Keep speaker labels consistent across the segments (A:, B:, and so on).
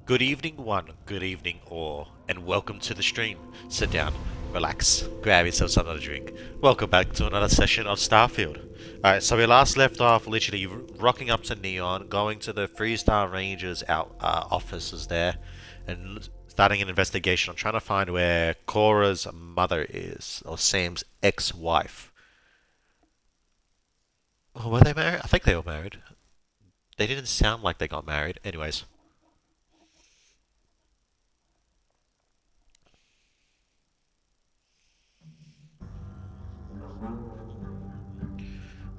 A: Good evening, one. Good evening, all, and welcome to the stream. Sit down, relax, grab yourself something to drink. Welcome back to another session of Starfield. Alright, so we last left off literally rocking up to Neon, going to the Three-Star Rangers offices there, and starting an investigation on trying to find where Cora's mother is, or Sam's ex-wife. Oh, were they married? I think they were married. They didn't sound like they got married. Anyways.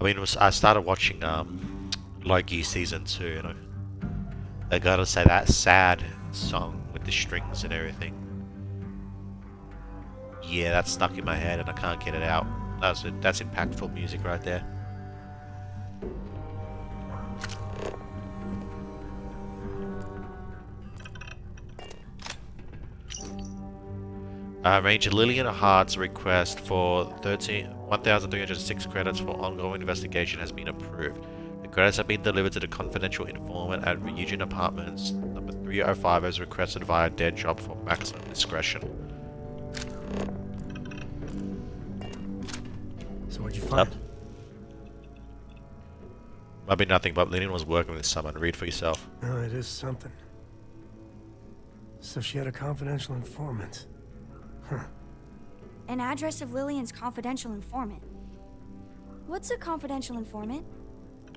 A: I mean, I started watching Loki season 2, you know. I gotta say that sad song with the strings and everything. Yeah, that's stuck in my head and I can't get it out. That's impactful music right there. Ranger Lillian Hart's request for 1,306 credits for ongoing investigation has been approved. The credits have been delivered to the confidential informant at Reunion Apartments, number 305, as requested via dead job for maximum discretion.
B: So what'd you find?
A: Might be nothing, but Lillian was working with someone. Read for yourself.
B: Oh, it is something. So she had a confidential informant. Huh.
C: An address of Lillian's confidential informant. What's a confidential informant?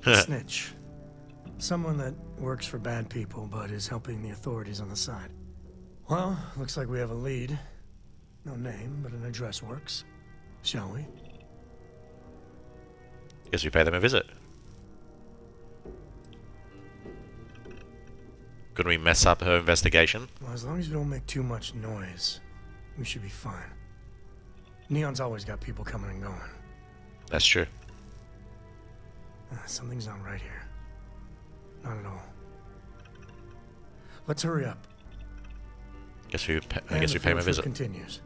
B: Snitch. Someone that works for bad people, but is helping the authorities on the side. Well, looks like we have a lead. No name, but an address works. Shall we?
A: Guess we pay them a visit. Could we mess up her investigation?
B: Well, as long as we don't make too much noise, we should be fine. Neon's always got people coming and going.
A: That's true.
B: Something's not right here. Not at all. Let's hurry up.
A: I guess we pay him a visit.
B: Continues.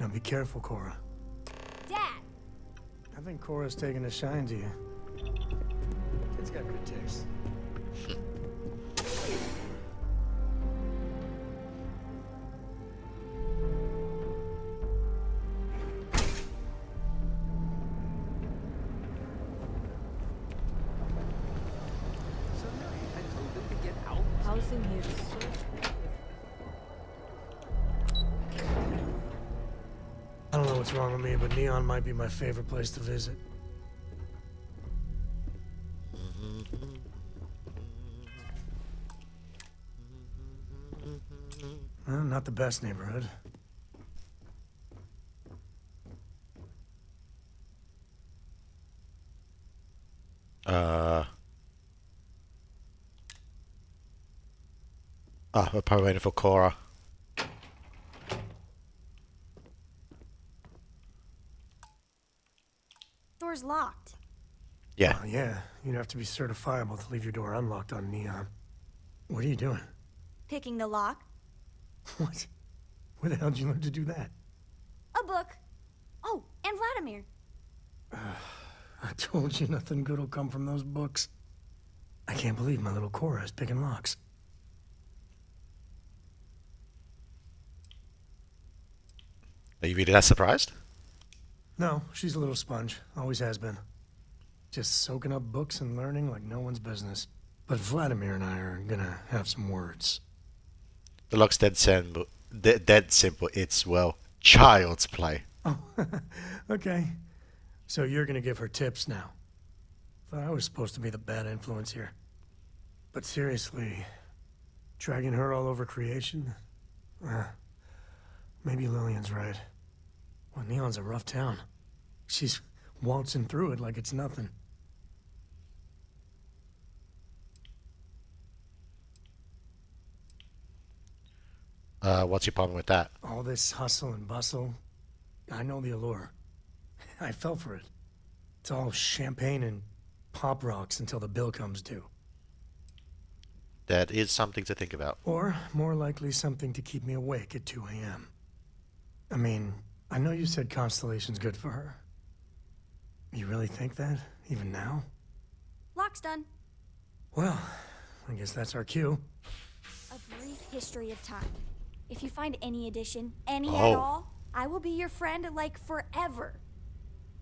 B: Now be careful, Cora.
C: Dad!
B: I think Cora's taking a shine to you. Kid's got good taste.
D: Housing here is
B: I don't know what's wrong with me, but Neon might be my favorite place to visit. Well, not the best neighborhood.
A: We're probably waiting for Cora.
C: Door's locked.
A: Yeah.
B: Yeah, you'd have to be certifiable to leave your door unlocked on Neon. What are you doing?
C: Picking the lock.
B: What? Where the hell did you learn to do that?
C: A book. Oh, and Vladimir.
B: I told you nothing good will come from those books. I can't believe my little Cora is picking locks.
A: Are you really that surprised?
B: No, she's a little sponge. Always has been. Just soaking up books and learning like no one's business. But Vladimir and I are gonna have some words.
A: The lock's dead simple. Dead simple. It's, well, child's play.
B: Oh, okay. So you're gonna give her tips now. Thought I was supposed to be the bad influence here. But seriously, dragging her all over creation? Maybe Lillian's right. Well, Neon's a rough town. She's waltzing through it like it's nothing.
A: What's your problem with that?
B: All this hustle and bustle, I know the allure. I fell for it. It's all champagne and pop rocks until the bill comes due.
A: That is something to think about.
B: Or, more likely, something to keep me awake at 2 a.m. I mean, I know you said Constellation's good for her. You really think that, even now?
C: Lock's done.
B: Well, I guess that's our cue.
C: A history of time. If you find any addition, any at
A: Oh.
C: all, I will be your friend like forever.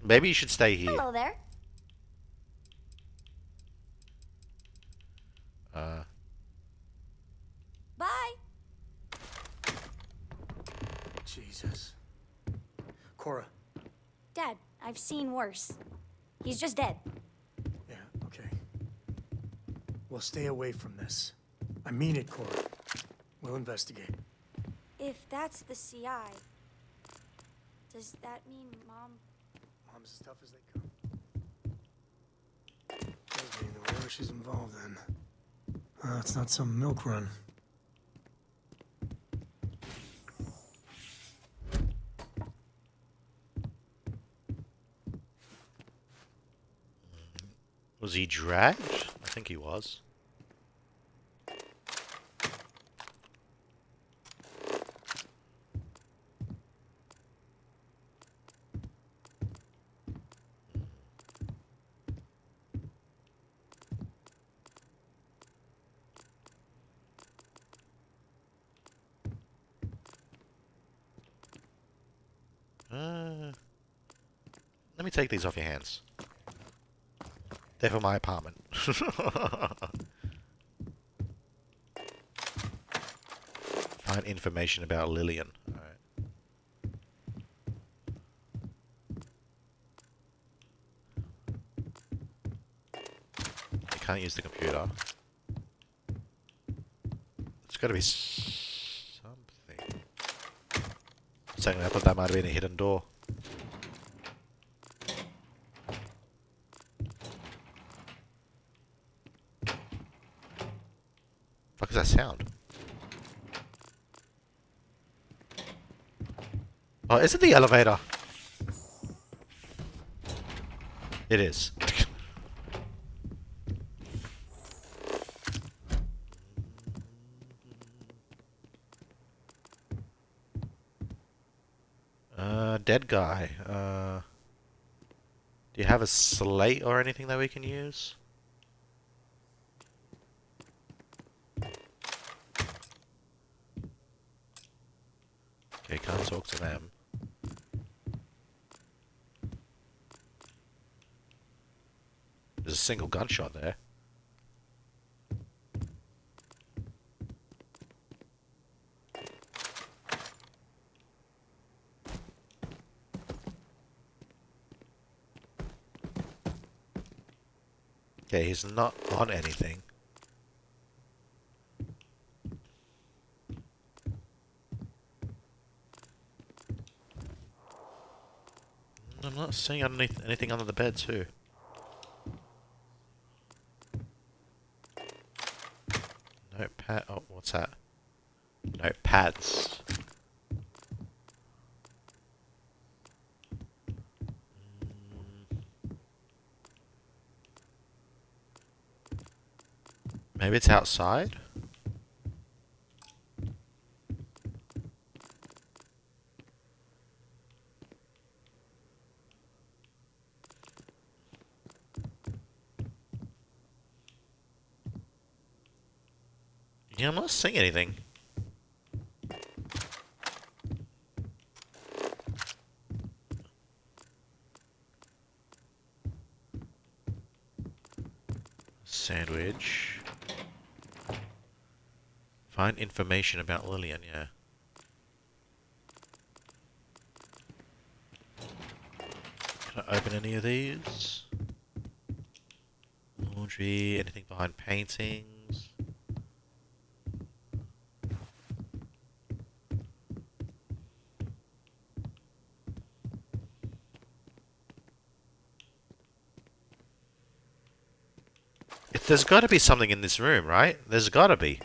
A: Maybe you should stay here.
C: Hello there. Bye.
B: Jesus. Cora.
C: Dad, I've seen worse. He's just dead.
B: Yeah, okay. Well, stay away from this. I mean it, Cora. We'll investigate.
C: If that's the CI, does that mean Mom...
B: Mom's as tough as they come. Does mean whatever she's involved in. It's not some milk run.
A: Was he dragged? I think he was. Let me take these off your hands. They're for my apartment. Find information about Lillian. Alright. I can't use the computer. There's gotta be something. Second, I thought that might have been a hidden door. Fuck is that sound? Oh, is it the elevator? It is. Dead guy. Do you have a slate or anything that we can use? Okay, can't talk to them. There's a single gunshot there. Okay, he's not on anything. I'm not seeing underneath anything under the bed too. Notepad. Oh, what's that? Notepads. Maybe it's outside? Yeah, I'm not seeing anything. Sandwich. Find information about Lillian, yeah. Can I open any of these? Laundry, anything behind paintings? There's got to be something in this room, right? There's got to be.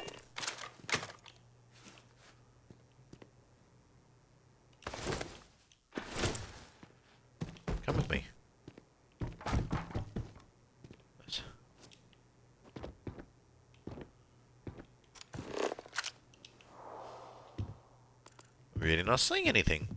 A: Come with me. Really not seeing anything.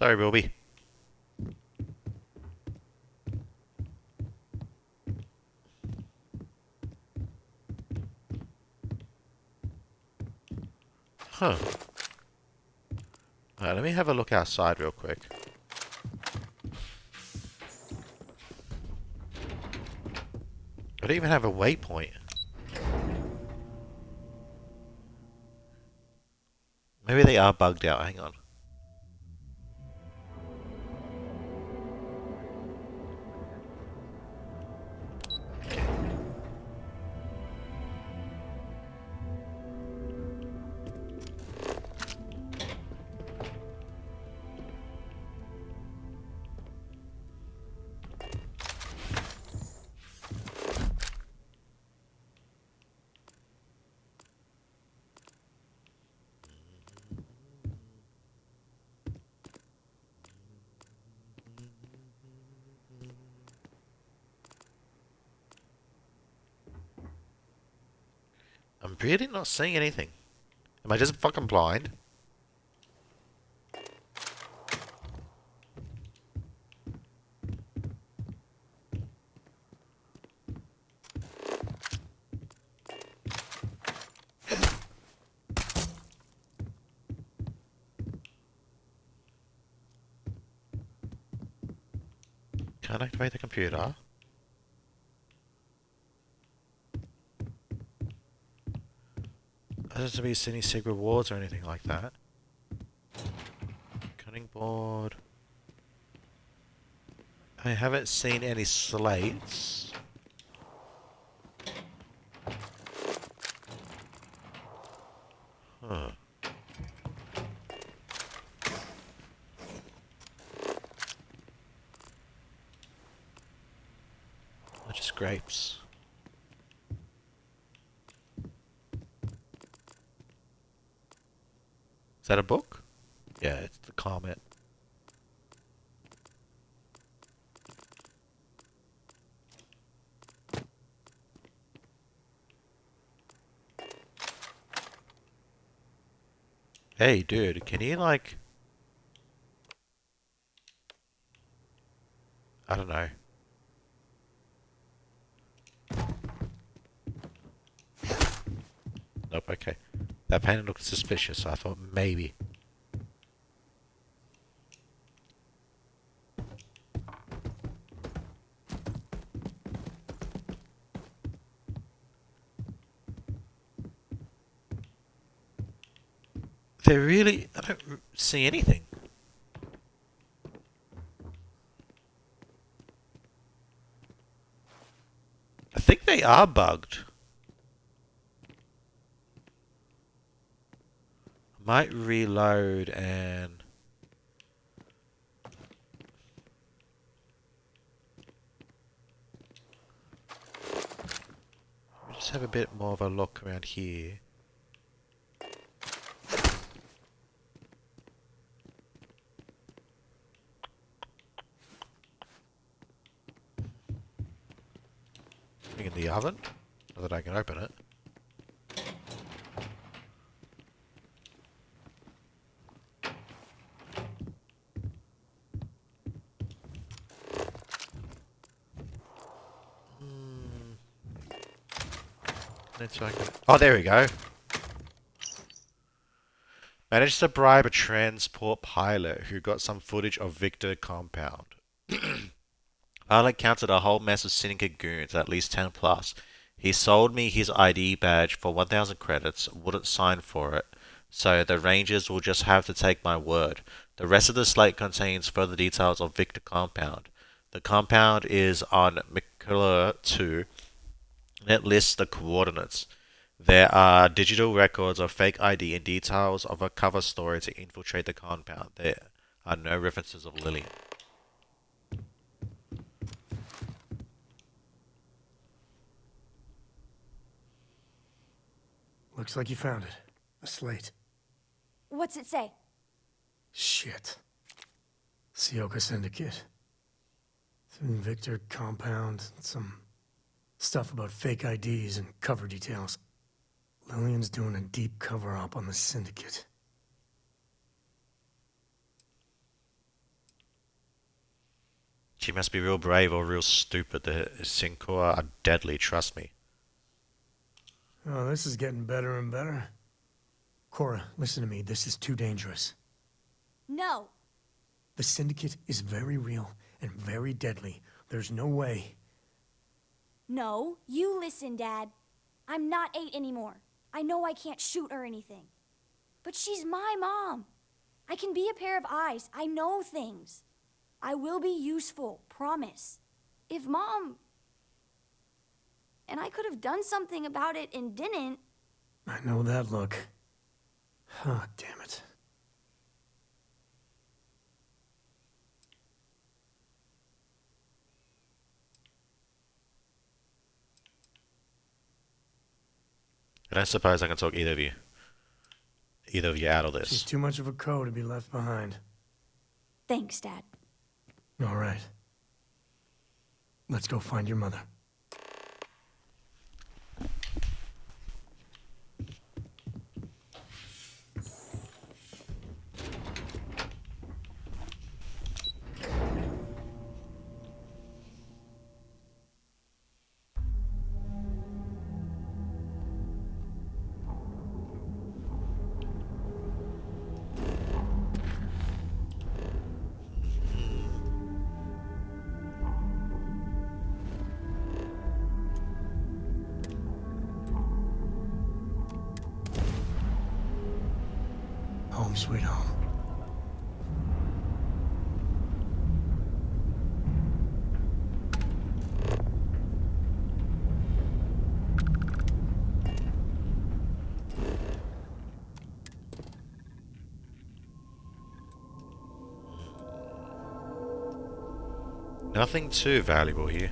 A: Sorry, Wilby. Huh. Alright, let me have a look outside real quick. I don't even have a waypoint. Maybe they are bugged out. Hang on. Okay. I'm really not seeing anything. Am I just fucking blind? Can't activate the computer. I don't see any secret rewards or anything like that. Cutting board. I haven't seen any slates. Huh. They're just grapes. Is that a book? Yeah, it's the comment. Hey, dude, can you, like... I don't know. Nope, okay. That painting looked suspicious, so I thought maybe. They're really... I don't see anything. I think they are bugged. Might reload and... We'll just have a bit more of a look around here. In the oven, so that I can open it. Oh, there we go. Managed to bribe a transport pilot who got some footage of Victor compound. Pilot counted a whole mess of syndicate goons, at least 10 plus. He sold me his ID badge for 1,000 credits, wouldn't sign for it, so the Rangers will just have to take my word. The rest of the slate contains further details of Victor compound. The compound is on McCullough 2, and it lists the coordinates. There are digital records of fake ID and details of a cover story to infiltrate the compound. There are no references of Lily.
B: Looks like you found it. A slate.
C: What's it say?
B: Shit. Sioka Syndicate. Victor compound. Some stuff about fake IDs and cover details. Lillian's doing a deep cover-up on the Syndicate.
A: She must be real brave or real stupid. The Sincor are deadly, trust me.
B: Oh, this is getting better and better. Cora, listen to me. This is too dangerous.
C: No.
B: The Syndicate is very real and very deadly. There's no way.
C: No, you listen, Dad. I'm not 8 anymore. I know I can't shoot or anything. But she's my mom. I can be a pair of eyes. I know things. I will be useful, promise. If Mom... And I could have done something about it and didn't.
B: I know that look. Oh, damn it.
A: I don't suppose I can talk either of you. Either of you out of
B: She's
A: this.
B: too much of a co to be left behind.
C: Thanks, Dad.
B: All right. Let's go find your mother. Home sweet home.
A: Nothing too valuable here.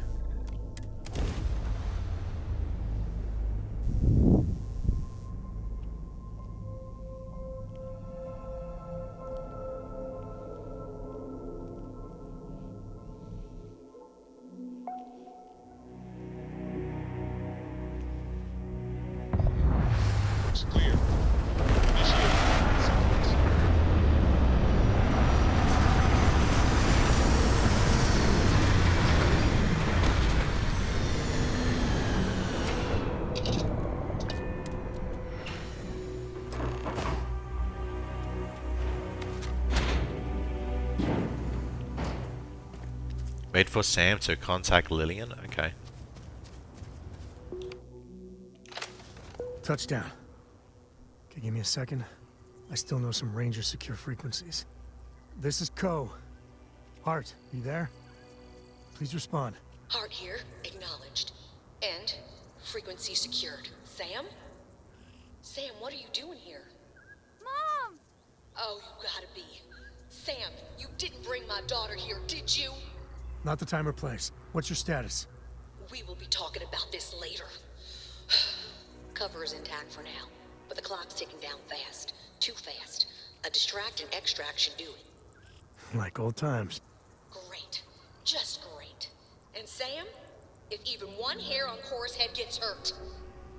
E: Looks clear. Initiate sequence.
A: Wait for Sam to contact Lillian? Okay.
B: Touchdown. Okay, give me a second. I still know some Ranger secure frequencies. This is Co. Hart, you there? Please respond.
F: Hart here, acknowledged. And frequency secured. Sam? Sam, what are you doing here?
C: Mom!
F: Oh, you gotta be. Sam, you didn't bring my daughter here, did you?
B: Not the time or place. What's your status?
F: We will be talking about this later. Cover is intact for now, but the clock's ticking down fast. Too fast. A distract and extract should do it.
B: Like old times.
F: Great. Just great. And Sam, if even one hair on Cora's head gets hurt,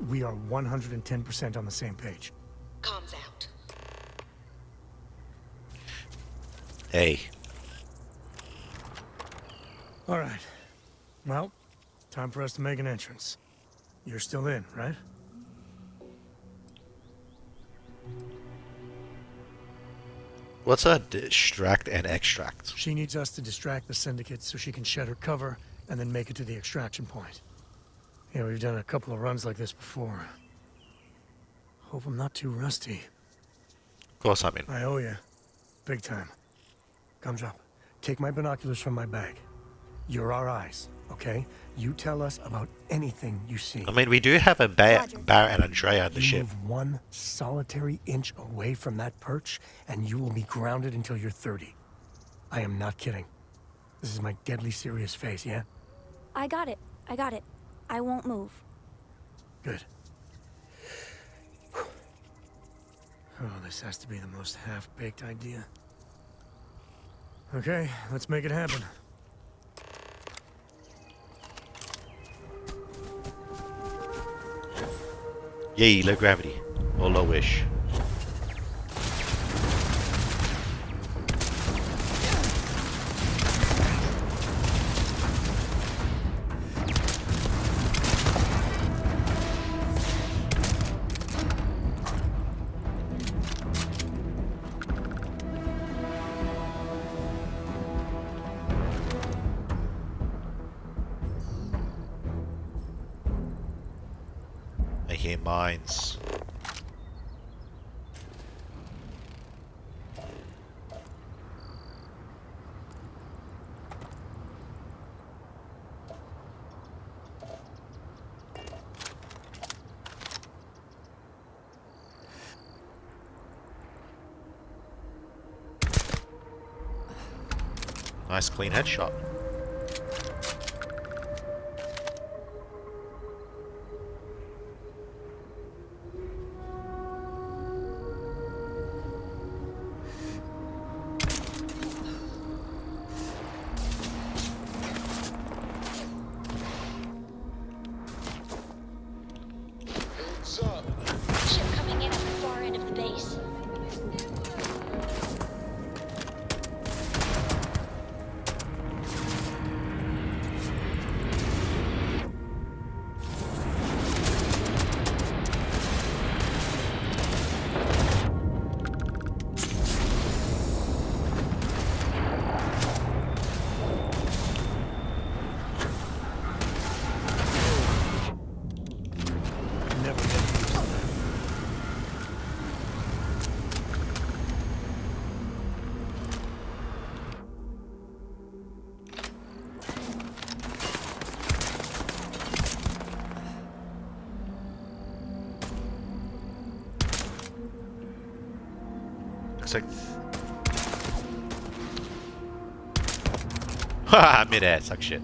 B: We are 110% on the same page.
F: comms out.
A: Hey.
B: All right. Well, time for us to make an entrance. You're still in, right?
A: What's a distract and extract?
B: She needs us to distract the Syndicate so she can shed her cover and then make it to the extraction point. Yeah, we've done a couple of runs like this before. Hope I'm not too rusty.
A: Of course I'm in.
B: I owe you. Big time. Comes up. Take my binoculars from my bag. You're our eyes, okay? You tell us about anything you see.
A: I mean, we do have a Bear
C: Roger.
A: and Andrea at the
B: You
A: ship.
B: move one solitary inch away from that perch, and you will be grounded until you're 30. I am not kidding. This is my deadly serious face, yeah?
C: I got it. I got it. I won't move.
B: Good. Oh, this has to be the most half-baked idea. Okay, let's make it happen.
A: Yay, low gravity. Or lowish. hear mines. Nice clean headshot.
E: Heads up.
C: Ship coming in at the far end of the base.
B: Never get used to that.
A: Looks like... Haha, mid-air, suck shit.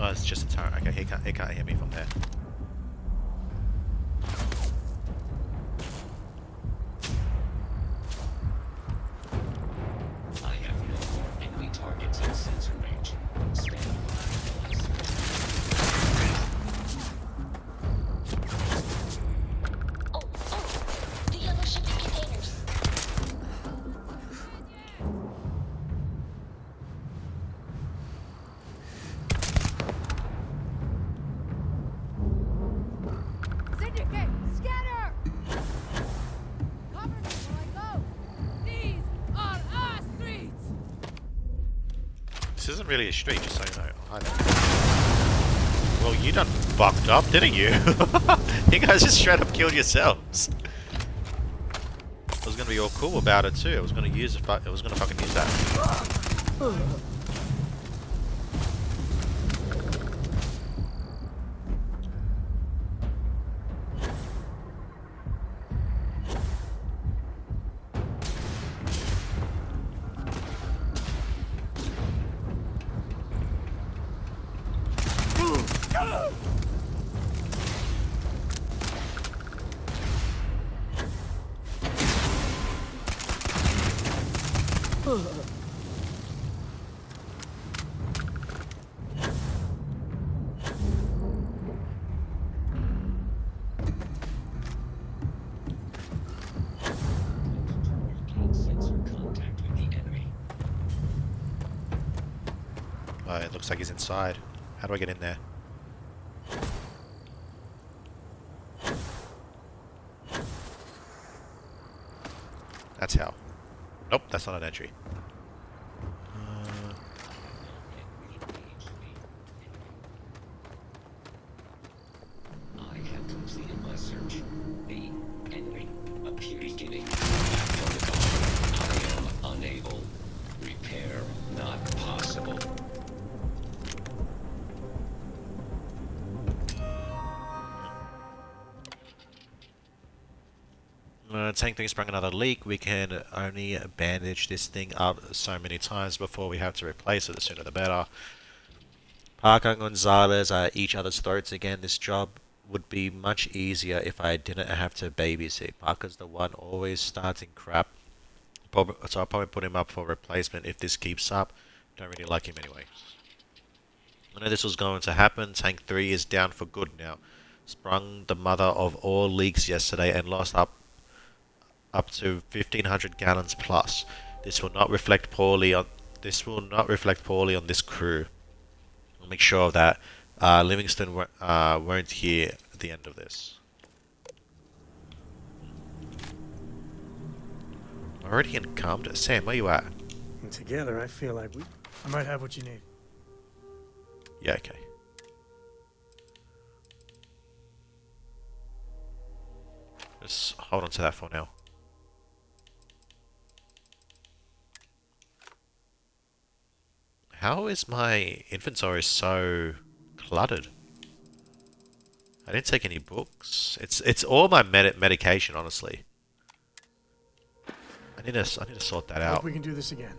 A: Oh, it's just a turret. Okay, he can't hear me from there.
G: I have no more enemy targets in sensor range. Stand by.
C: The yellow shipping containers.
D: Syndicate, scatter! Cover me while I go. These are our streets.
A: This isn't really a street, just so you know. Hi there. Well, you done fucked up, didn't you? You guys just straight up killed yourselves. I was gonna be all cool about it too. I was gonna use it. I was gonna fucking use that.
G: Sensor contact with the enemy.
A: It looks like he's inside. How do I get in there? That's how. Nope, that's not an entry.
G: I have completed my search. The enemy appears giving protocol. I am unable. Repair not possible.
A: Tank thing sprung another leak. We can only bandage this thing up so many times before we have to replace it. The sooner the better. Parker and Gonzalez are at each other's throats again. This job would be much easier if I didn't have to babysit. Parker's the one always starting crap. So I'll probably put him up for replacement if this keeps up. Don't really like him anyway. I know this was going to happen. Tank 3 is down for good now. Sprung the mother of all leaks yesterday and lost up to 1,500 gallons plus. This will not reflect poorly on this crew. I'll make sure of that. Livingston won't hear the end of this. Already encumbered? Sam, where you at?
B: And together, I feel like I might have what you need.
A: Yeah, okay. Just hold on to that for now. How is my inventory so cluttered? I didn't take any books. It's all my medication, honestly. I need to sort that
B: I
A: out.
B: hope we can do this again.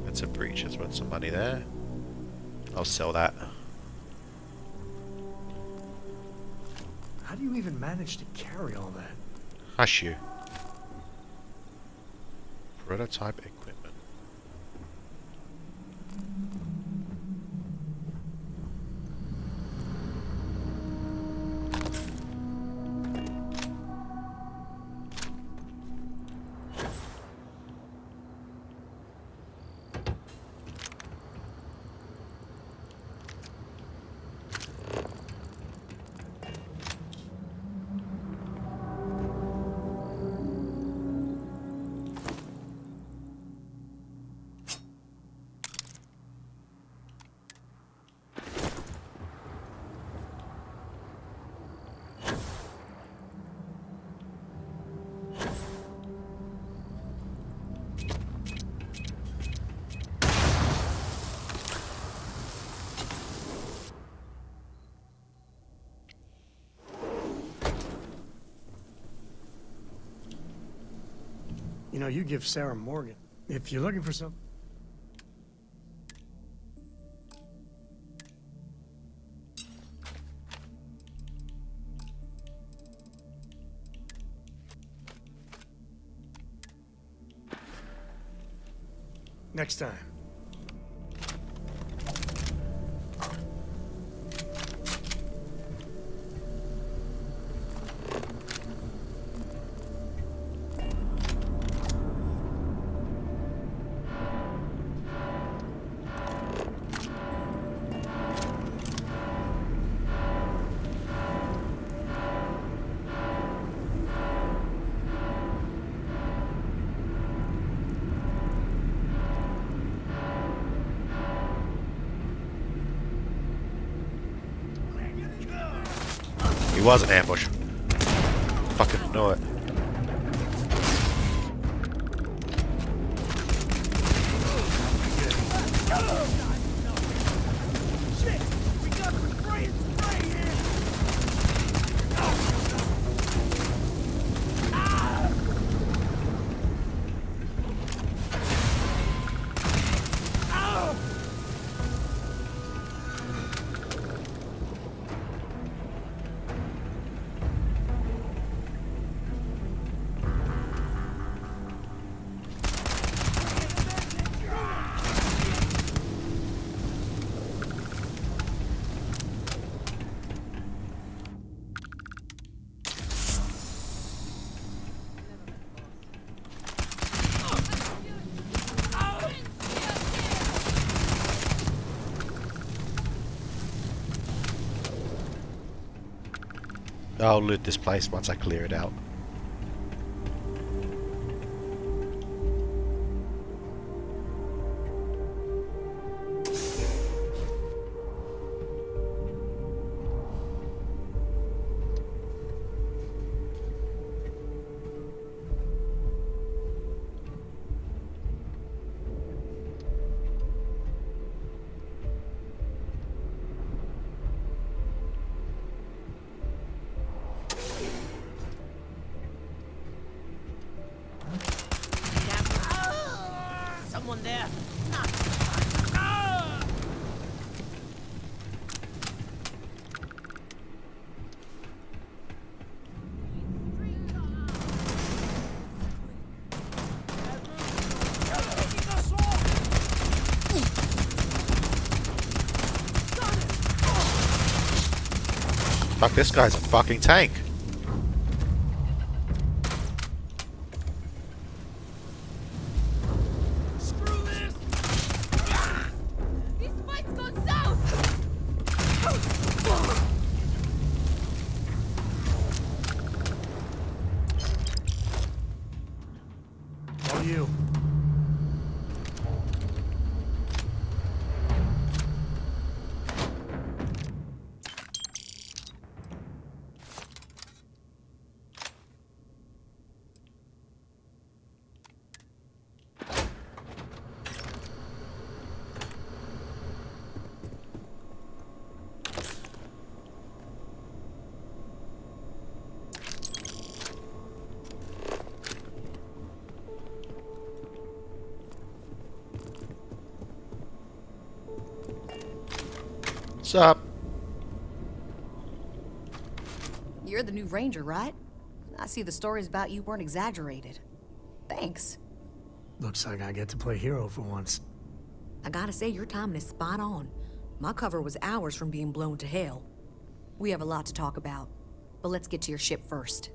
A: That's a breach. There's worth some money there. I'll sell that.
B: How do you even manage to carry all that?
A: Hush you. Prototype equipment.
B: You know, you give Sarah Morgan. If you're looking for some... Next time.
A: He was an ambush. Fucking know it. I'll loot this place once I clear it out.
D: Someone there.
A: Fuck, this guy's a fucking tank.
D: Screw this! These fights go south!
B: All you.
A: What's up?
H: You're the new ranger, right? I see the stories about you weren't exaggerated. Thanks.
B: Looks like I get to play hero for once.
H: I gotta say, your timing is spot on. My cover was hours from being blown to hell. We have a lot to talk about, but let's get to your ship first.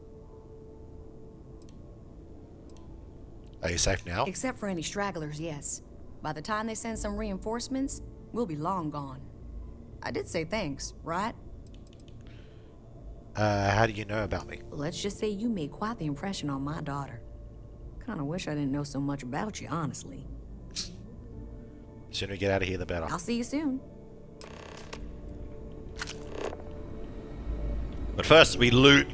A: Are you safe now?
H: Except for any stragglers, yes. By the time they send some reinforcements, we'll be long gone. I did say thanks, right?
A: How do you know about me?
H: Let's just say you made quite the impression on my daughter. Kinda wish I didn't know so much about you, honestly.
A: The sooner we get out of here, the better.
H: I'll see you soon.
A: But first, we loot.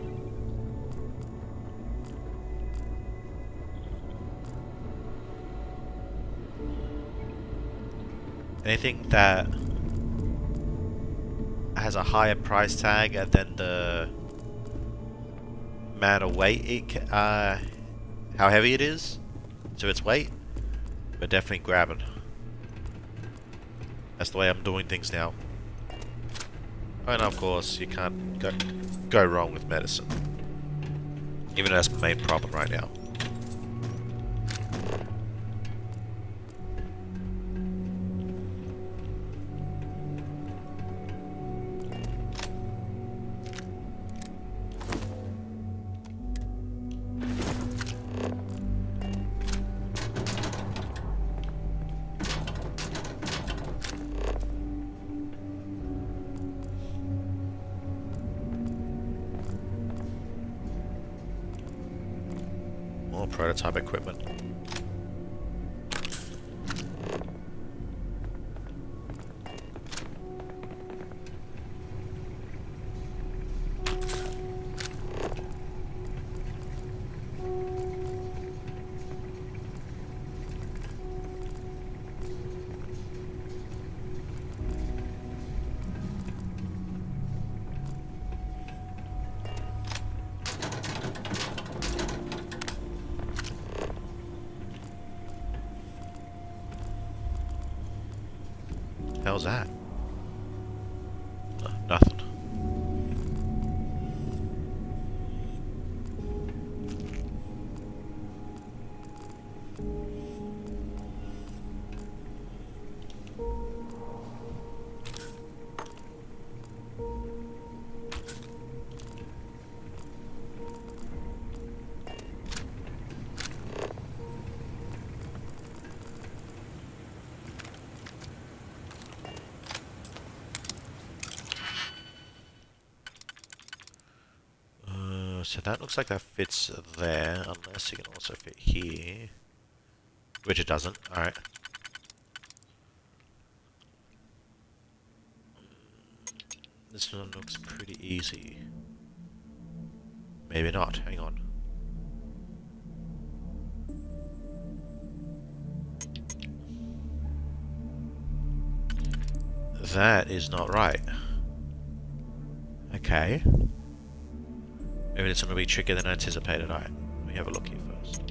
A: Anything that has a higher price tag than the amount of weight how heavy it is to its weight, we're definitely grabbing. That's the way I'm doing things now. And of course, you can't go wrong with medicine. Even though that's the main problem right now. More prototype equipment. How's that? Nothing. So that looks like that fits there, unless it can also fit here. Which it doesn't. Alright. This one looks pretty easy. Maybe not. Hang on. That is not right. Okay. Maybe it's going to be trickier than I anticipated. Alright, let me have a look here first.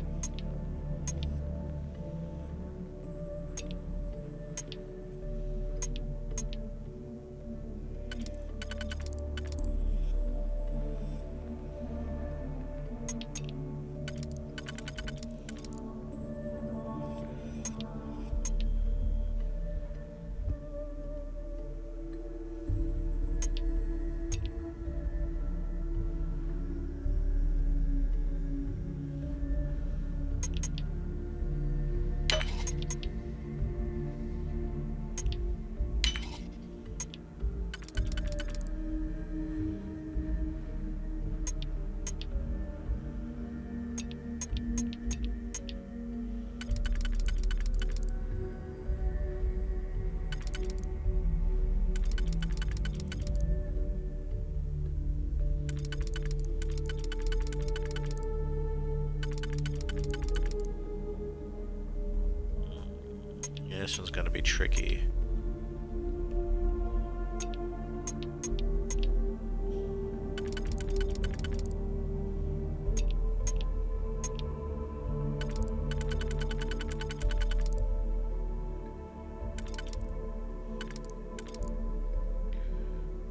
A: Yeah, this one's going to be tricky.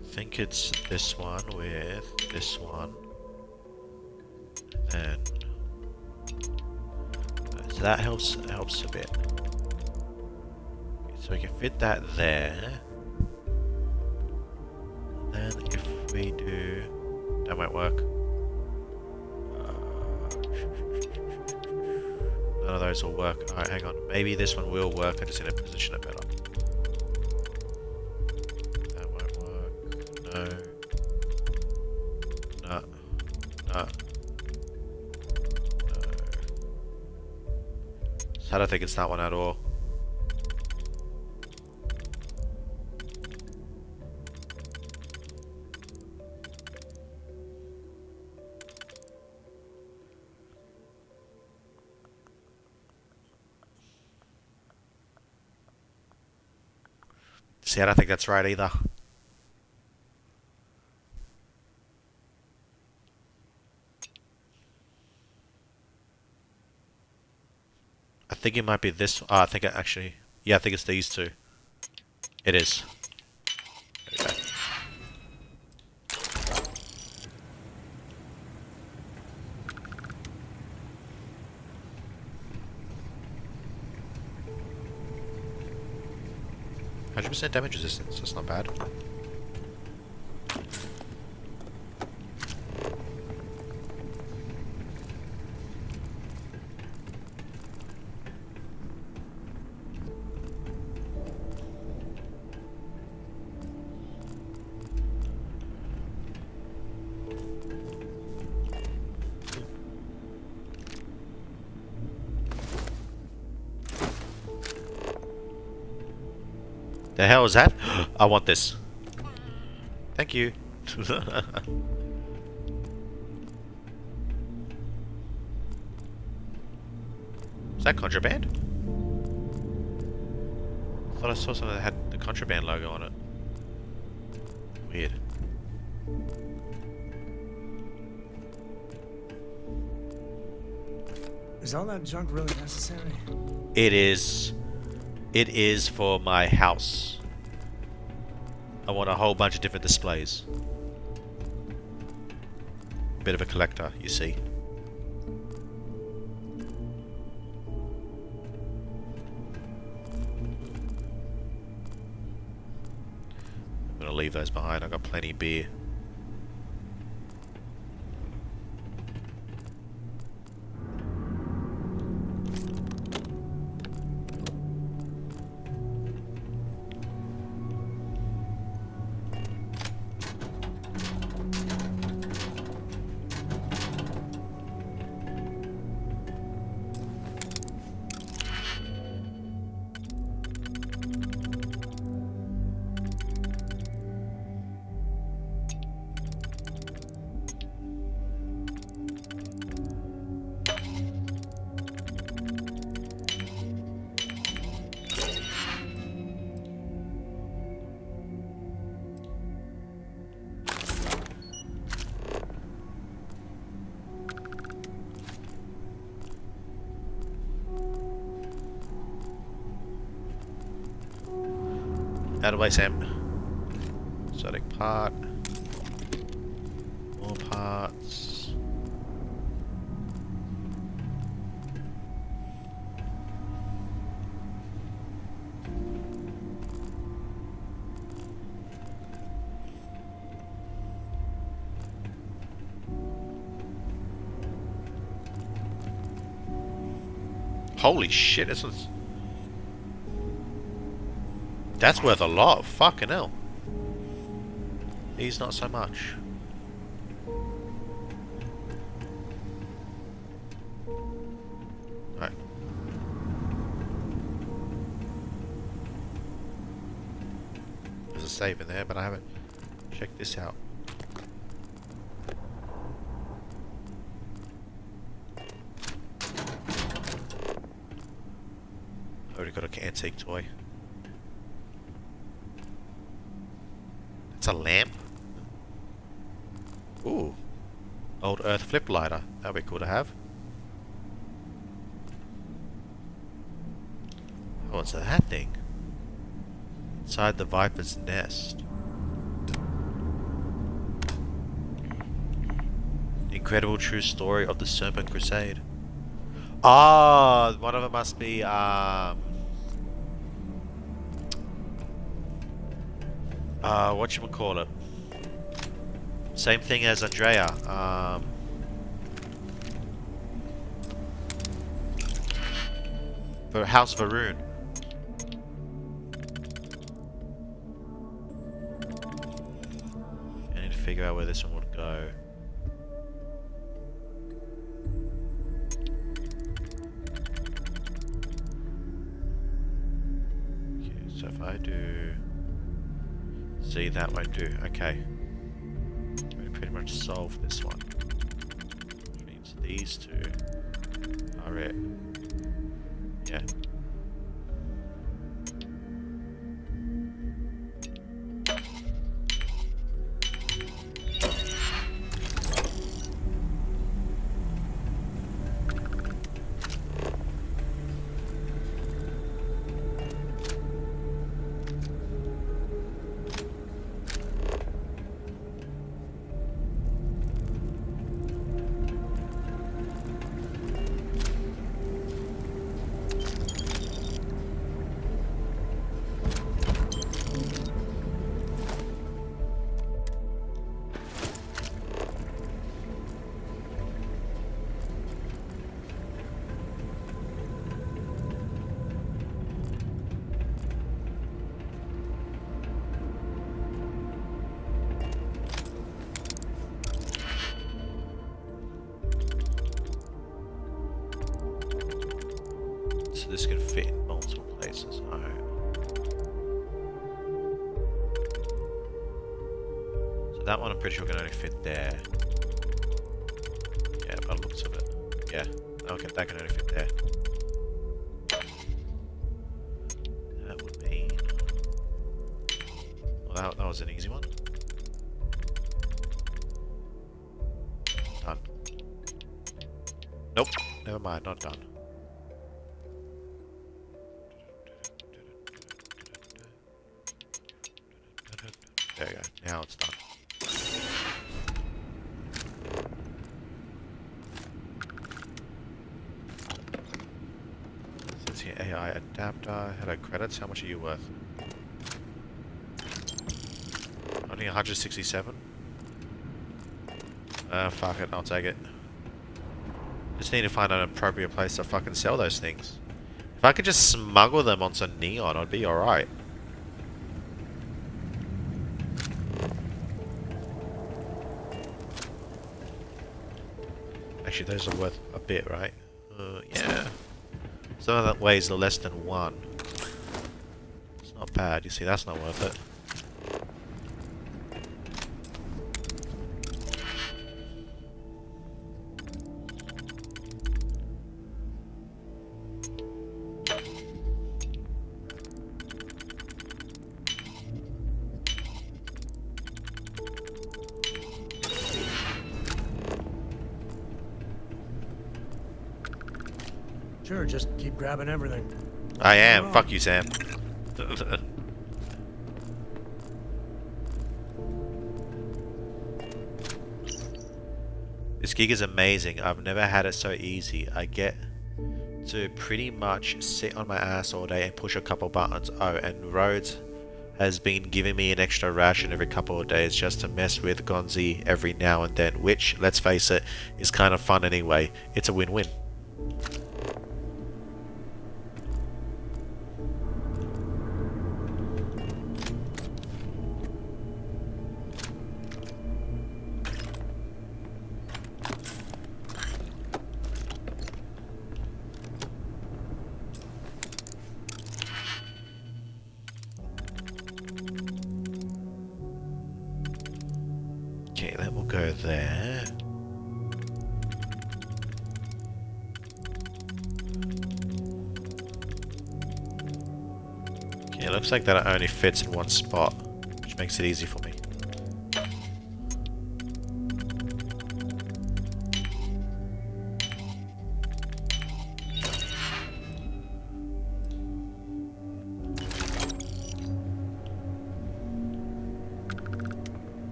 A: I think it's this one with this one. And so that helps a bit. So we can fit that there. Then if we do... That won't work. None of those will work. Alright, hang on. Maybe this one will work. I just need to position it better. That won't work. No. No. No. No. So I don't think it's that one at all. See, I don't think that's right either. I think it might be this. I think it actually... Yeah, I think it's these two. It is. There we go. %, damage resistance, that's not bad. The hell is that? I want this. Thank you. Is that contraband? I thought I saw something that had the contraband logo on it. Weird.
B: Is all that junk really necessary?
A: It is. It is for my house. I want a whole bunch of different displays. Bit of a collector, you see. I'm gonna leave those behind. I've got plenty of beer. Out of the way, Sam. Static part. More parts. Holy shit, that's worth a lot. Fucking hell. These not so much. Right. There's a save in there, but I haven't checked this out. Already got an antique toy. It's a lamp. Ooh. Old earth flip lighter. That'd be cool to have. Oh, what's that thing? Inside the Viper's nest. Incredible true story of the Serpent Crusade. Ah, one of them must be whatchamacallit? Same thing as Andrea. For House Varun. I need to figure out where this one would go. Okay, so if I do... See, that won't do. Okay. We pretty much solved this one. Which means these two are it. Yeah. So this can fit in multiple places. Alright. So that one I'm pretty sure can only fit there. Yeah, by the looks of it. Yeah. Okay, that can only fit there. That would mean... Well, that was an easy one. Done. Nope. Never mind, not done. There you go. Now it's done. Says here AI adapter. Hello credits. How much are you worth? Only 167. Fuck it. I'll take it. Just need to find an appropriate place to fucking sell those things. If I could just smuggle them onto Neon, I'd be alright. Actually, those are worth a bit, right? Yeah. Some of that weighs less than one. It's not bad. You see, that's not worth it.
B: Sure, just keep grabbing everything.
A: I am. Fuck you, Sam. This gig is amazing. I've never had it so easy. I get to pretty much sit on my ass all day and push a couple buttons. Oh, and Rhodes has been giving me an extra ration every couple of days just to mess with Gonzi every now and then, which, let's face it, is kind of fun anyway. It's a win-win. Okay, then we'll go there. Okay, it looks like that only fits in one spot, which makes it easy for me.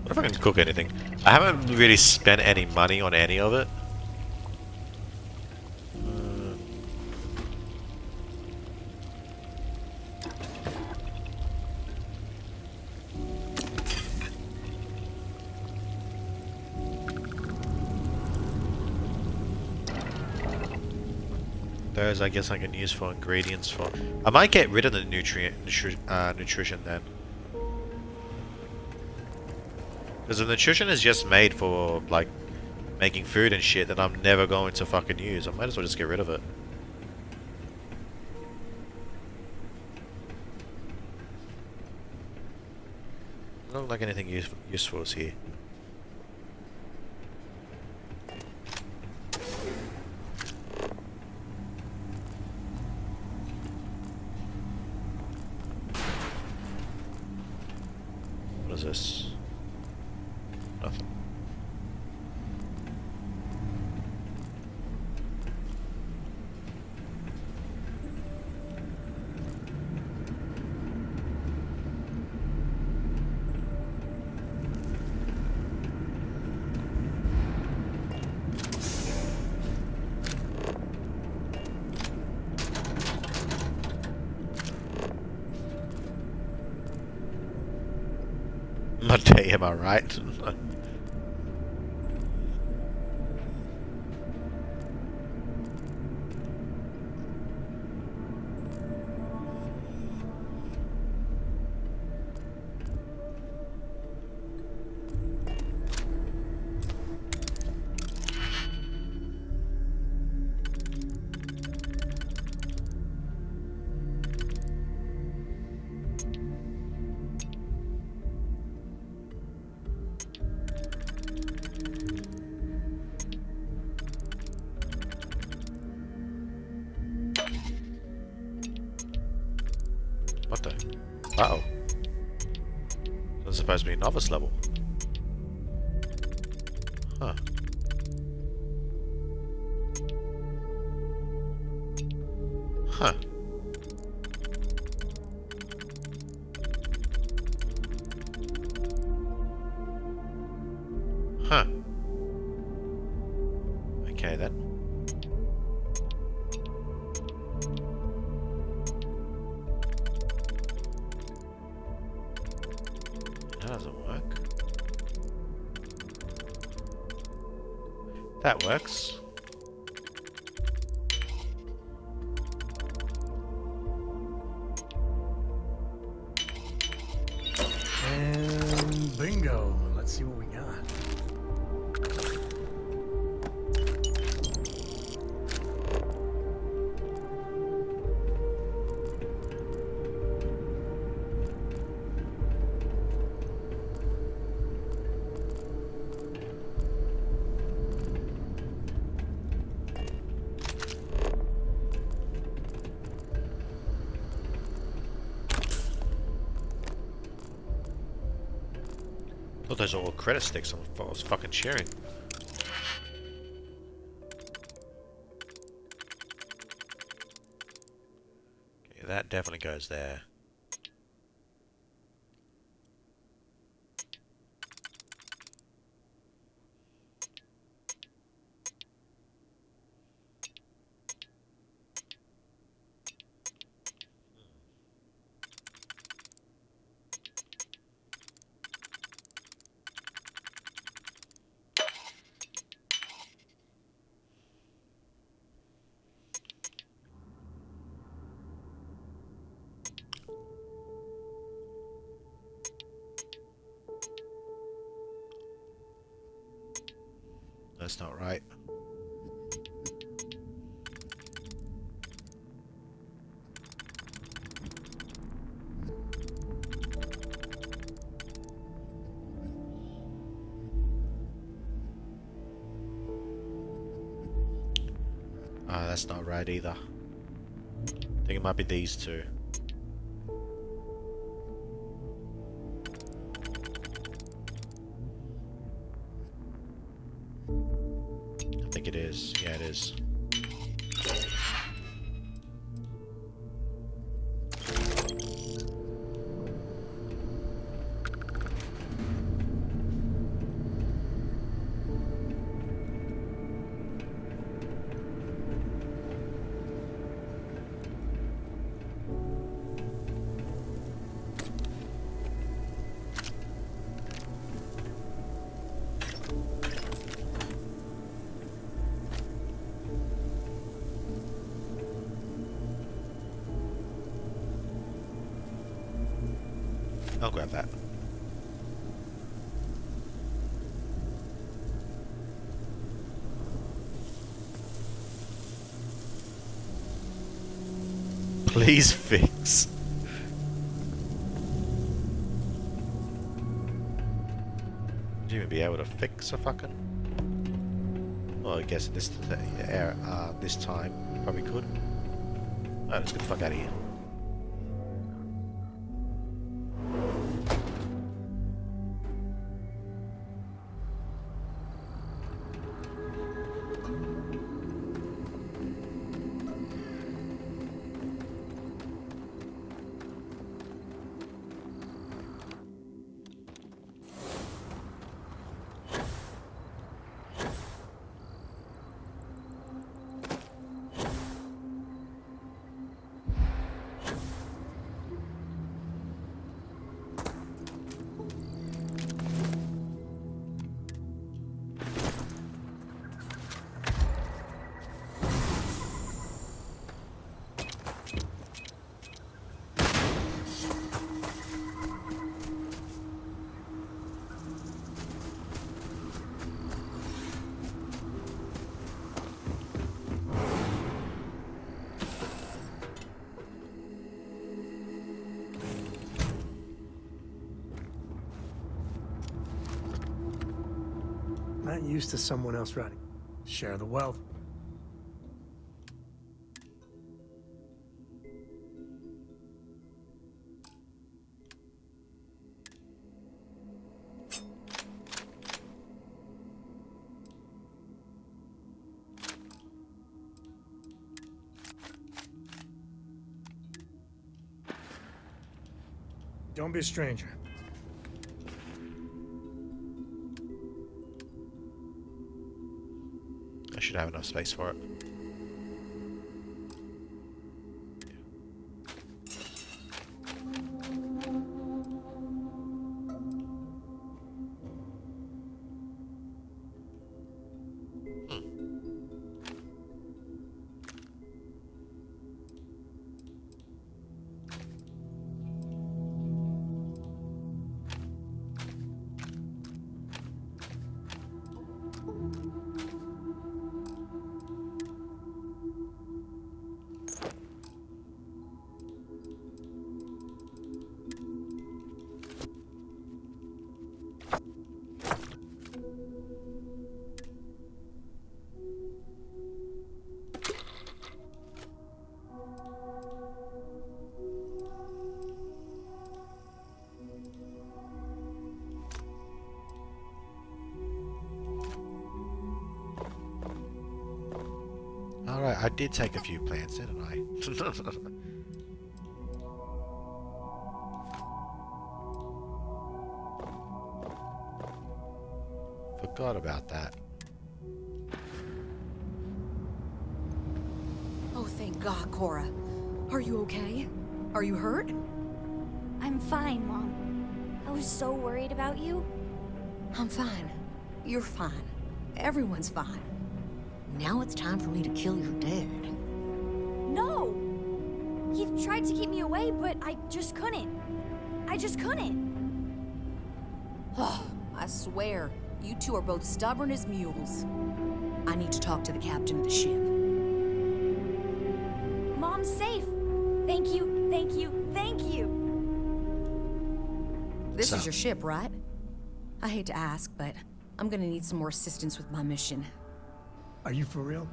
A: What if I can cook anything? I haven't really spent any money on any of it. Those I guess I can use for ingredients for. I might get rid of the nutrition then. Because the nutrition is just made for, like, making food and shit that I'm never going to fucking use. I might as well just get rid of it. Doesn't look like anything useful is here. What is this? Nothing. Monday, am I right? What the? Uh-oh. That's supposed to be novice level. Huh. Huh. Huh. Okay then. That doesn't work. That works.
B: And bingo. Let's see what we got.
A: Thought those are all credit sticks. I was fucking sharing. Okay, that definitely goes there. That's not right. Ah, that's not right either. I think it might be these two. I think it is. Yeah, it is. I'll grab that. Please fix. Would you even be able to fix a fucking? Well, I guess this this time probably could. Alright, let's get the fuck out of here.
B: Not used to someone else running. Share the wealth. Don't be a stranger.
A: I should have enough space for it. I did take a few plants, didn't I? Forgot about that.
H: Oh, thank God, Cora. Are you okay? Are you hurt?
C: I'm fine, Mom. I was so worried about you.
H: I'm fine. You're fine. Everyone's fine. Now it's time for me to kill your dad.
C: No! He tried to keep me away, but I just couldn't. I just couldn't.
H: Oh, I swear, you two are both stubborn as mules. I need to talk to the captain of the ship.
C: Mom's safe. Thank you, thank you, thank you.
H: This
A: So-
H: is your ship, right? I hate to ask, but I'm gonna need some more assistance with my mission.
B: Are you for real?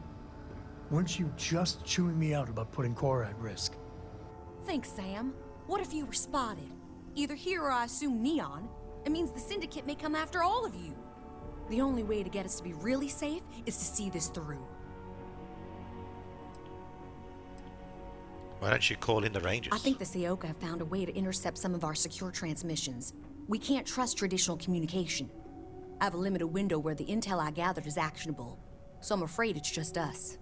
B: Weren't you just chewing me out about putting Cora at risk?
H: Thanks, Sam. What if you were spotted? Either here or I assume Neon. It means the Syndicate may come after all of you. The only way to get us to be really safe is to see this through.
A: Why don't you call in the Rangers?
H: I think the Seoka have found a way to intercept some of our secure transmissions. We can't trust traditional communication. I have a limited window where the intel I gathered is actionable, so I'm afraid it's just us.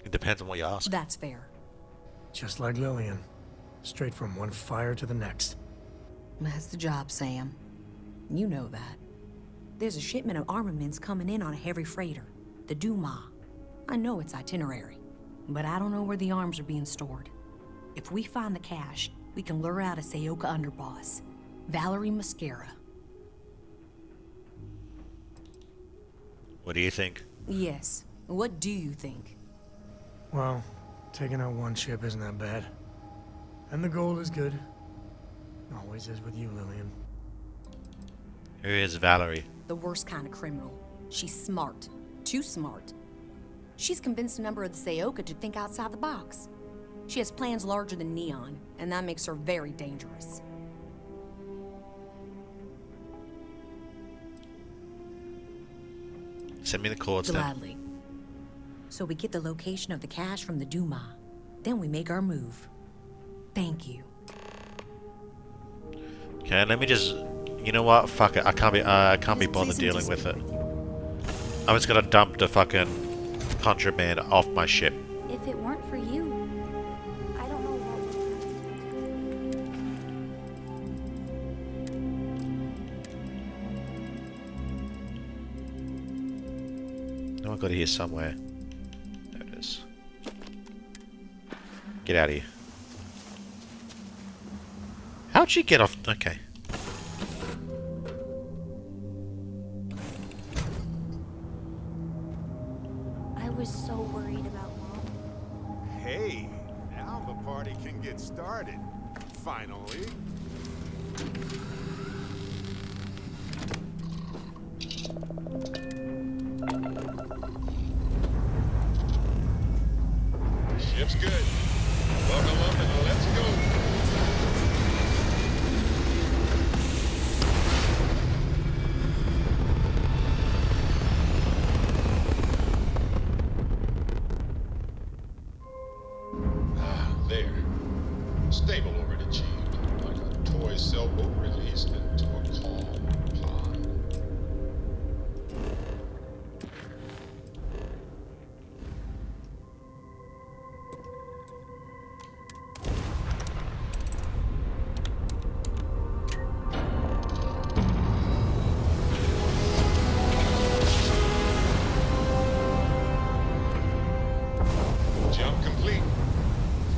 A: It depends on what you ask.
H: That's fair.
B: Just like Lillian. Straight from one fire to the next.
H: That's the job, Sam. You know that. There's a shipment of armaments coming in on a heavy freighter, the Duma. I know its itinerary, but I don't know where the arms are being stored. If we find the cache, we can lure out a Seoka underboss, Valerie Mascara.
A: What do you think?
H: Yes. What do you think?
B: Well, taking out one ship isn't that bad. And the goal is good. Always is with you, Lillian.
A: Who is Valerie?
H: The worst kind of criminal. She's smart. Too smart. She's convinced a member of the Seoka to think outside the box. She has plans larger than Neon, and that makes her very dangerous.
A: Send me the codes then.
H: Gladly. So we get the location of the cache from the Duma. Then we make our move. Thank you.
A: Okay, let me just. You know what? Fuck it. I can't be bothered dealing with it. I'm just gonna dump the fucking contraband off my ship.
C: If it weren't for you, I don't know what would.
A: No, I got it here somewhere. There it is. Get out of here. How'd she get off? Okay.
C: I was so worried about Mom.
I: Hey, now the party can get started. Finally.
E: Ship's good. Buckle up and let's go. Ah, there. Stable orbit achieved. Like a toy sailboat released into a calm pond. Jump complete.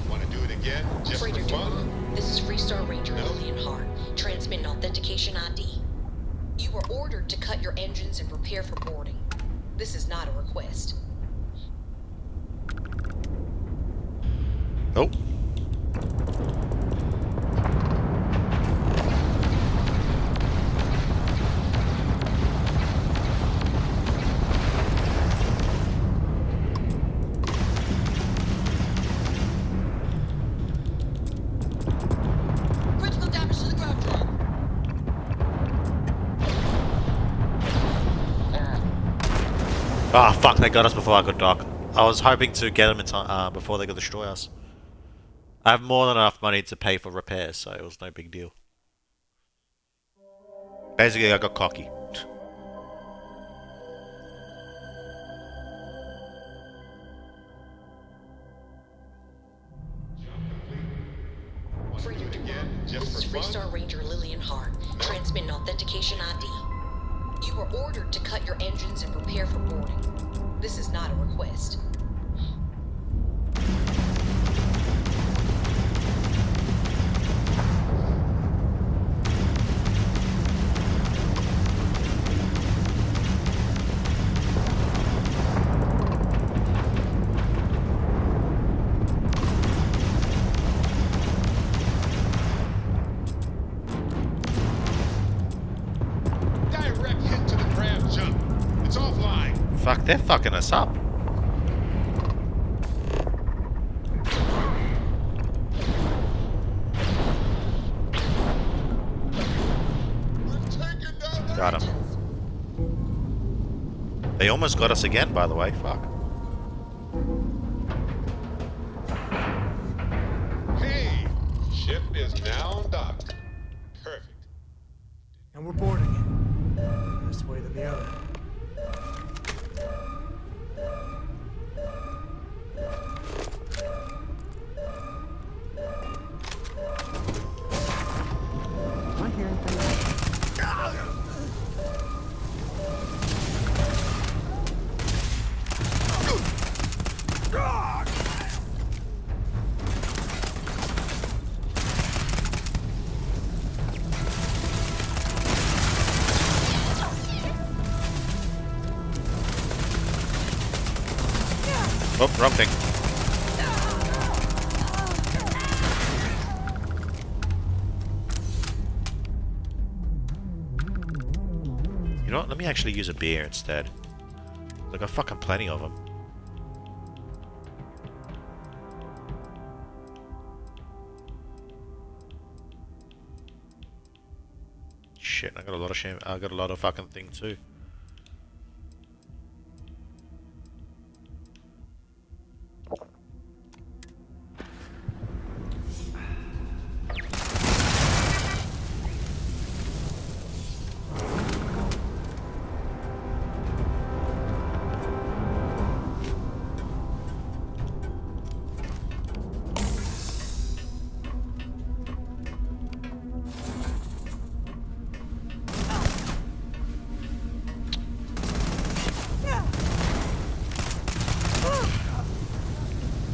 E: Want to do it again, just
F: Freighter
E: for fun?
F: Duma, this is Freestar Ranger
E: No.
F: Lillian Hart, transmitting authentication ID. You were ordered to cut your engines and prepare for boarding. This is not a request.
A: Oh.
F: Critical damage to the ground truck.
A: Ah, fuck, they got us before I could dock. I was hoping to get them in time before they could destroy us. I have more than enough money to pay for repairs, so it was no big deal. Basically, I got cocky.
F: Freedom to
E: Again, just
F: This is
E: for fun?
F: Freestar Ranger Lillian Hart. Transmit an authentication ID. You were ordered to cut your engines and prepare for boarding. This is not a request.
E: Direct hit to the crab jump. It's offline.
A: Fuck, they're fucking us up.
E: We've taken down
A: Got him. They almost got us again, by the way. Fuck.
E: Hey, ship is now docked. Perfect.
B: And we're boarding. This way than the other. Am I hearing things?
A: Oh, wrong thing. You know what? Let me actually use a beer instead. I got fucking plenty of them. Shit, I got a lot of shame. I got a lot of fucking thing too.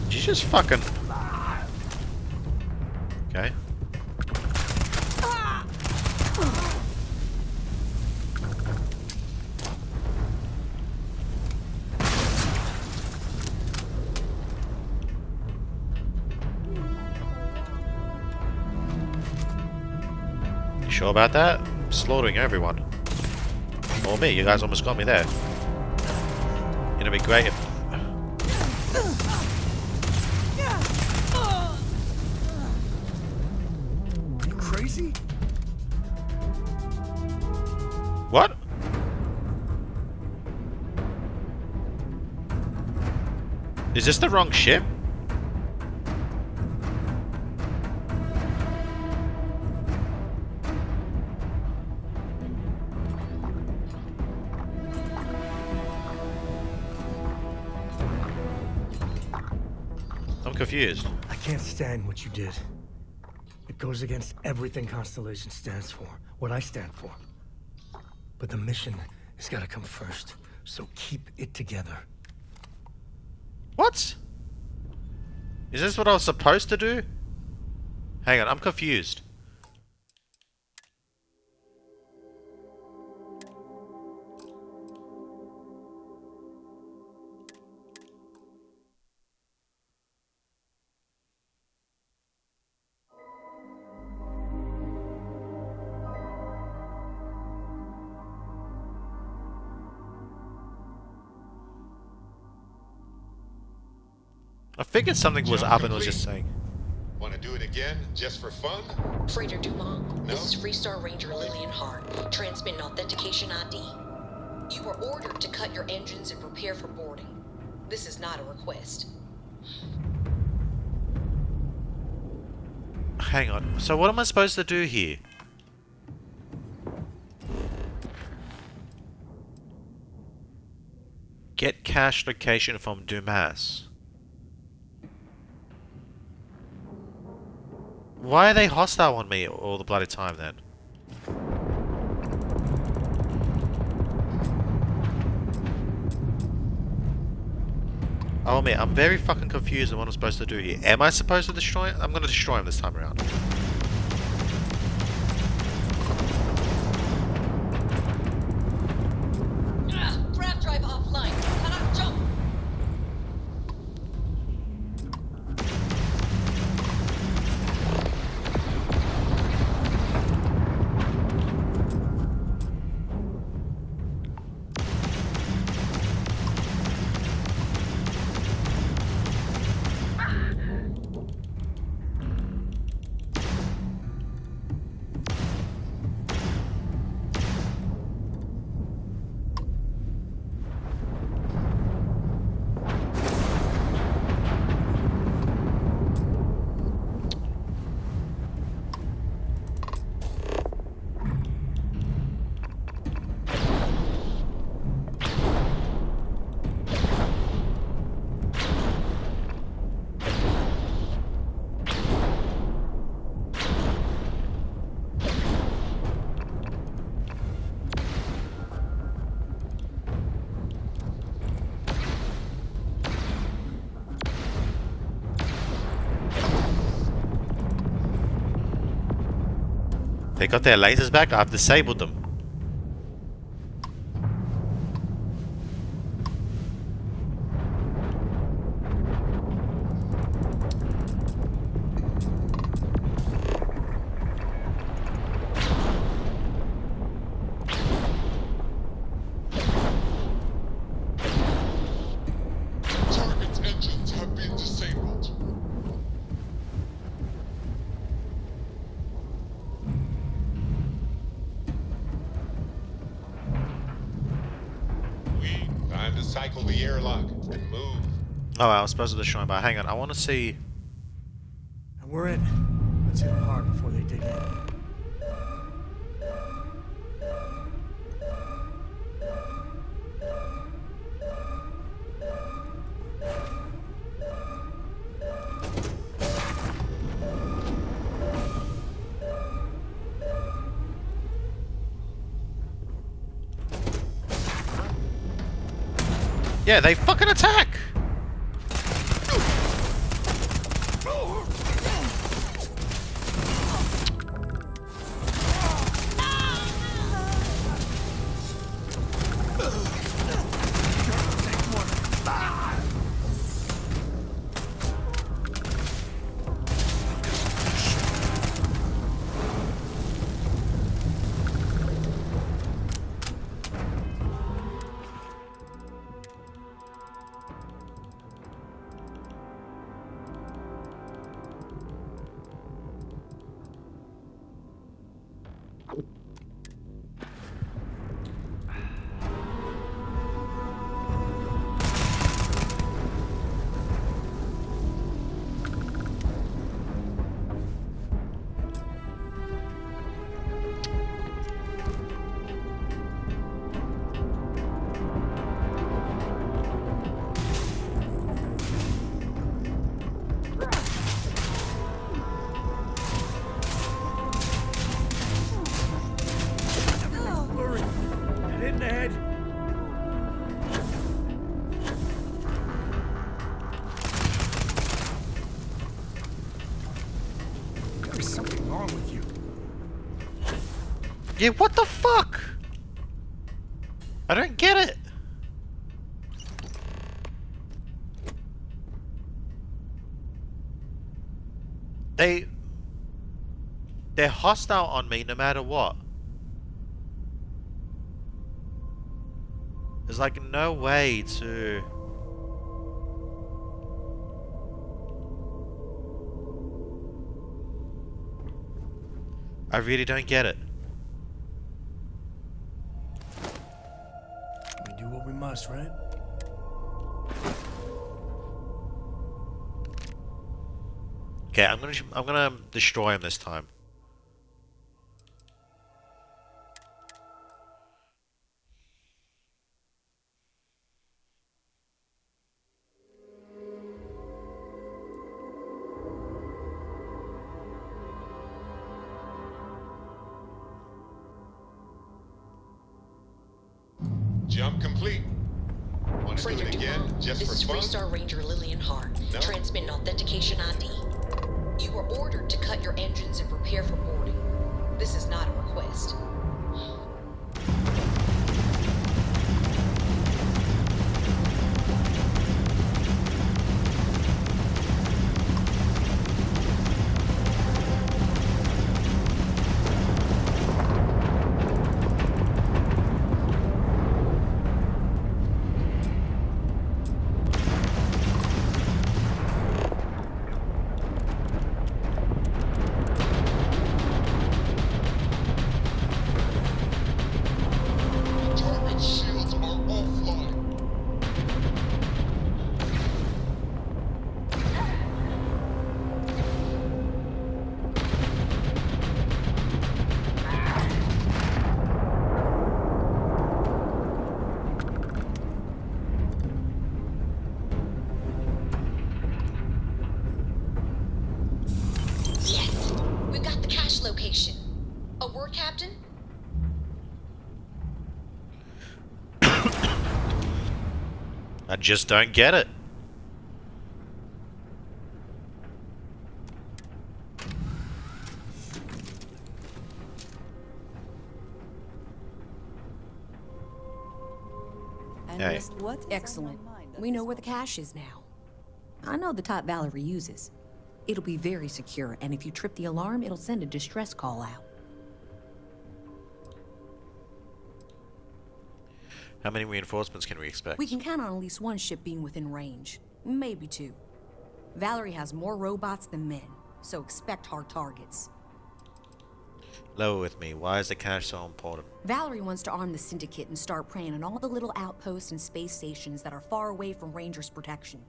A: Did you just fucking... Okay. You sure about that? Slaughtering everyone. Or me, you guys almost got me there. It'd be great if...
B: You crazy?
A: What? Is this the wrong ship? I'm confused.
B: I can't stand what you did. It goes against everything Constellation stands for, what I stand for. But the mission has got to come first, so keep it together.
A: What? Is this what I was supposed to do? Hang on, I'm confused. I figured something was up and was just saying.
E: Want to do it again, just for fun?
F: Freighter Dumont,
E: No?
F: this is Freestar Ranger Lillian Hart. Transmit an authentication ID. You were ordered to cut your engines and prepare for boarding. This is not a request.
A: Hang on. So what am I supposed to do here? Get cache location from Dumas. Why are they hostile on me all the bloody time then? Oh man, I'm very fucking confused on what I'm supposed to do here. Am I supposed to destroy it? I'm gonna destroy him this time around.
F: Grab drive offline. Cannot jump.
A: They got their lasers back? I've disabled them.
E: Target's engines have been disabled. Time to cycle the airlock and move.
A: Oh, I was supposed to destroy him, but hang on. I want to see...
B: And we're in. Let's hit them hard before they dig in.
A: Yeah, they fucking attack! Yeah, what the fuck? I don't get it. They're hostile on me no matter what. There's like no way to... I really don't get it.
B: We do what we must, right?
A: Okay, I'm gonna destroy him this time.
E: Jump complete. Want to do
F: Freighter
E: it again,
F: Duma,
E: just
F: this
E: for
F: is
E: fun?
F: Freestar Ranger Lillian Hart.
E: No?
F: Transmitting authentication ID. You were ordered to cut your engines and prepare for boarding. This is not a request.
E: Target shields are offline.
F: Yes! We've got the cache location. A word, Captain?
A: I just don't get it. Hey.
H: Excellent. We know where the cache is now. I know the type Valerie uses. It'll be very secure, and if you trip the alarm, it'll send a distress call out.
A: How many reinforcements can we expect?
H: We can count on at least one ship being within range. Maybe two. Valerie has more robots than men, so expect hard targets.
A: Level with me. Why is the cache so important?
H: Valerie wants to arm the Syndicate and start preying on all the little outposts and space stations that are far away from Rangers' protection.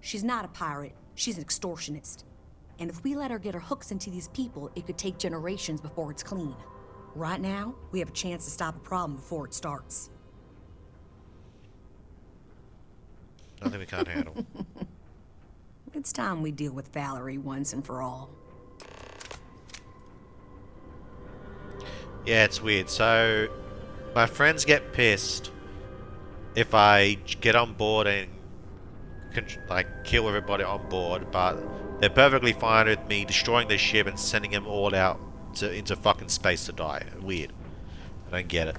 H: She's not a pirate, she's an extortionist. And if we let her get her hooks into these people, it could take generations before it's clean. Right now, we have a chance to stop a problem before it starts.
A: Nothing we can't handle.
H: It's time we deal with Valerie once and for all.
A: Yeah, it's weird. So, my friends get pissed if I get on board and like kill everybody on board, but they're perfectly fine with me destroying their ship and sending them all out into fucking space to die. Weird. I don't get it.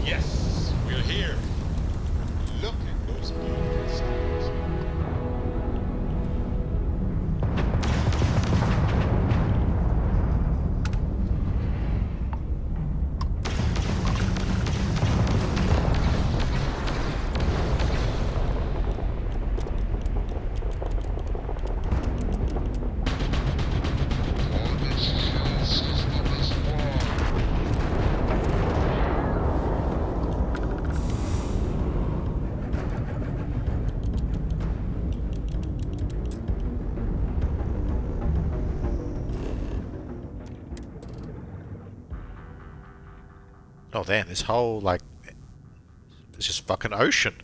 E: Yes, we're here. Look at those beautiful stars.
A: Oh damn, this whole like it's just fucking ocean.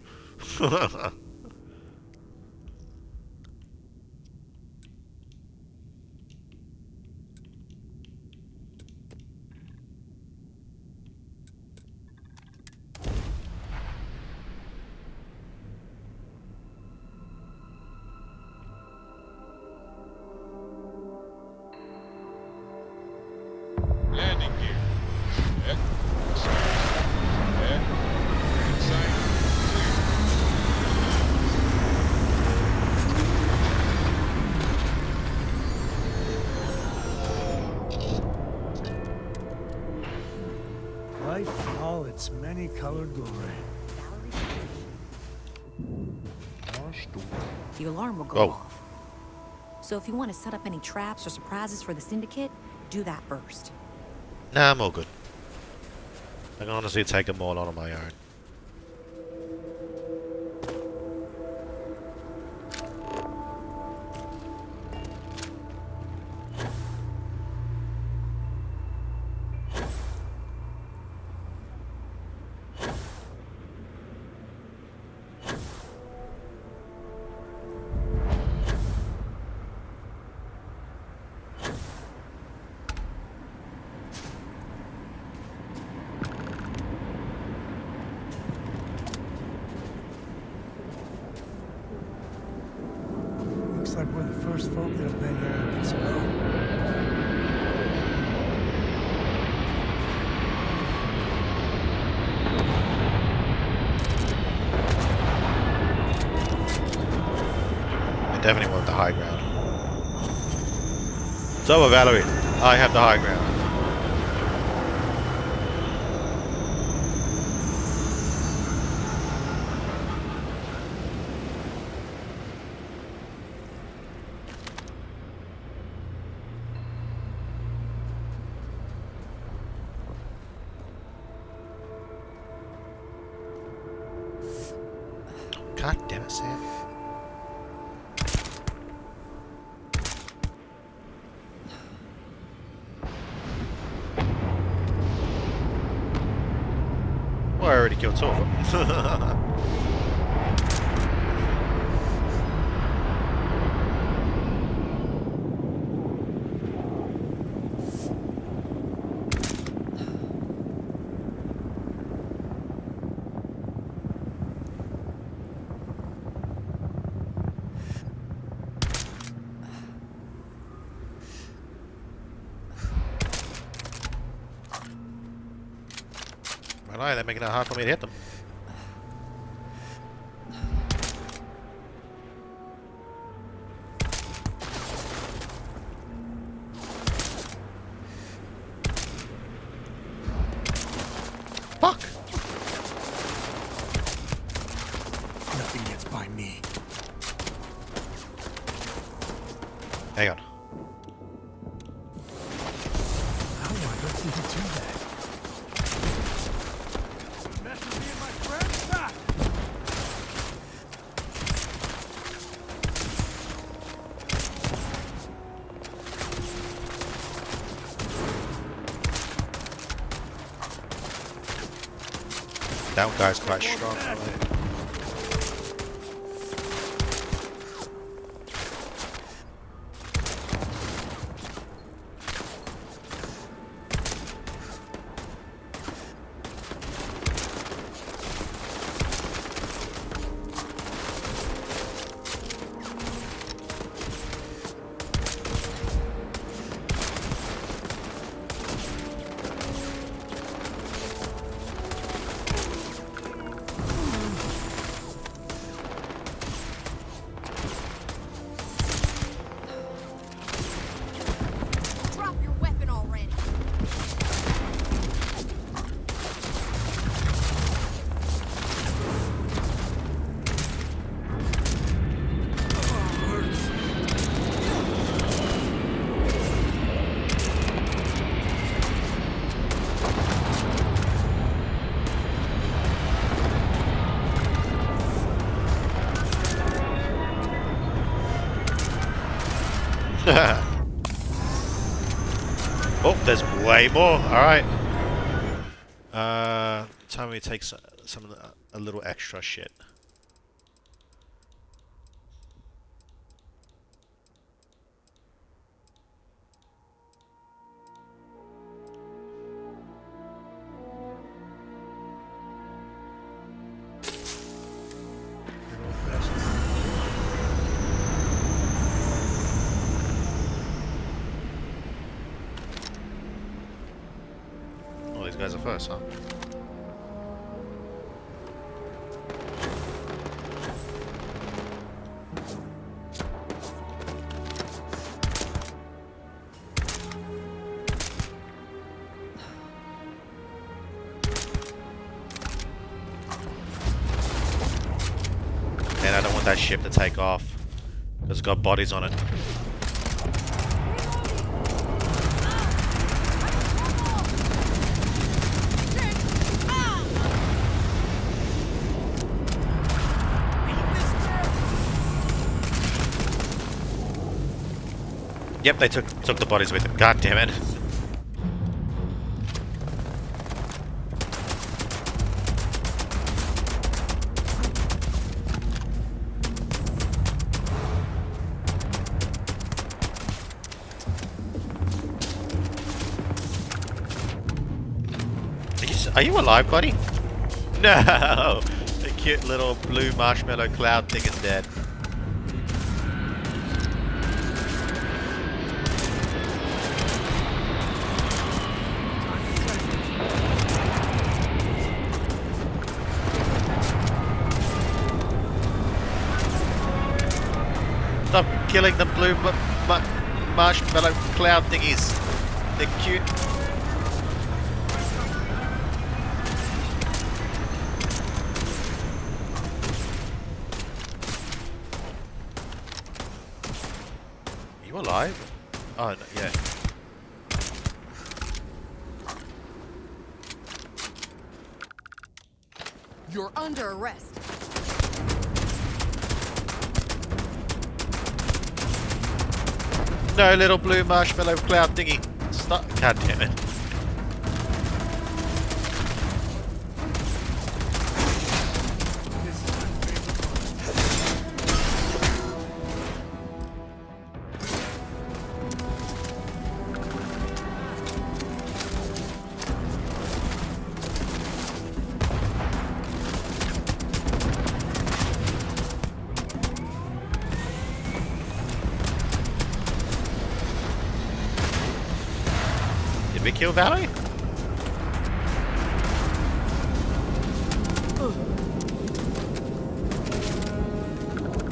B: its many-colored glory.
H: The alarm will go
A: Oh.
H: off. So if you want to set up any traps or surprises for the Syndicate, do that first.
A: Nah, I'm all good. I can honestly take them all on my own.
B: Looks like we're the first folk that have been here and can smell.
A: I definitely want the high ground. It's over, Valerie. I have the high ground. God damn it, Sam. Well, I already killed two of them. Right, they're making it hard for me to hit them. Fuck!
B: Nothing gets by me.
A: Hang on.
B: How on earth did you do that?
I: Messing me and my friends? Stop!
A: That one guy's quite strong. Right?
H: Drop your weapon already.
A: Oh, there's way more. All right. Time we take some of a little extra shit. Oh, these guys are first, huh? ship to take off. Because it's got bodies on it. Yep, they took the bodies with them. God damn it. Are you alive, buddy? No! The cute little blue marshmallow cloud thing is dead. Stop killing the blue marshmallow cloud thingies. They're cute. Are you alive? Oh, no, yeah.
J: You're under arrest.
A: No, little blue marshmallow cloud thingy. Stop. God damn it. Did we kill Valerie?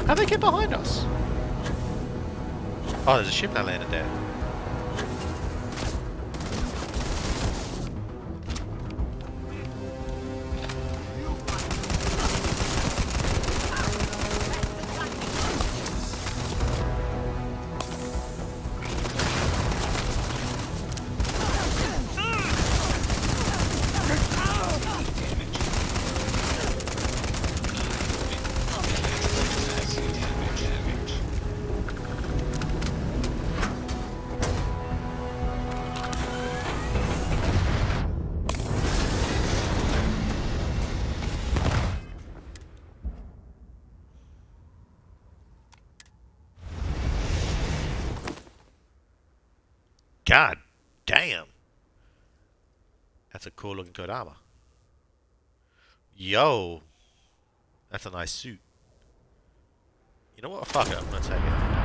A: How'd they get behind us? Oh, there's a ship that landed there. God damn. That's a cool looking coat armor. Yo. That's a nice suit. You know what? Fuck it. I'm gonna take it.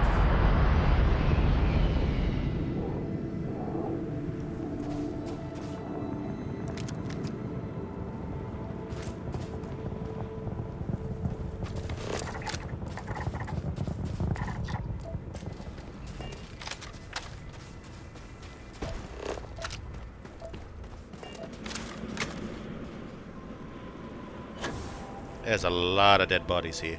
A: There's a lot of dead bodies here.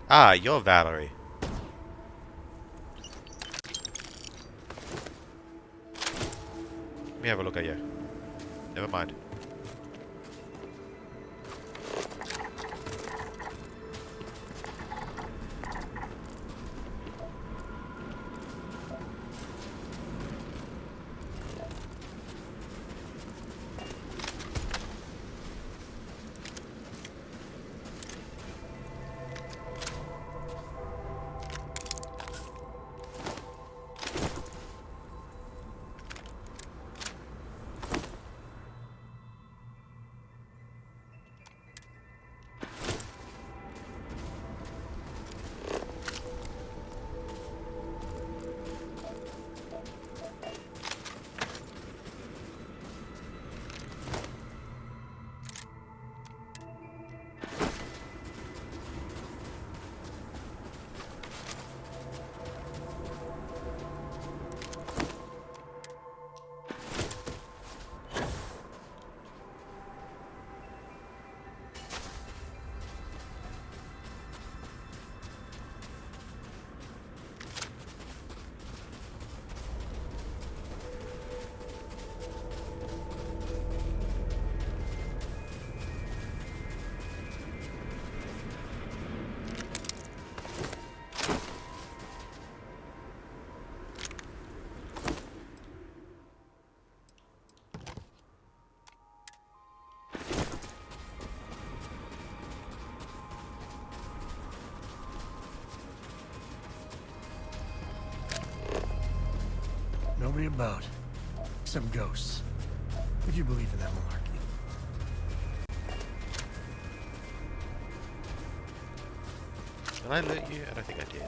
A: Ah, you're Valerie. Let me have a look at you. Never mind.
B: about. Except ghosts. If you believe in that malarkey.
A: Did I loot you? I don't think I did.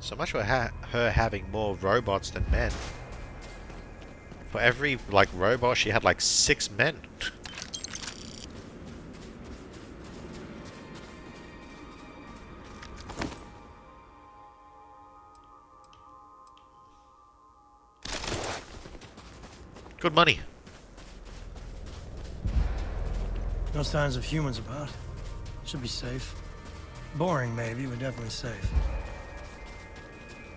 A: So much for her having more robots than men. For every, like, robot, she had, like, 6 men. Good money.
B: No signs of humans about. Should be safe. Boring, maybe, but definitely safe.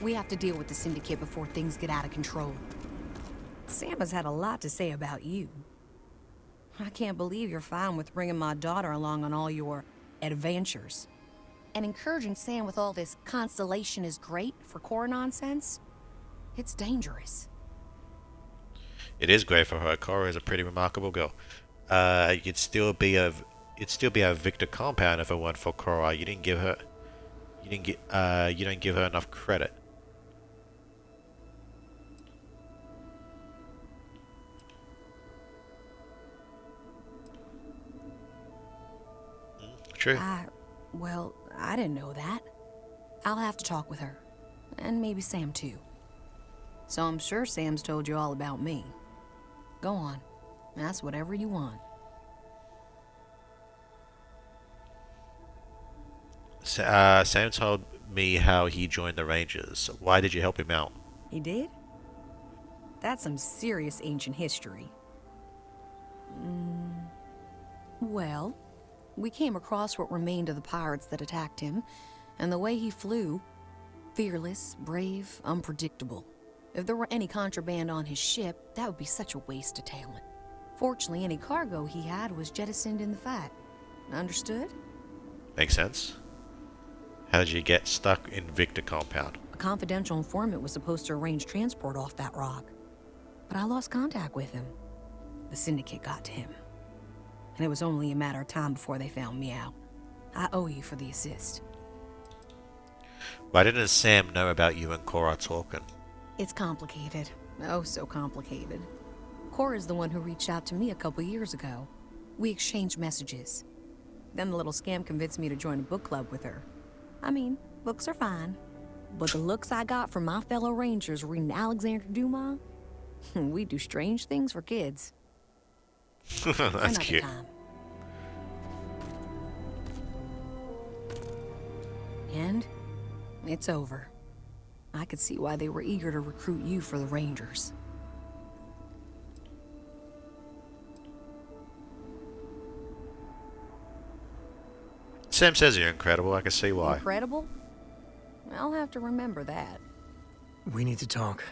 H: We have to deal with the Syndicate before things get out of control. Sam has had a lot to say about you. I can't believe you're fine with bringing my daughter along on all your adventures. And encouraging Sam with all this constellation is great for core nonsense. It's dangerous.
A: It is great for her. Cora is a pretty remarkable girl. You'd still be a Victor compound if it weren't for Cora. You don't give her enough credit. True.
H: Well, I didn't know that. I'll have to talk with her. And maybe Sam too. So I'm sure Sam's told you all about me. Go on. Ask whatever you want.
A: Sam told me how he joined the Rangers. Why did you help him out?
H: He did? That's some serious ancient history. Well, we came across what remained of the pirates that attacked him, and the way he flew, fearless, brave, unpredictable. If there were any contraband on his ship, that would be such a waste of talent. Fortunately, any cargo he had was jettisoned in the fight. Understood?
A: Makes sense. How did you get stuck in Victor compound?
H: A confidential informant was supposed to arrange transport off that rock, but I lost contact with him. The Syndicate got to him, and it was only a matter of time before they found me out. I owe you for the assist.
A: Why didn't Sam know about you and Cora talking?
H: It's complicated. Oh, so complicated. Cora's the one who reached out to me a couple years ago. We exchanged messages. Then the little scam convinced me to join a book club with her. I mean, books are fine. But the looks I got from my fellow Rangers reading Alexander Dumas, we do strange things for kids.
A: That's
H: Another
A: cute.
H: time. And it's over. I could see why they were eager to recruit you for the Rangers.
A: Sam says you're incredible. I can see why.
H: Incredible? I'll have to remember that.
B: We need to talk.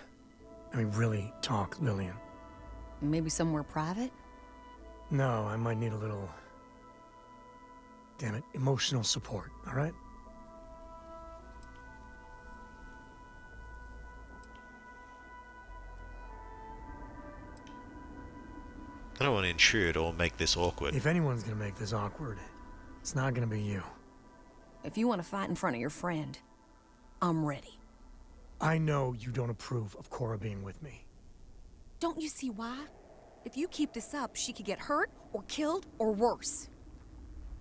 B: I mean, really talk, Lillian.
H: Maybe somewhere private?
B: No, I might need a little... damn it, emotional support, all right?
A: I don't want to intrude or make this awkward.
B: If anyone's gonna make this awkward, it's not gonna be you.
H: If you want to fight in front of your friend, I'm ready.
B: I know you don't approve of Cora being with me.
H: Don't you see why? If you keep this up, she could get hurt, or killed, or worse.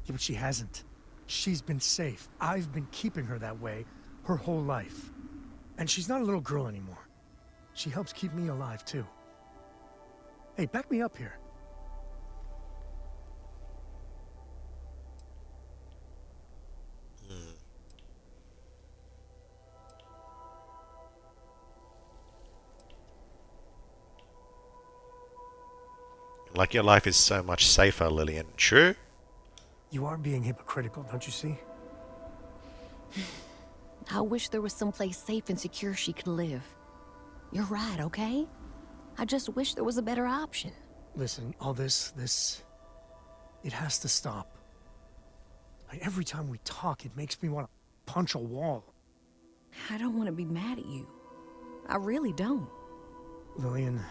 B: Yeah, but she hasn't. She's been safe. I've been keeping her that way her whole life. And she's not a little girl anymore. She helps keep me alive, too. Hey, back me up here.
A: Like, your life is so much safer, Lillian. True?
B: You are being hypocritical, don't you see?
H: I wish there was someplace safe and secure she could live. You're right, okay? I just wish there was a better option.
B: Listen, all this, it has to stop. Like, every time we talk, it makes me want to punch a wall.
H: I don't want to be mad at you. I really don't.
B: Lillian,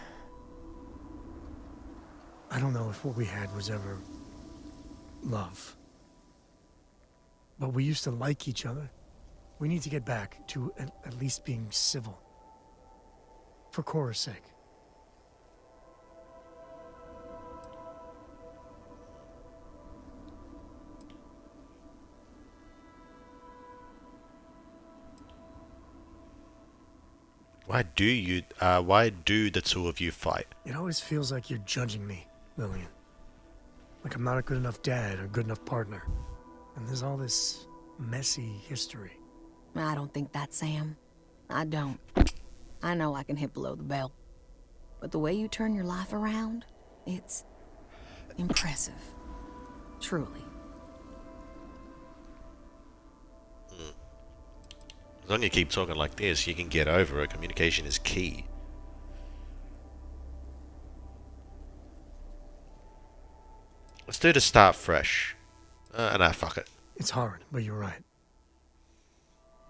B: I don't know if what we had was ever love. But we used to like each other. We need to get back to at least being civil. For Cora's sake.
A: Why do the two of you fight?
B: It always feels like you're judging me, Lillian. Like I'm not a good enough dad or good enough partner. And there's all this messy history.
H: I don't think that, Sam. I don't. I know I can hit below the belt. But the way you turn your life around, it's impressive. Truly.
A: As long as you keep talking like this, you can get over it. Communication is key. Let's do the start fresh. Nah, fuck it.
B: It's hard, but you're right.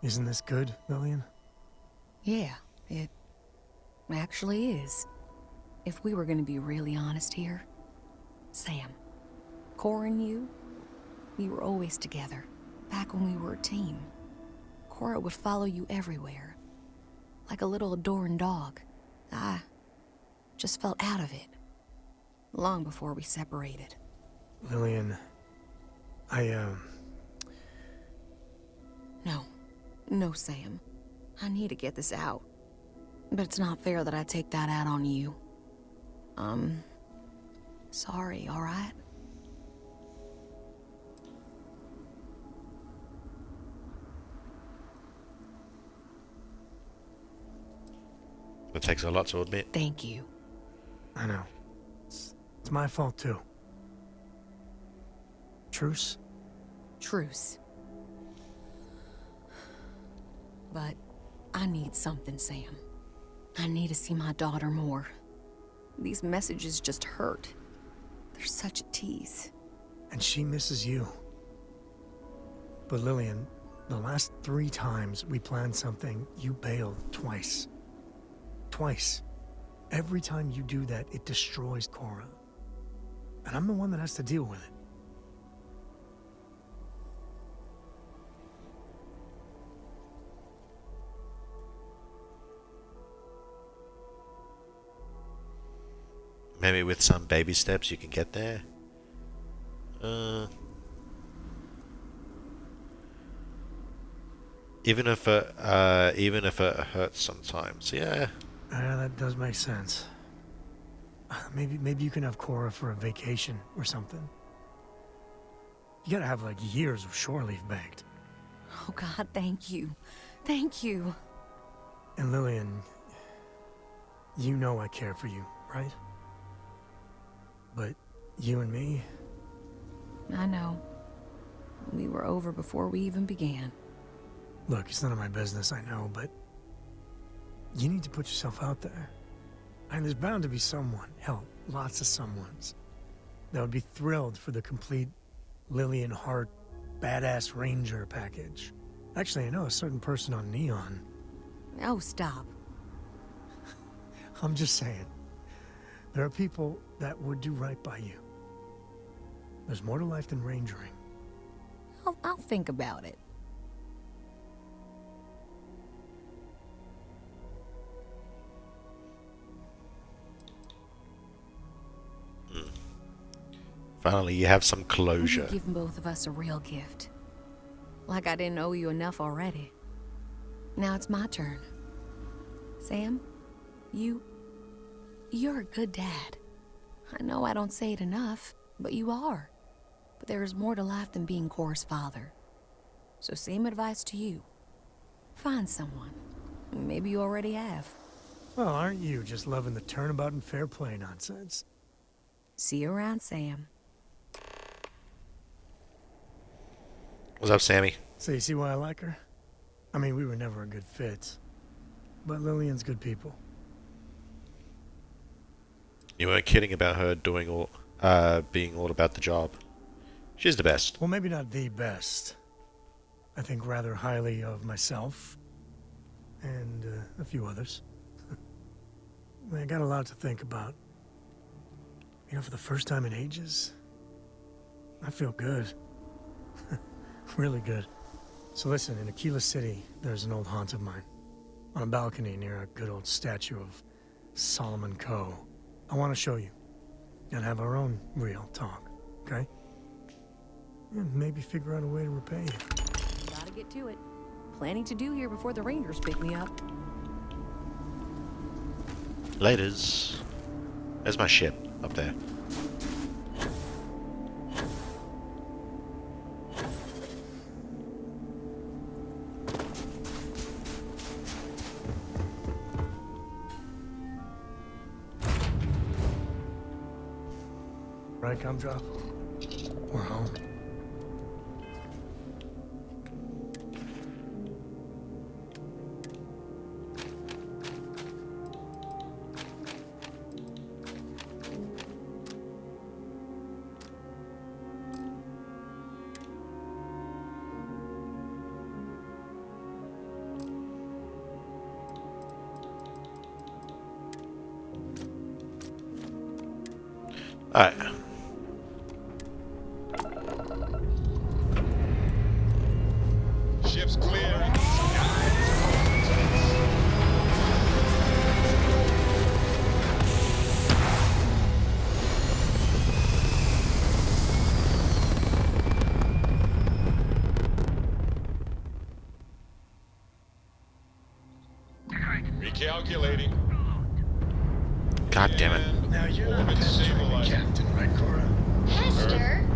B: Isn't this good, Lillian?
H: Yeah, it actually is. If we were gonna be really honest here, Sam, Cora and you, we were always together, back when we were a team. Cora would follow you everywhere, like a little adoring dog. I just felt out of it, long before we separated.
B: Lillian,
H: No, Sam. I need to get this out. But it's not fair that I take that out on you. Sorry, alright?
A: It takes a lot to admit.
H: Thank you.
B: I know. It's my fault, too. Truce?
H: Truce. But I need something, Sam. I need to see my daughter more. These messages just hurt. They're such a tease.
B: And she misses you. But Lillian, the last 3 times we planned something, you bailed twice. Twice. Every time you do that, it destroys Cora. And I'm the one that has to deal with it.
A: Maybe with some baby steps you can get there. Even if it hurts sometimes, yeah.
B: Yeah, that does make sense. Maybe you can have Cora for a vacation or something. You gotta have like years of shore leave banked.
H: Oh God, thank you. Thank you.
B: And Lillian, you know I care for you, right? But you and me?
H: I know. We were over before we even began.
B: Look, it's none of my business, I know, but you need to put yourself out there. And there's bound to be someone, hell, lots of someones, that would be thrilled for the complete Lillian Hart badass ranger package. Actually, I know a certain person on Neon.
H: Oh, stop.
B: I'm just saying. There are people that would do right by you. There's more to life than rangering.
H: I'll think about it.
A: Finally, you have some closure.
H: You've given both of us a real gift. Like I didn't owe you enough already. Now it's my turn. Sam, you're a good dad. I know I don't say it enough, but you are. But there is more to life than being Cora's father. So same advice to you. Find someone. Maybe you already have.
B: Well, aren't you just loving the turnabout and fair play nonsense?
H: See you around, Sam.
A: What's up, Sammy?
B: So you see why I like her? I mean, we were never a good fit. But Lillian's good people.
A: You weren't kidding about her being all about the job. She's the best.
B: Well, maybe not the best. I think rather highly of myself. And a few others. I got a lot to think about. You know, for the first time in ages, I feel good. Really good. So listen, in Aquila City, there's an old haunt of mine. On a balcony near a good old statue of Solomon Coe. I want to show you. And have our own real talk, okay? And maybe figure out a way to repay you.
H: Gotta get to it. Plenty to do here before the Rangers pick me up.
A: Laters. There's my ship up there.
B: Right, Gumdrop? We're home.
A: Alright.
E: Ship's clear and the sky is recalculating.
A: God damn it.
E: And
B: Now you're not
E: orbit
B: pestering the
E: stabilizing.
B: captain, right, Cora?
C: Hester?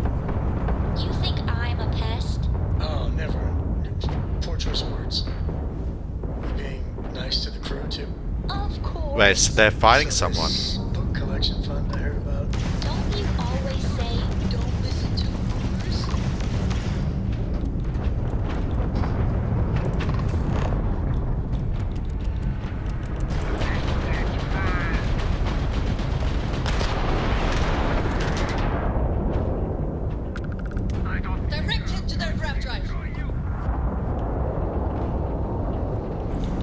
C: You think I'm a pest?
B: Oh, never. Poor choice of words. You being nice to the crew, too?
C: Of course.
A: Wait, so they're fighting
B: So
A: someone.
B: this book collection fund I heard about.
C: Don't you always say don't listen to rumors?
F: Direct hit to their grab drive.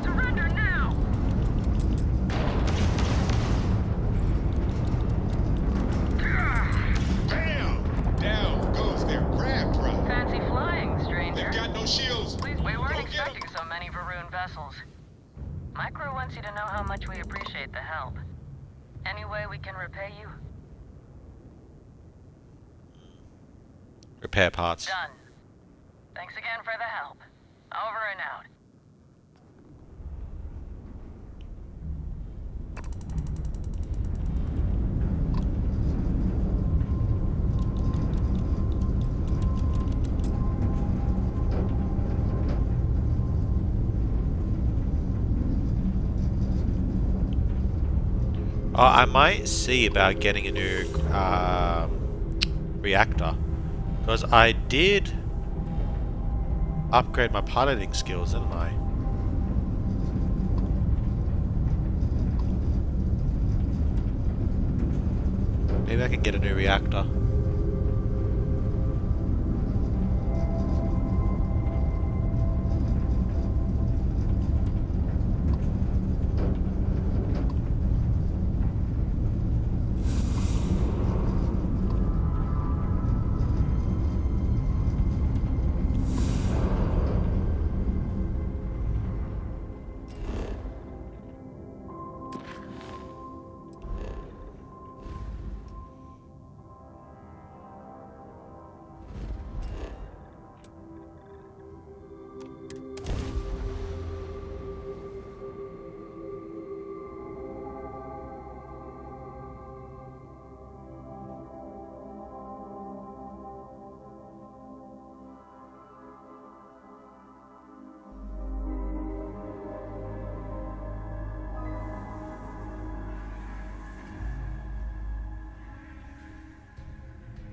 D: Surrender now!
E: Bam! Down goes their grab drive.
D: Fancy flying, stranger.
E: They've got no shields.
D: We weren't
E: Go get 'em.
D: expecting so many Varun vessels. My crew wants you to know how much we appreciate the help. Any way we can repay you?
A: Repair parts.
D: Done. Thanks again for the help. Over and out.
A: I might see about getting a new reactor. Because I did upgrade my piloting skills, didn't I? Maybe I can get a new reactor.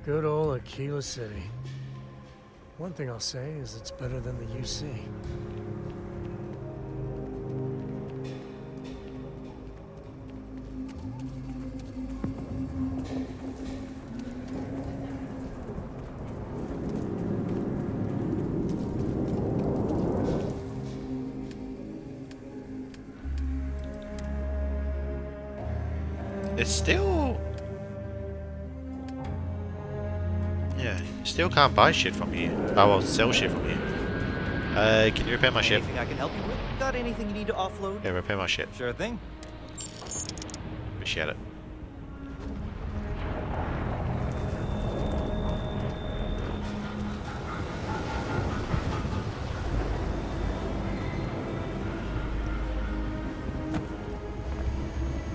B: Good old Aquila City. One thing I'll say is it's better than the UC.
A: It's still... Yeah, you still can't buy shit from here. Oh, well, sell shit from here. Can you repair my ship?
K: Anything I can help you with? Got anything you need to offload?
A: Yeah, repair my ship.
K: Sure thing.
A: Appreciate it.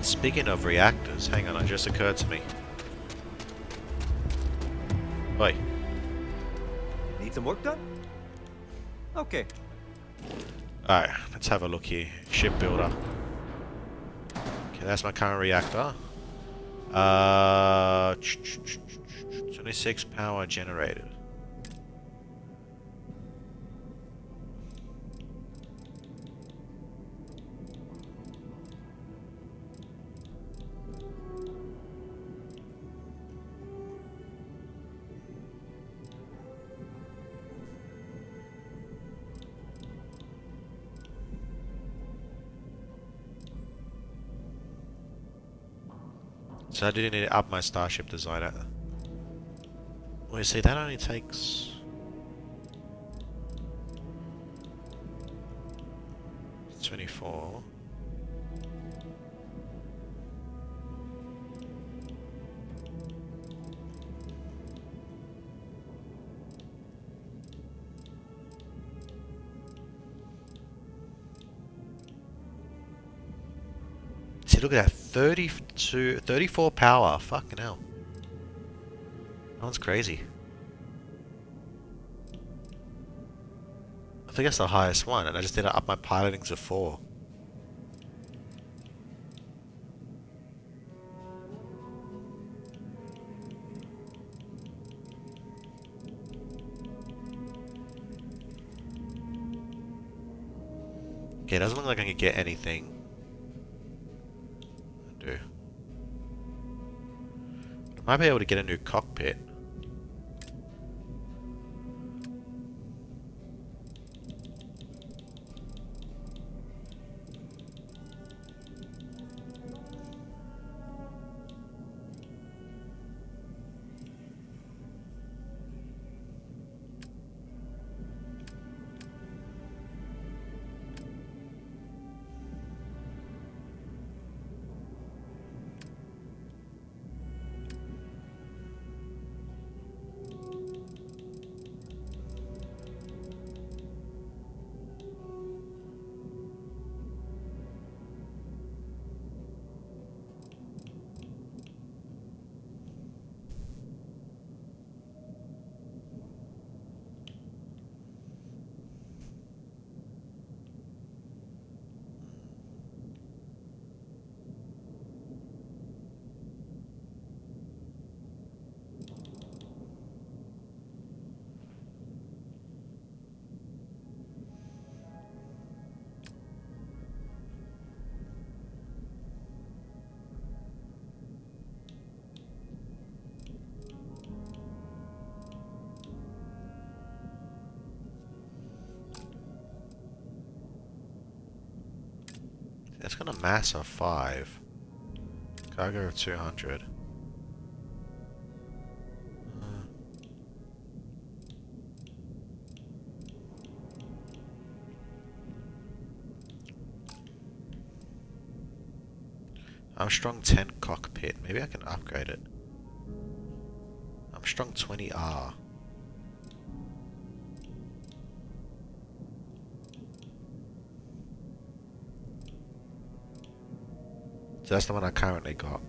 A: Speaking of reactors, hang on, it just occurred to me. Oi.
K: Need some work done? Okay.
A: Alright, let's have a look here. Shipbuilder. Okay, that's my current reactor. 26 power generated. So I didn't need to up my starship designer. Wait, see, that only takes... $24. See, look at that, 34 power, fucking hell. That one's crazy. I think that's the highest one, and I just did up my piloting to 4. Okay, it doesn't look like I can get anything. I do. I might be able to get a new cockpit. It's got a mass of 5. Cargo of 200. Armstrong 10 cockpit. Maybe I can upgrade it. Armstrong 20R. So that's the one I currently got.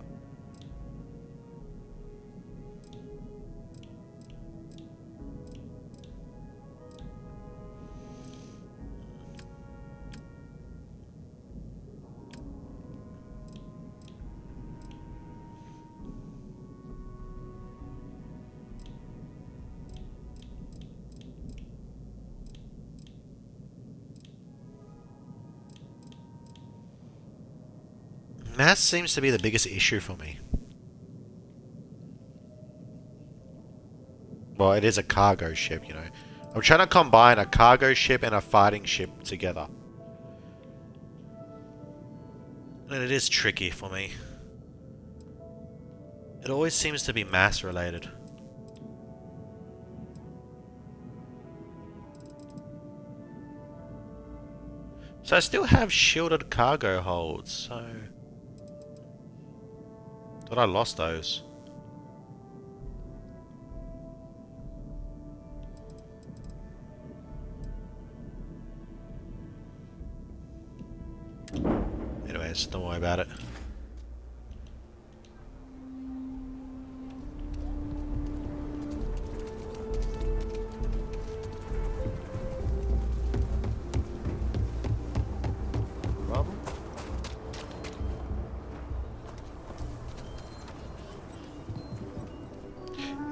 A: Mass seems to be the biggest issue for me. Well, it is a cargo ship, you know. I'm trying to combine a cargo ship and a fighting ship together. And it is tricky for me. It always seems to be mass related. So I still have shielded cargo holds, so... Thought I lost those. Anyways, don't worry about it.
K: Problem?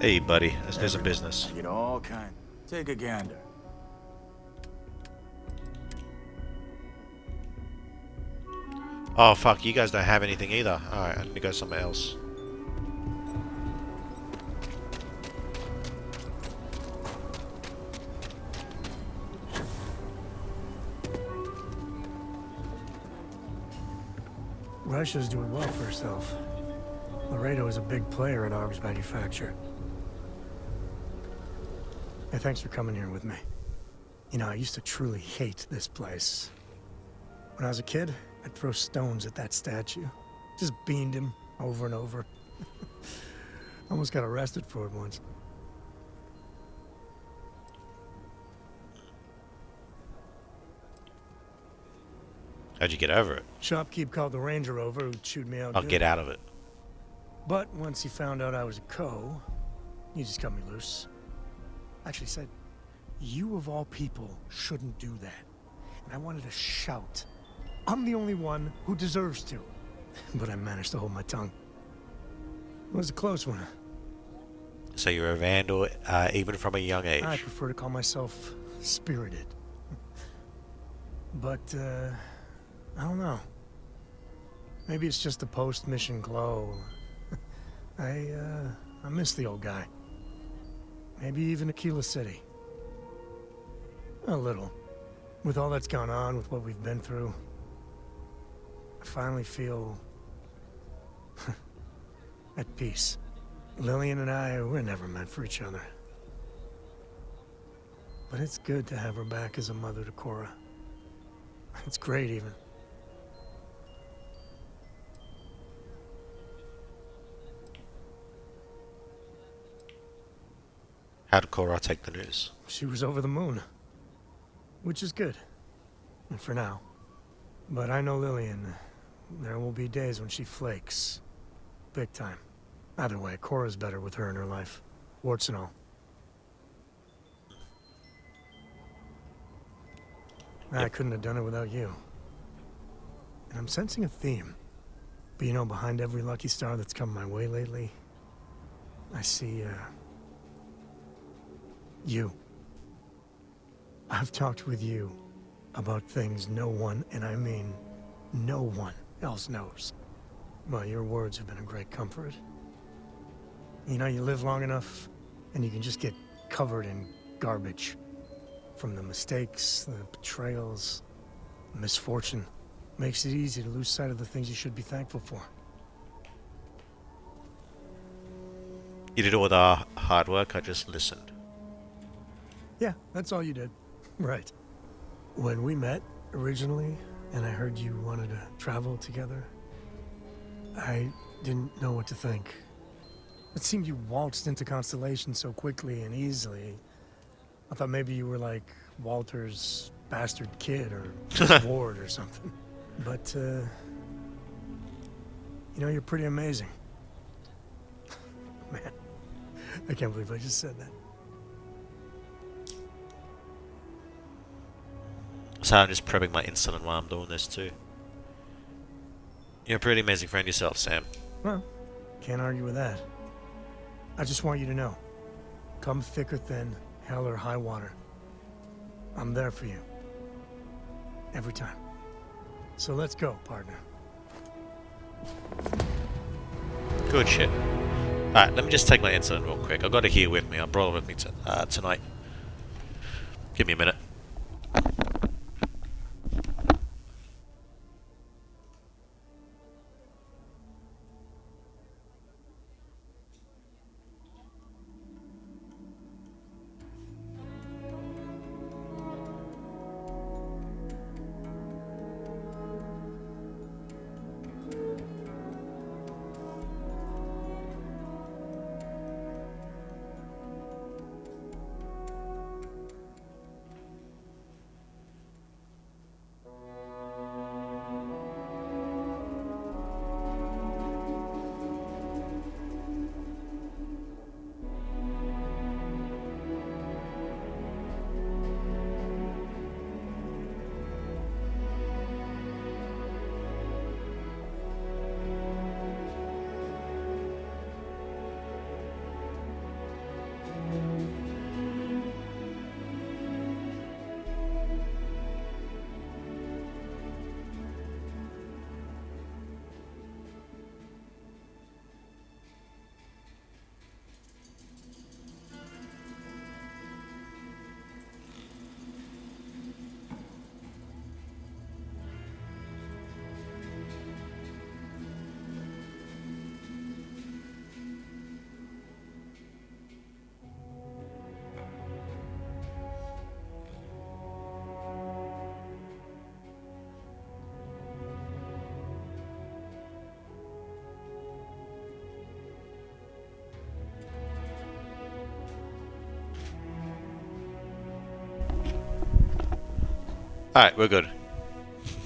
A: Hey, buddy, let's do some business.
L: Get all kind. Take a gander.
A: Oh fuck, you guys don't have anything either. Alright, I need to go somewhere else.
B: Russia's doing well for herself. Laredo is a big player in arms manufacture. Hey, thanks for coming here with me. You know, I used to truly hate this place. When I was a kid, I'd throw stones at that statue. Just beamed him over and over. Almost got arrested for it once.
A: How'd you get over it?
B: Shopkeep called the ranger over who chewed me out
A: I'll
B: good.
A: get out of it.
B: But once he found out I was a co, he just cut me loose. Actually said, you of all people shouldn't do that. And I wanted to shout. I'm the only one who deserves to. But I managed to hold my tongue. It was a close one.
A: So you're a vandal, even from a young age.
B: I prefer to call myself spirited. But, I don't know. Maybe it's just the post-mission glow. I miss the old guy. Maybe even Aquila City. A little. With all that's gone on, with what we've been through, I finally feel at peace. Lillian and I were never meant for each other. But it's good to have her back as a mother to Cora. It's great, even.
A: How did Cora take the news?
B: She was over the moon. Which is good. And for now. But I know Lillian. There will be days when she flakes. Big time. Either way, Cora's better with her in her life. Warts and all. I couldn't have done it without you. And I'm sensing a theme. But you know, behind every lucky star that's come my way lately, I see, you. I've talked with you about things no one, and I mean no one, else knows. Well, your words have been a great comfort. You know, you live long enough, and you can just get covered in garbage. From the mistakes, the betrayals, misfortune. Makes it easy to lose sight of the things you should be thankful for.
A: You did all the hard work, I just listened.
B: Yeah, that's all you did. Right. When we met, originally, and I heard you wanted to travel together, I didn't know what to think. It seemed you waltzed into Constellation so quickly and easily. I thought maybe you were like Walter's bastard kid or ward or something. But, you know, you're pretty amazing. Man, I can't believe I just said that.
A: So I'm just prepping my insulin while I'm doing this too. You're a pretty amazing friend yourself, Sam.
B: Well, can't argue with that. I just want you to know. Come thick or thin, hell or high water. I'm there for you. Every time. So let's go, partner.
A: Good shit. Alright, let me just take my insulin real quick. I've got it here with me. I brought it with me tonight. Give me a minute. Alright, we're good.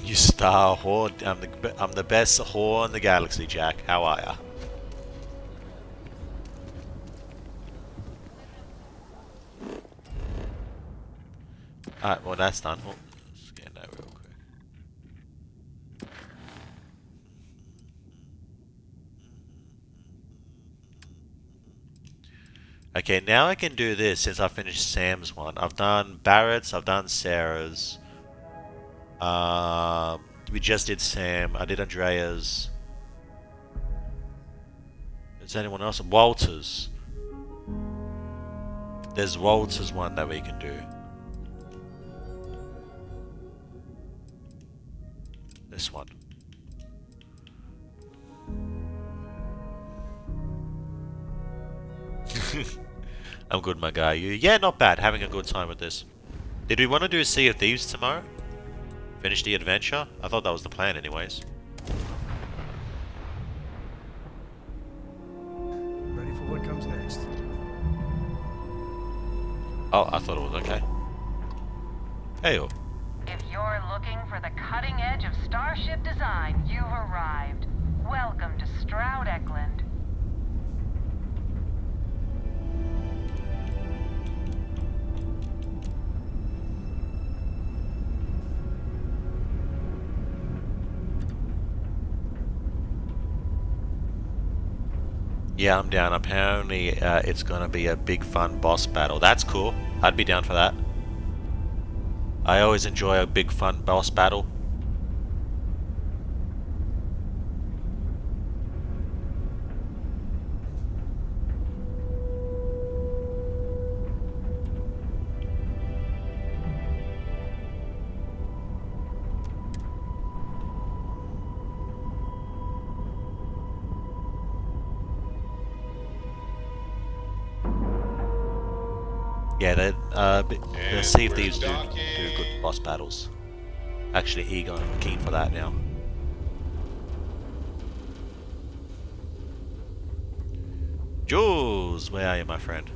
A: You star whore. I'm the best whore in the galaxy, Jack. How are ya? Alright, well that's done. Oh, scan that real quick. Okay, now I can do this since I finished Sam's one. I've done Barrett's, I've done Sarah's. We just did Sam. I did Andrea's. Is anyone else? Walter's. There's Walter's one that we can do. This one. I'm good, my guy. You? Yeah, not bad. Having a good time with this. Did we want to do Sea of Thieves tomorrow? Finish the adventure? I thought that was the plan anyways.
B: Ready for what comes next?
A: Oh, I thought it was okay. Hey-o.
D: If you're looking for the cutting edge of starship design, you've arrived. Welcome to Stroud Eklund.
A: Yeah, I'm down. Apparently, it's gonna be a big fun boss battle. That's cool. I'd be down for that. I always enjoy a big fun boss battle. Yeah, the Sea of Thieves do good boss battles. Actually, I'm keen for that now. Jules, where are you, my friend?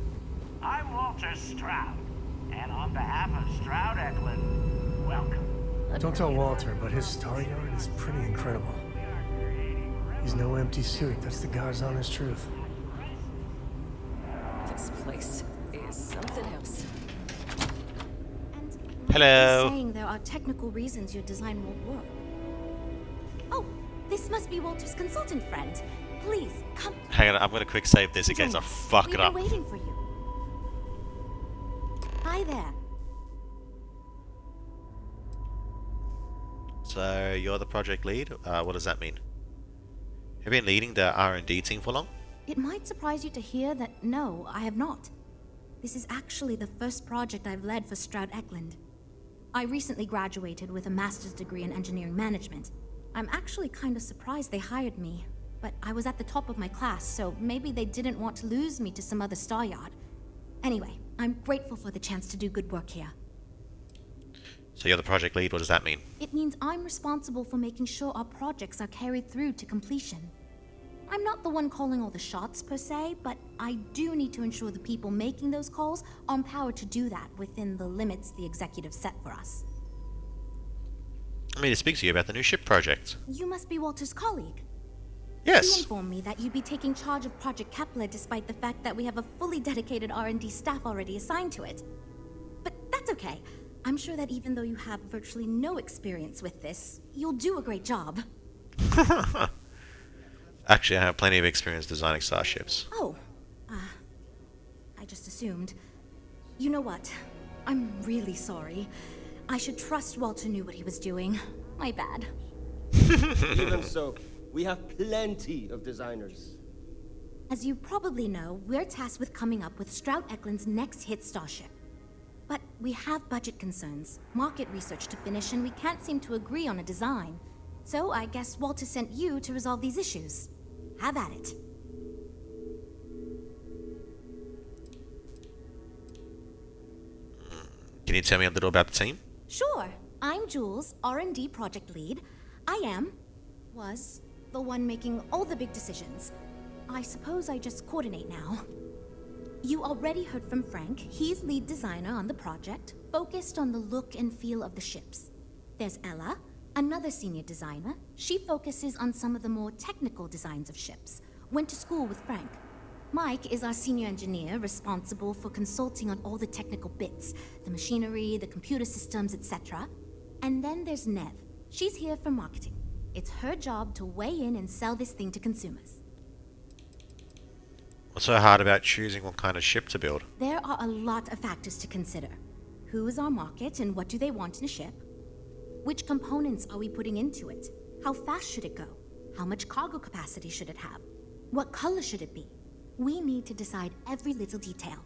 M: I'm Walter Stroud, and on behalf of Stroud Eklund, welcome.
B: Don't tell Walter, but his star yard is pretty incredible. He's no empty suit. That's the God's honest truth.
N: This place is something else.
A: Hello.
C: You're saying there are technical reasons your design won't work. Oh, this must be Walter's consultant friend. Please, come.
A: Hang on, I'm gonna quick save this in case I fuck
C: We've
A: it up.
C: been waiting for you. Hi there.
A: So, you're the project lead? What does that mean? Have you been leading the R&D team for long?
O: It might surprise you to hear that no, I have not. This is actually the first project I've led for Stroud Eklund. I recently graduated with a master's degree in engineering management. I'm actually kind of surprised they hired me, but I was at the top of my class, so maybe they didn't want to lose me to some other star yard. Anyway, I'm grateful for the chance to do good work here.
A: So you're the project lead, what does that mean?
O: It means I'm responsible for making sure our projects are carried through to completion. I'm not the one calling all the shots per se, but I do need to ensure the people making those calls are empowered to do that within the limits the executive set for us.
A: I mean to speak to you about the new ship project.
O: You must be Walter's colleague.
A: Yes.
O: You informed me that you'd be taking charge of Project Kepler despite the fact that we have a fully dedicated R&D staff already assigned to it. But that's okay. I'm sure that even though you have virtually no experience with this, you'll do a great job.
A: Actually, I have plenty of experience designing starships.
O: Oh. I just assumed. You know what? I'm really sorry. I should trust Walter knew what he was doing. My bad.
P: Even so, we have plenty of designers.
O: As you probably know, we're tasked with coming up with Stroud Eklund's next hit starship. But we have budget concerns, market research to finish, and we can't seem to agree on a design. So I guess Walter sent you to resolve these issues. Have at it.
A: Can you tell me a little about the team?
O: Sure. I'm Jules, R&D project lead. Was the one making all the big decisions. I suppose I just coordinate now. You already heard from Frank. He's lead designer on the project, focused on the look and feel of the ships. There's Ella, another senior designer. She focuses on some of the more technical designs of ships. Went to school with Frank. Mike is our senior engineer, responsible for consulting on all the technical bits, the machinery, the computer systems, etc. And then there's Nev. She's here for marketing. It's her job to weigh in and sell this thing to consumers.
A: What's so hard about choosing what kind of ship to build?
O: There are a lot of factors to consider. Who is our market and what do they want in a ship? Which components are we putting into it? How fast should it go? How much cargo capacity should it have? What color should it be? We need to decide every little detail.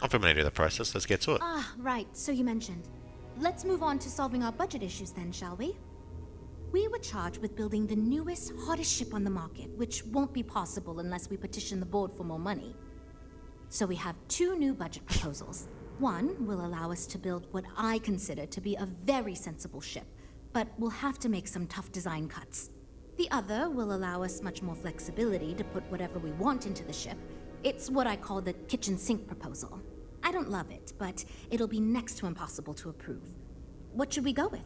A: I'm familiar with the process, let's get to it.
O: Right, so you mentioned. Let's move on to solving our budget issues then, shall we? We were charged with building the newest, hottest ship on the market, which won't be possible unless we petition the board for more money. So we have two new budget proposals. One will allow us to build what I consider to be a very sensible ship, but we'll have to make some tough design cuts. The other will allow us much more flexibility to put whatever we want into the ship. It's what I call the kitchen sink proposal. I don't love it, but it'll be next to impossible to approve. What should we go with?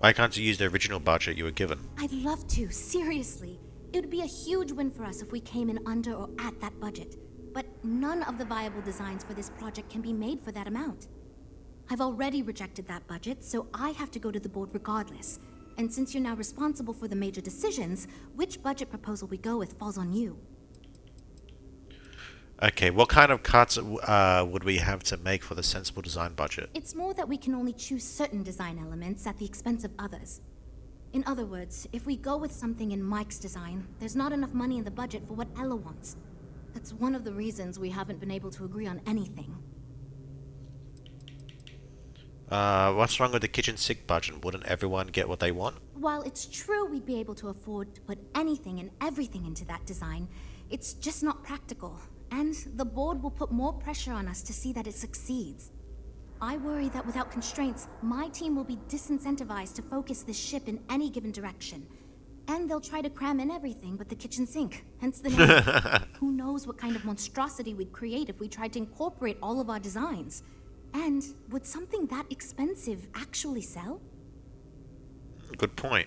A: Why can't you use the original budget you were given?
O: I'd love to, seriously. It would be a huge win for us if we came in under or at that budget. But none of the viable designs for this project can be made for that amount. I've already rejected that budget, so I have to go to the board regardless. And since you're now responsible for the major decisions, which budget proposal we go with falls on you.
A: Okay, what kind of cuts would we have to make for the sensible design budget?
O: It's more that we can only choose certain design elements at the expense of others. In other words, if we go with something in Mike's design, there's not enough money in the budget for what Ella wants. That's one of the reasons we haven't been able to agree on anything.
A: What's wrong with the kitchen sink budget? Wouldn't everyone get what they want?
O: While it's true we'd be able to afford to put anything and everything into that design, it's just not practical. And the board will put more pressure on us to see that it succeeds. I worry that without constraints, my team will be disincentivized to focus this ship in any given direction. And they'll try to cram in everything but the kitchen sink, hence the name. Who knows what kind of monstrosity we'd create if we tried to incorporate all of our designs. And would something that expensive actually sell?
A: Good point.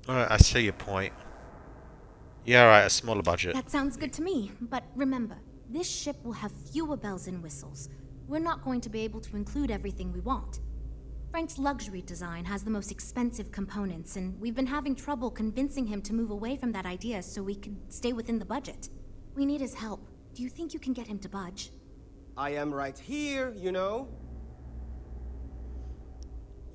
A: Alright, I see your point. Yeah, alright, a smaller budget.
O: That sounds good to me, but remember, this ship will have fewer bells and whistles. We're not going to be able to include everything we want. Frank's luxury design has the most expensive components, and we've been having trouble convincing him to move away from that idea so we can stay within the budget. We need his help. Do you think you can get him to budge?
P: I am right here, you know.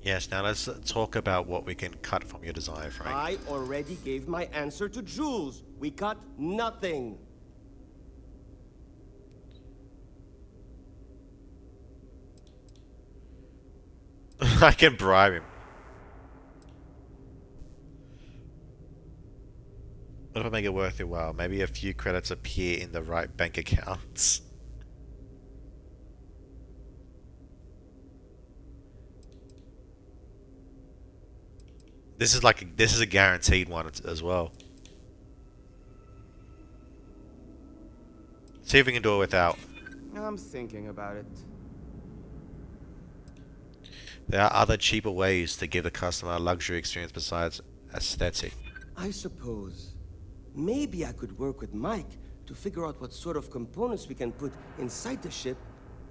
A: Yes, now let's talk about what we can cut from your design, Frank.
P: I already gave my answer to Jules. We cut nothing.
A: I can bribe him. What if I make it worth your while? Maybe a few credits appear in the right bank accounts. This is a guaranteed one as well. See if we can do it without.
P: I'm thinking about it.
A: There are other cheaper ways to give the customer a luxury experience besides aesthetic.
P: I suppose maybe I could work with Mike to figure out what sort of components we can put inside the ship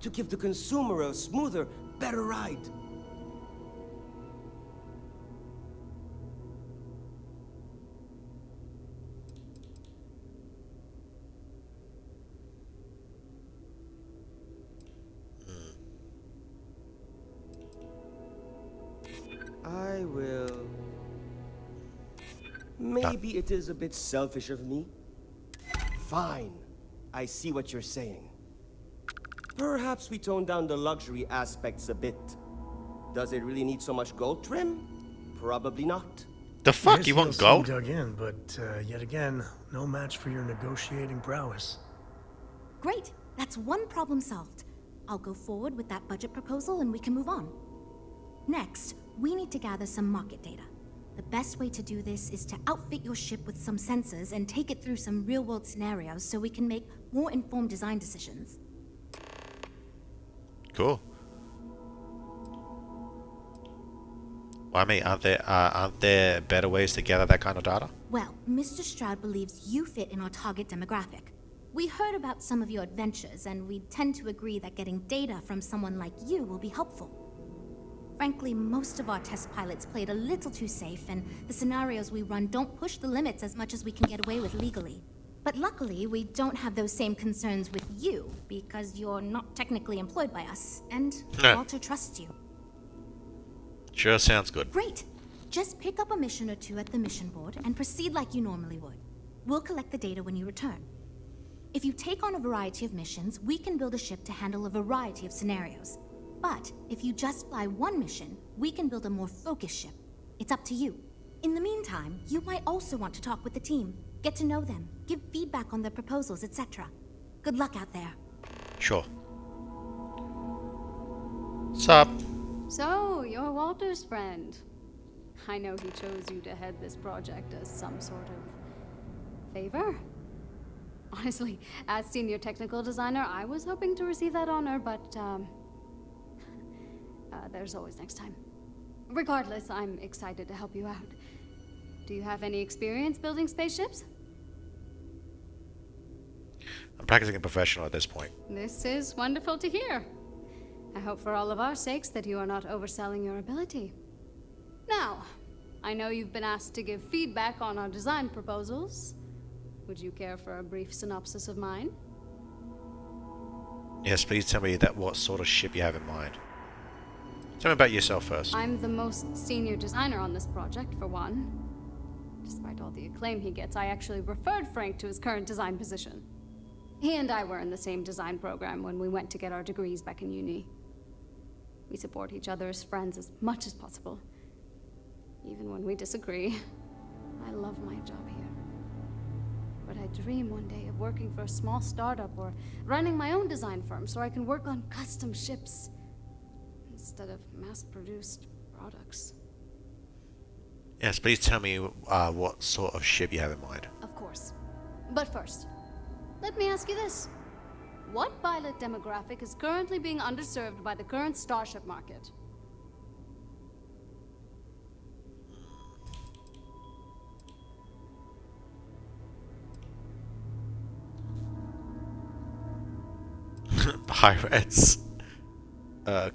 P: to give the consumer a smoother, better ride. I will. Maybe it is a bit selfish of me. Fine. I see what you're saying. Perhaps we tone down the luxury aspects a bit. Does it really need so much gold trim? Probably not.
A: The fuck? You want gold?
B: Dug in, but yet again, no match for your negotiating prowess.
O: Great. That's one problem solved. I'll go forward with that budget proposal and we can move on. Next, we need to gather some market data. The best way to do this is to outfit your ship with some sensors and take it through some real-world scenarios so we can make more informed design decisions.
A: Cool. Well, I mean, aren't there better ways to gather that kind of data?
O: Well, Mr. Stroud believes you fit in our target demographic. We heard about some of your adventures, and we tend to agree that getting data from someone like you will be helpful. Frankly, most of our test pilots played a little too safe, and the scenarios we run don't push the limits as much as we can get away with legally. But luckily, we don't have those same concerns with you, because you're not technically employed by us, and Walter trusts you.
A: Sure sounds good.
O: Great! Just pick up a mission or two at the mission board and proceed like you normally would. We'll collect the data when you return. If you take on a variety of missions, we can build a ship to handle a variety of scenarios. But if you just fly one mission, we can build a more focused ship. It's up to you. In the meantime, you might also want to talk with the team, get to know them, give feedback on their proposals, etc. Good luck out there.
A: Sure. Sup?
Q: So, you're Walter's friend. I know he chose you to head this project as some sort of favor. Honestly, as senior technical designer, I was hoping to receive that honor, but there's always next time. Regardless, I'm excited to help you out. Do you have any experience building spaceships?
A: I'm practicing a professional at this point.
Q: This is wonderful to hear. I hope for all of our sakes that you are not overselling your ability. Now, I know you've been asked to give feedback on our design proposals. Would you care for a brief synopsis of mine?
A: Yes, please tell me what sort of ship you have in mind. Tell me about yourself first.
Q: I'm the most senior designer on this project, for one. Despite all the acclaim he gets, I actually referred Frank to his current design position. He and I were in the same design program when we went to get our degrees back in uni. We support each other as friends as much as possible. Even when we disagree. I love my job here. But I dream one day of working for a small startup or running my own design firm so I can work on custom ships instead of mass-produced products.
A: Yes, please tell me what sort of ship you have in mind.
Q: Of course. But first, let me ask you this. What pilot demographic is currently being underserved by the current starship market?
A: Pirates.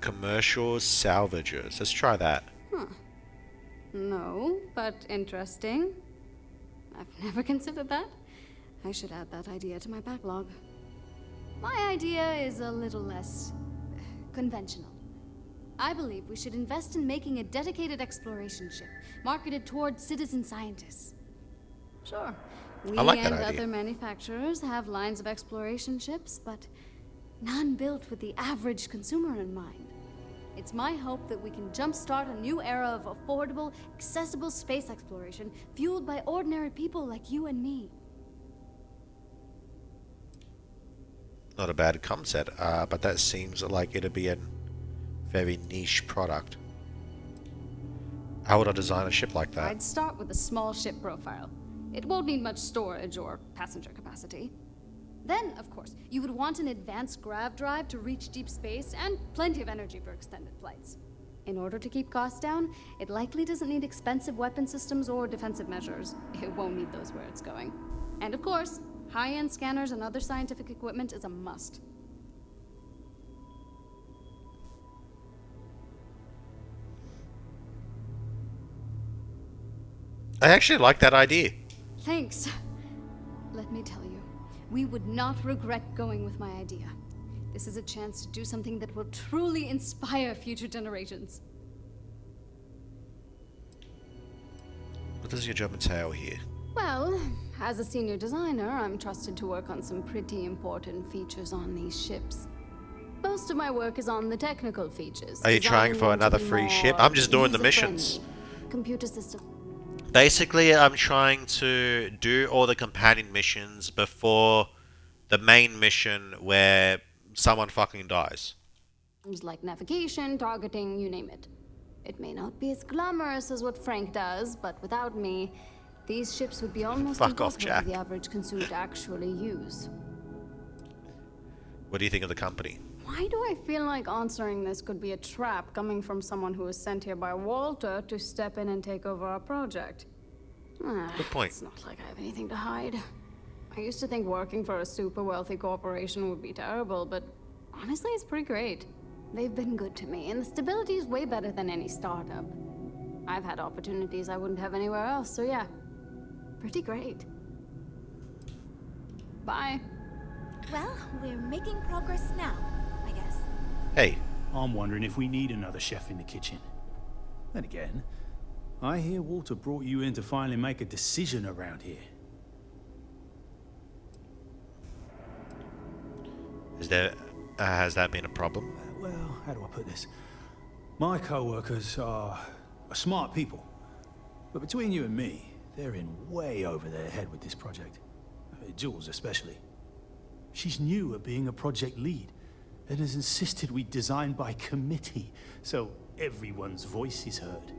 A: Commercial salvagers. Let's try that.
Q: Huh. No, but interesting. I've never considered that. I should add that idea to my backlog. My idea is a little less conventional. I believe we should invest in making a dedicated exploration ship marketed towards citizen scientists. Sure, we
A: I like that
Q: and
A: idea.
Q: other manufacturers have lines of exploration ships, but none built with the average consumer in mind. It's my hope that we can jumpstart a new era of affordable, accessible space exploration fueled by ordinary people like you and me.
A: Not a bad concept, but that seems like it'd be a very niche product. How would I design a ship like that?
Q: I'd start with a small ship profile. It won't need much storage or passenger capacity. Then, of course, you would want an advanced grav drive to reach deep space and plenty of energy for extended flights. In order to keep costs down, it likely doesn't need expensive weapon systems or defensive measures. It won't need those where it's going. And of course, high-end scanners and other scientific equipment is a must.
A: I actually like that idea.
Q: Thanks. Let me tell you, we would not regret going with my idea. This is a chance to do something that will truly inspire future generations.
A: What does your job entail here?
Q: Well, as a senior designer, I'm trusted to work on some pretty important features on these ships. Most of my work is on the technical features.
A: Are you trying for another free ship? I'm just doing the missions.
Q: Computer system.
A: Basically, I'm trying to do all the companion missions before the main mission where someone fucking dies.
Q: Like navigation, targeting, you name it. It may not be as glamorous as what Frank does, but without me, these ships would be almost
A: Fuck off,
Q: impossible
A: Jack.
Q: for the average consumer to actually use.
A: What do you think of the company?
Q: Why do I feel like answering this could be a trap coming from someone who was sent here by Walter to step in and take over our project?
A: Good point.
Q: It's not like I have anything to hide. I used to think working for a super wealthy corporation would be terrible, but honestly, it's pretty great. They've been good to me, and the stability is way better than any startup. I've had opportunities I wouldn't have anywhere else, so yeah, pretty great. Bye.
O: Well, we're making progress now, I guess.
A: Hey.
L: I'm wondering if we need another chef in the kitchen. Then again, I hear Walter brought you in to finally make a decision around here.
A: Has that been a problem?
L: Well, how do I put this? My co-workers are smart people. But between you and me, they're in way over their head with this project. Jules especially. She's new at being a project lead and has insisted we design by committee, so everyone's voice is heard.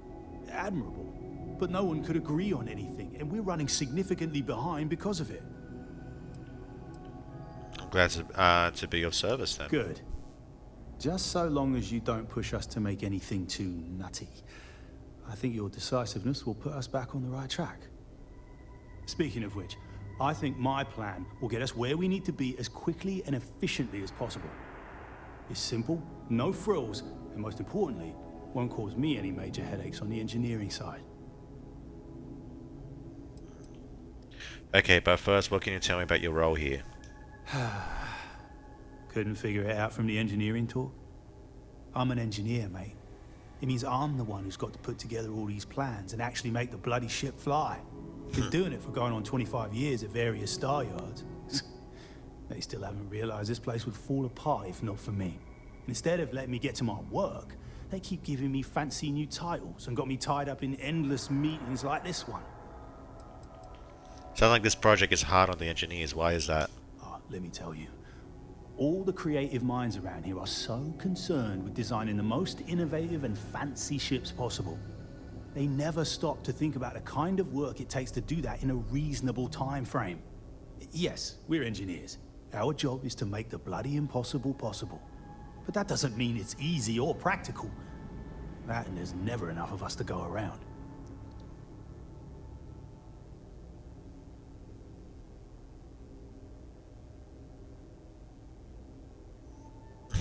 L: Admirable. But no one could agree on anything, and we're running significantly behind because of it.
A: I'm glad to be of service then.
L: Good. Just so long as you don't push us to make anything too nutty. I think your decisiveness will put us back on the right track. Speaking of which, I think my plan will get us where we need to be as quickly and efficiently as possible. It's simple, no frills, and most importantly, won't cause me any major headaches on the engineering side.
A: Okay, but first, what can you tell me about your role here?
L: Couldn't figure it out from the engineering talk? I'm an engineer, mate. It means I'm the one who's got to put together all these plans and actually make the bloody ship fly. Been doing it for going on 25 years at various star yards. They still haven't realized this place would fall apart if not for me. Instead of letting me get to my work, they keep giving me fancy new titles and got me tied up in endless meetings like this one.
A: Sounds like this project is hard on the engineers. Why is that?
L: Oh, let me tell you. All the creative minds around here are so concerned with designing the most innovative and fancy ships possible. They never stop to think about the kind of work it takes to do that in a reasonable time frame. Yes, we're engineers. Our job is to make the bloody impossible possible. But that doesn't mean it's easy or practical. That and there's never enough of us to go around.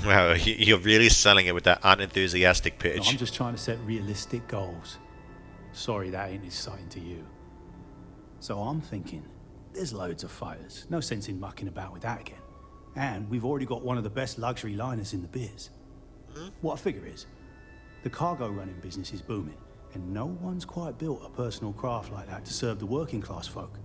A: Wow, you're really selling it with that unenthusiastic
L: No,
A: pitch.
L: I'm just trying to set realistic goals. Sorry that ain't exciting to you. So I'm thinking, there's loads of fighters. No sense in mucking about with that again. And we've already got one of the best luxury liners in the biz. What I figure is, the cargo running business is booming, and no one's quite built a personal craft like that to serve the working class folk.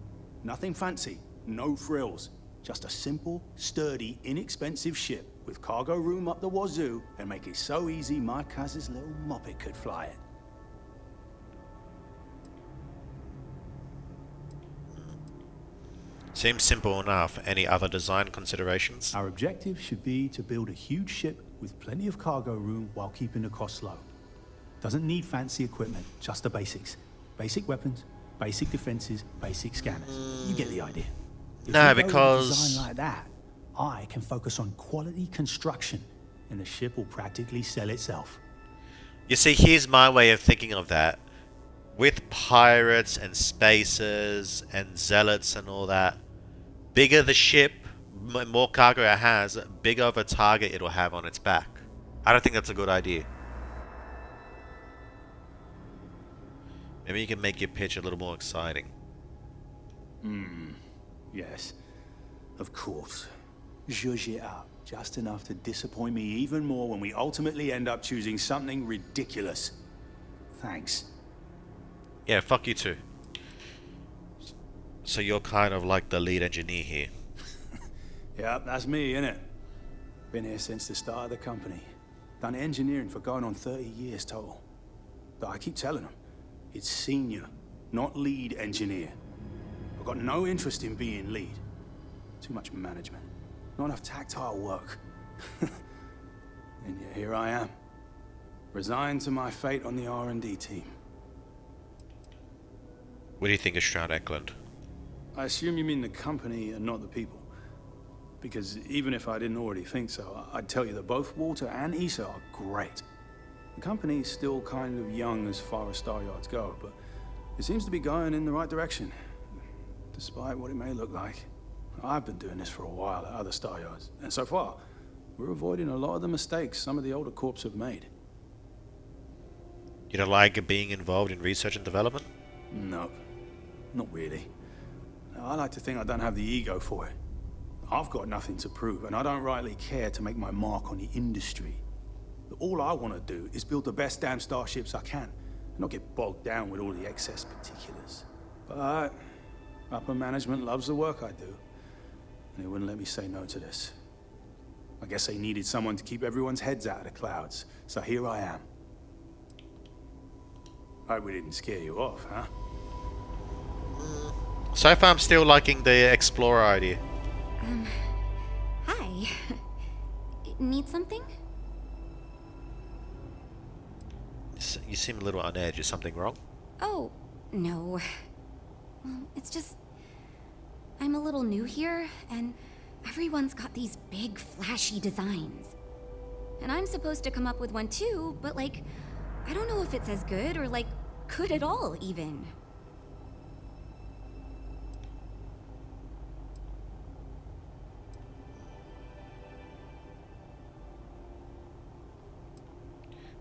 L: Nothing fancy, no frills. Just a simple, sturdy, inexpensive ship with cargo room up the wazoo and make it so easy my cousin's little moppet could fly it.
A: Seems simple enough. Any other design considerations?
L: Our objective should be to build a huge ship with plenty of cargo room while keeping the costs low. Doesn't need fancy equipment, just the basics. Basic weapons, basic defenses, basic scanners. You get the idea. If
A: No,
L: we go with a
A: because...
L: design like that, I can focus on quality construction, and the ship will practically sell itself.
A: You see, here's my way of thinking of that. With pirates and spacers and zealots and all that, bigger the ship, more cargo it has, bigger of a target it'll have on its back. I don't think that's a good idea. Maybe you can make your pitch a little more exciting.
L: Yes, of course. Zhuzh it up, just enough to disappoint me even more when we ultimately end up choosing something ridiculous. Thanks.
A: Yeah, fuck you too. So you're kind of like the lead engineer here.
L: Yep, that's me, innit? Been here since the start of the company. Done engineering for going on 30 years total. But I keep telling them, it's senior, not lead engineer. I've got no interest in being lead. Too much management. Not enough tactile work. And yet here I am. Resigned to my fate on the R&D team.
A: What do you think of Stroud Eklund?
L: I assume you mean the company and not the people. Because even if I didn't already think so, I'd tell you that both Walter and Issa are great. The company's still kind of young as far as Star Yards go, but it seems to be going in the right direction. Despite what it may look like. I've been doing this for a while at other Star Yards, and so far, we're avoiding a lot of the mistakes some of the older corps have made.
A: You don't like being involved in research and development?
L: Nope. Not really. I like to think I don't have the ego for it. I've got nothing to prove, and I don't rightly care to make my mark on the industry. All I want to do is build the best damn starships I can, and not get bogged down with all the excess particulars. But upper management loves the work I do, and they wouldn't let me say no to this. I guess they needed someone to keep everyone's heads out of the clouds, so here I am. Hope we didn't scare you off, huh?
A: So far I'm still liking the Explorer idea.
O: Hi. Need something?
A: You seem a little on edge. Is something wrong?
O: Oh, no. Well, it's just... I'm a little new here, and everyone's got these big, flashy designs. And I'm supposed to come up with one too, but like, I don't know if it's as good or like, good at all, even.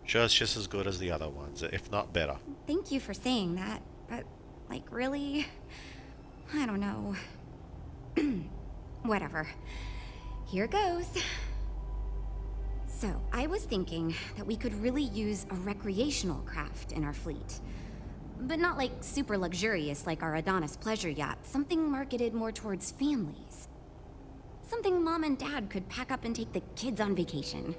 A: Sure, it's just as good as the other ones, if not better.
O: Thank you for saying that, but, like, really? I don't know. Whatever. Here goes. So, I was thinking that we could really use a recreational craft in our fleet. But not like super luxurious like our Adonis pleasure yacht. Something marketed more towards families. Something Mom and Dad could pack up and take the kids on vacation.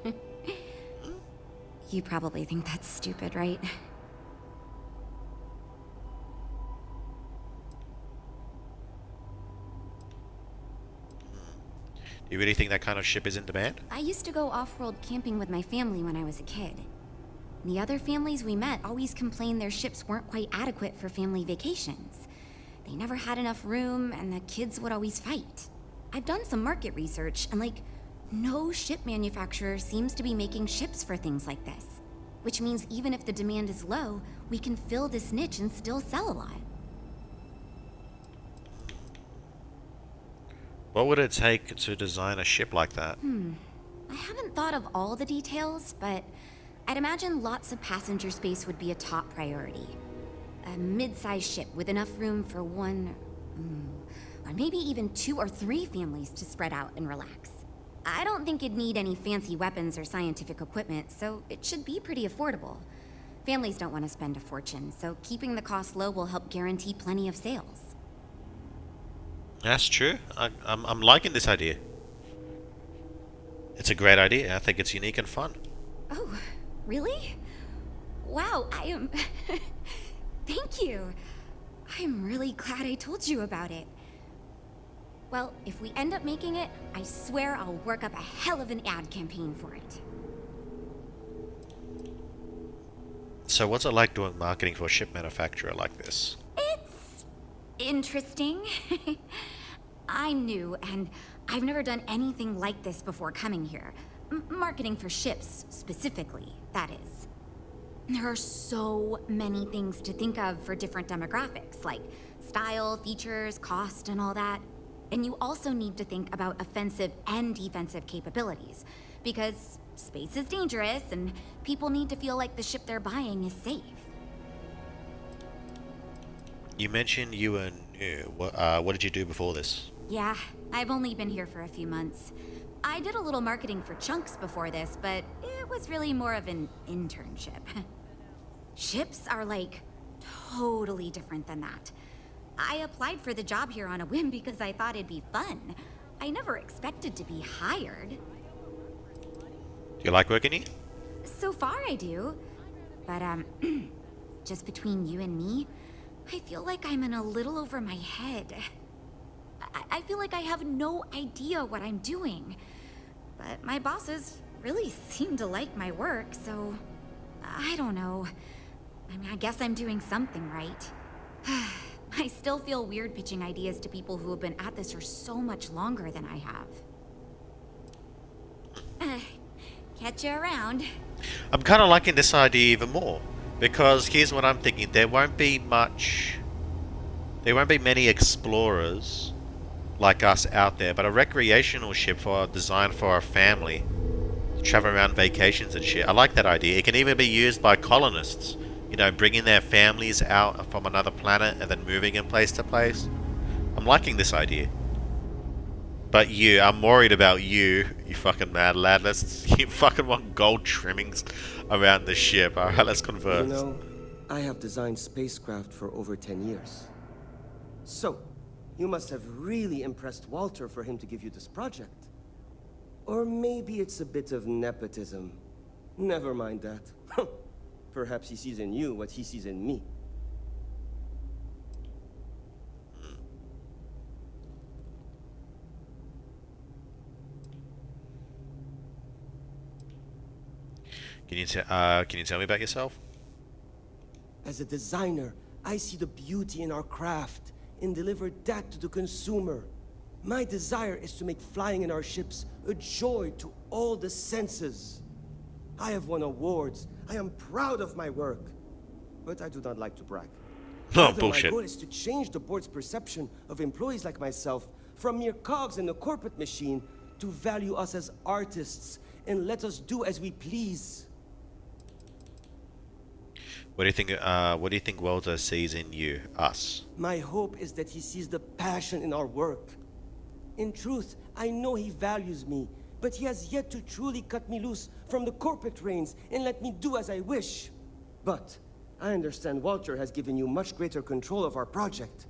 O: You probably think that's stupid, right?
A: You really think that kind of ship is in demand?
O: I used to go off-world camping with my family when I was a kid. The other families we met always complained their ships weren't quite adequate for family vacations. They never had enough room, and the kids would always fight. I've done some market research, and like, no ship manufacturer seems to be making ships for things like this. Which means even if the demand is low, we can fill this niche and still sell a lot.
A: What would it take to design a ship like that?
O: I
R: haven't thought of all the details, but I'd imagine lots of passenger space would be a top priority. A mid-sized ship with enough room for one, or maybe even 2 or 3 families to spread out and relax. I don't think it'd need any fancy weapons or scientific equipment, so it should be pretty affordable. Families don't want to spend a fortune, so keeping the cost low will help guarantee plenty of sales.
A: That's true. I'm liking this idea. It's a great idea. I think it's unique and fun.
R: Oh, really? Wow, I am... Thank you. I'm really glad I told you about it. Well, if we end up making it, I swear I'll work up a hell of an ad campaign for it.
A: So what's it like doing marketing for a ship manufacturer like this?
R: It's interesting. I'm new, and I've never done anything like this before coming here. Marketing for ships, specifically, that is. There are so many things to think of for different demographics, like style, features, cost, and all that. And you also need to think about offensive and defensive capabilities, because space is dangerous, and people need to feel like the ship they're buying is safe.
A: You mentioned you were new. What did you do before this?
R: Yeah, I've only been here for a few months. I did a little marketing for Chunks before this, but it was really more of an internship. Ships are, like, totally different than that. I applied for the job here on a whim because I thought it'd be fun. I never expected to be hired.
A: Do you like working here?
R: So far I do. But, just between you and me, I feel like I'm in a little over my head. I feel like I have no idea what I'm doing. But my bosses really seem to like my work, so I don't know. I mean, I guess I'm doing something right. I still feel weird pitching ideas to people who have been at this for so much longer than I have. Catch you around.
A: I'm kind of liking this idea even more, because here's what I'm thinking. There won't be many explorers like us out there, but a recreational ship designed for a family to travel around vacations and shit. I like that idea. It can even be used by colonists, you know, bringing their families out from another planet and then moving in place to place. I'm liking this idea. But I'm worried about you fucking mad lad. You fucking want gold trimmings around the ship. Alright, let's converse.
P: You know, I have designed spacecraft for over 10 years. So, you must have really impressed Walter for him to give you this project. Or maybe it's a bit of nepotism. Never mind that. Perhaps he sees in you what he sees in me.
A: Can you tell me about yourself?
P: As a designer, I see the beauty in our craft and deliver that to the consumer. My desire is to make flying in our ships a joy to all the senses. I have won awards. I am proud of my work. But I do not like to brag.
A: Oh, bullshit.
P: My goal is to change the board's perception of employees like myself from mere cogs in the corporate machine to value us as artists and let us do as we please.
A: What do you think? What do you think Walter sees in you, us?
P: My hope is that he sees the passion in our work. In truth, I know he values me, but he has yet to truly cut me loose from the corporate reins and let me do as I wish. But I understand Walter has given you much greater control of our project.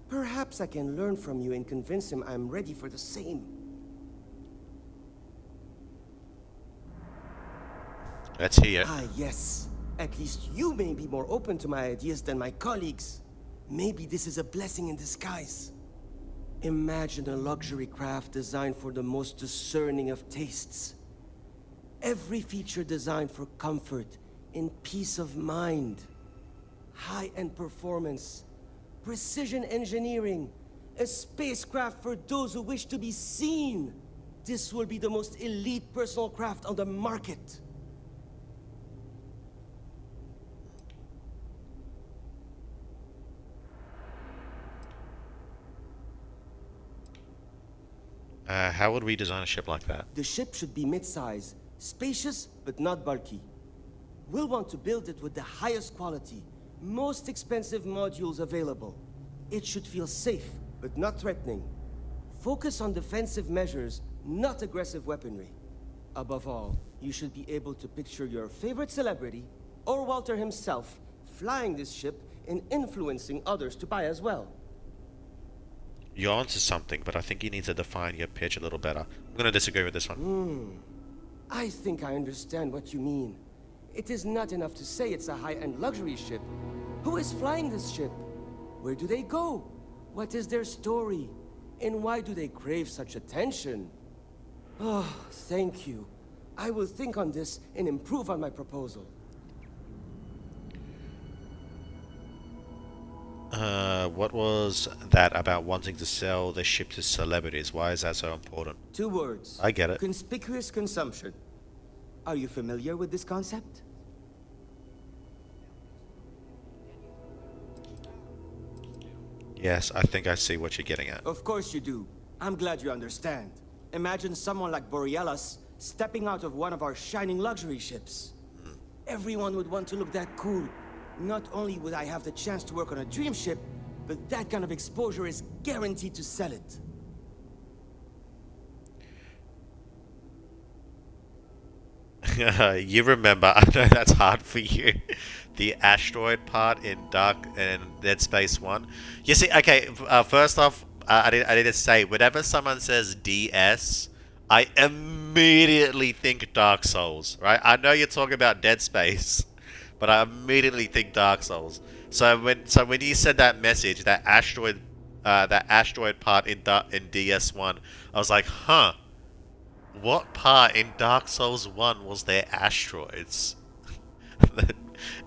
P: Perhaps I can learn from you and convince him I'm ready for the same.
A: Let's hear it.
P: Ah, yes. At least you may be more open to my ideas than my colleagues. Maybe this is a blessing in disguise. Imagine a luxury craft designed for the most discerning of tastes. Every feature designed for comfort and peace of mind. High-end performance, precision engineering, a spacecraft for those who wish to be seen. This will be the most elite personal craft on the market.
A: How would we design a ship like that?
P: The ship should be mid-size, spacious but not bulky. We'll want to build it with the highest quality, most expensive modules available. It should feel safe but not threatening. Focus on defensive measures, not aggressive weaponry. Above all, you should be able to picture your favorite celebrity, or Walter himself, flying this ship and influencing others to buy as well.
A: You're onto something, but I think you need to define your pitch a little better. I'm going to disagree with this one.
P: I think I understand what you mean. It is not enough to say it's a high-end luxury ship. Who is flying this ship? Where do they go? What is their story? And why do they crave such attention? Oh, thank you. I will think on this and improve on my proposal.
A: What was that about wanting to sell the ship to celebrities? Why is that so important?
P: 2 words.
A: I get it.
P: Conspicuous consumption. Are you familiar with this concept?
A: Yes, I think I see what you're getting at.
P: Of course you do. I'm glad you understand. Imagine someone like Borealis stepping out of one of our shining luxury ships. Everyone would want to look that cool. Not only would I have the chance to work on a dream ship, but that kind of exposure is guaranteed to sell it.
A: You remember, I know that's hard for you, the asteroid part in Dead Space 1. You see, okay, first off, I need to say, whenever someone says DS, I immediately think Dark Souls, right? I know you're talking about Dead Space, but I immediately think Dark Souls. So when you said that message, that asteroid part in DS1, I was like, huh. What part in Dark Souls 1 was there asteroids?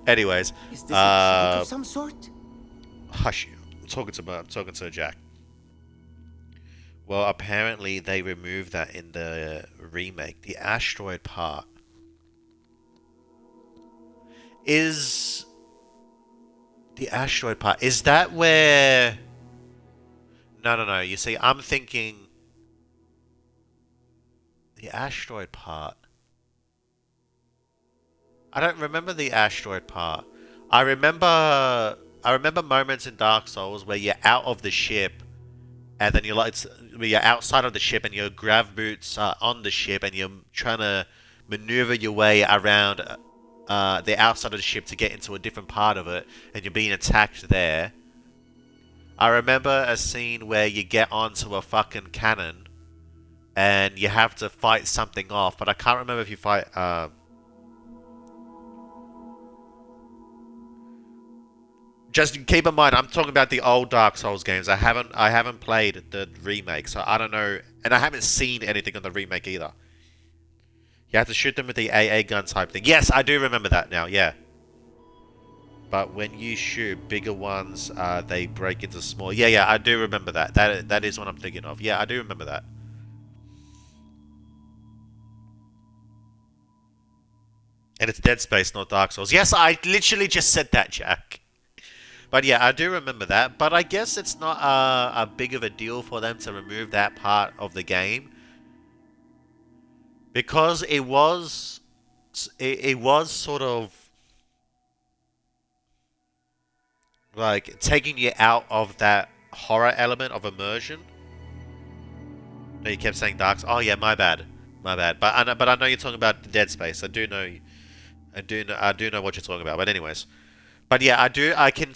A: Anyways,
P: Is this a joke of some sort?
A: Hush you. I'm talking to Jack. Well, apparently they removed that in the remake. The asteroid part is that where? No. You see, I'm thinking the asteroid part. I don't remember the asteroid part. I remember moments in Dark Souls where you're out of the ship, and then you're outside of the ship, and your grav boots are on the ship, and you're trying to maneuver your way around the outside of the ship to get into a different part of it, and you're being attacked there. I remember a scene where you get onto a fucking cannon, and you have to fight something off, but I can't remember if you fight. Just keep in mind, I'm talking about the old Dark Souls games. I haven't played the remake, so I don't know, and I haven't seen anything on the remake either. You have to shoot them with the AA gun type thing. Yes, I do remember that now. Yeah. But when you shoot bigger ones, they break into small. Yeah, I do remember that. That is what I'm thinking of. Yeah, I do remember that. And it's Dead Space, not Dark Souls. Yes, I literally just said that, Jack. But yeah, I do remember that. But I guess it's not a big of a deal for them to remove that part of the game, because it was sort of like taking you out of that horror element of immersion. No, you kept saying Dark Souls. Oh yeah, my bad. But I know you're talking about Dead Space. I do know what you're talking about. But anyways, but yeah, I can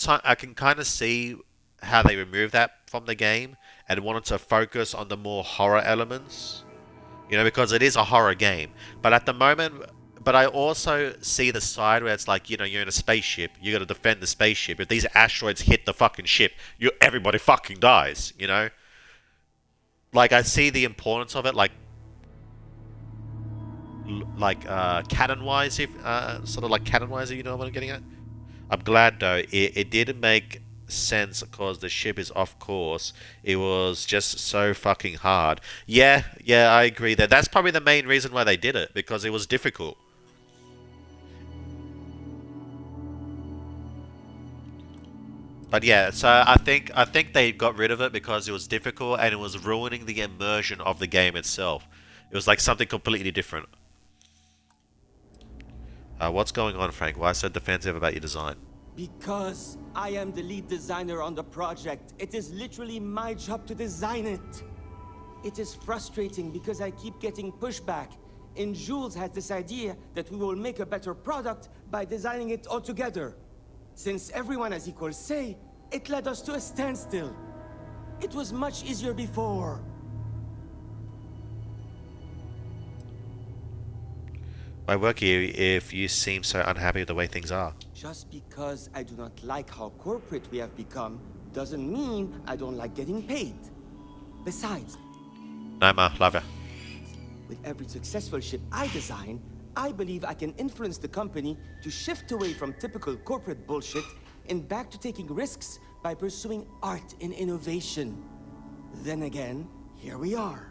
A: kind of see how they removed that from the game and wanted to focus on the more horror elements. You know, because it is a horror game. But at the moment, but I also see the side where it's like, you know, you're in a spaceship, you got to defend the spaceship. If these asteroids hit the fucking ship, everybody fucking dies. You know, like I see the importance of it, like canon-wise, if sort of like canon-wise, if you know what I'm getting at. I'm glad though it didn't make sense because the ship is off course. It was just so fucking hard. Yeah, I agree that that's probably the main reason why they did it, because it was difficult. But yeah, so I think they got rid of it because it was difficult and it was ruining the immersion of the game itself. It was like something completely different. What's going on, Frank? Why so defensive about your design?
P: Because I am the lead designer on the project. It is literally my job to design it. It is frustrating because I keep getting pushback. And Jules has this idea that we will make a better product by designing it all together. Since everyone has equal say, it led us to a standstill. It was much easier before.
A: Why work here if you seem so unhappy with the way things are?
P: Just because I do not like how corporate we have become, doesn't mean I don't like getting paid. Besides,
A: No, ma, love ya.
P: with every successful ship I design, I believe I can influence the company to shift away from typical corporate bullshit and back to taking risks by pursuing art and innovation. Then again, here we are.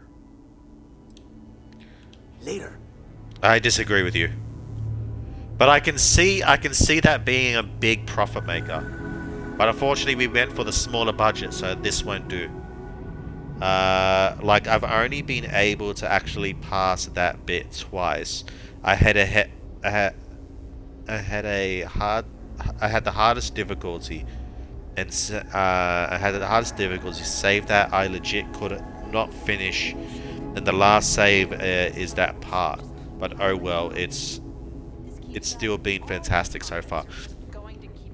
P: Later.
A: I disagree with you. But I can see that being a big profit maker. But unfortunately we went for the smaller budget, so this won't do. Like I've only been able to actually pass that bit twice. I had the hardest difficulty, and I had the hardest difficulty. Save that I legit could not finish, and the last save is that part. But oh well, it's still been fantastic so far.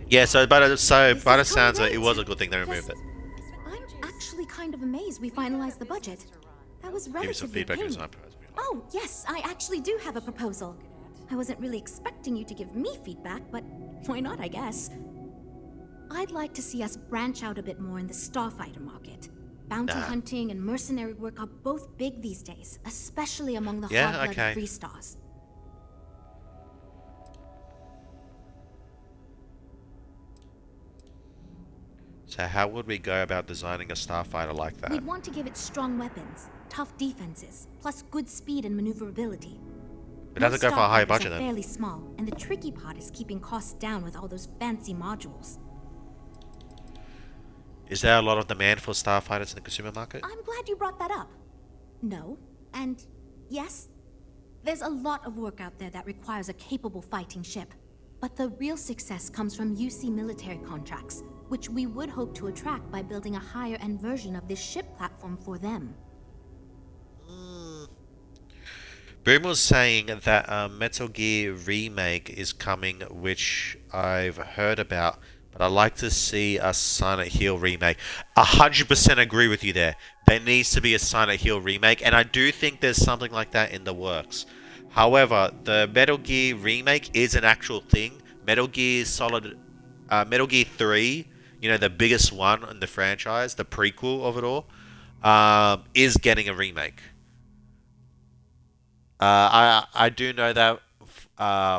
A: Yeah, by the sounds of it, it was a good thing they removed it.
O: I'm actually kind of amazed we finalized the budget. That was
A: Give me some
O: relatively
A: feedback.
O: painless. Oh, yes, I actually do have a proposal. I wasn't really expecting you to give me feedback, but why not, I guess. I'd like to see us branch out a bit more in the starfighter market. Bounty hunting and mercenary work are both big these days, especially among the hard-blooded free stars.
A: So how would we go about designing a starfighter like that?
O: We'd want to give it strong weapons, tough defenses, plus good speed and maneuverability.
A: It doesn't go for a higher budget
O: Starfighters are
A: then.
O: fairly small, and the tricky part is keeping costs down with all those fancy modules.
A: Is there a lot of demand for starfighters in the consumer market?
O: I'm glad you brought that up. No, and yes, there's a lot of work out there that requires a capable fighting ship. But the real success comes from UC military contracts, which we would hope to attract by building a higher-end version of this ship platform for them.
A: Boom was saying that a Metal Gear remake is coming, which I've heard about, but I'd like to see a Silent Hill remake. 100% agree with you there. There needs to be a Silent Hill remake, and I do think there's something like that in the works. However, the Metal Gear remake is an actual thing. Metal Gear 3, you know, the biggest one in the franchise, the prequel of it all, is getting a remake. I do know that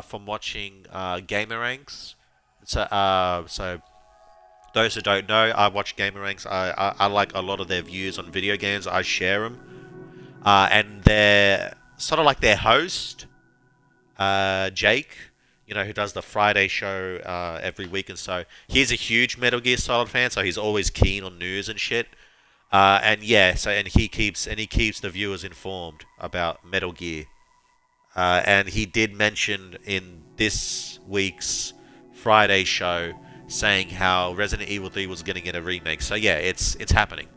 A: from watching Gamerangs. So those who don't know, I watch Gamerangs. I like a lot of their views on video games. I share them, and they're sort of like their host, Jake. You know, who does the Friday show every week, and so he's a huge Metal Gear Solid fan. So he's always keen on news and shit. And yeah, and he keeps the viewers informed about Metal Gear. And he did mention in this week's Friday show saying how Resident Evil 3 was going to get a remake. So yeah, it's happening.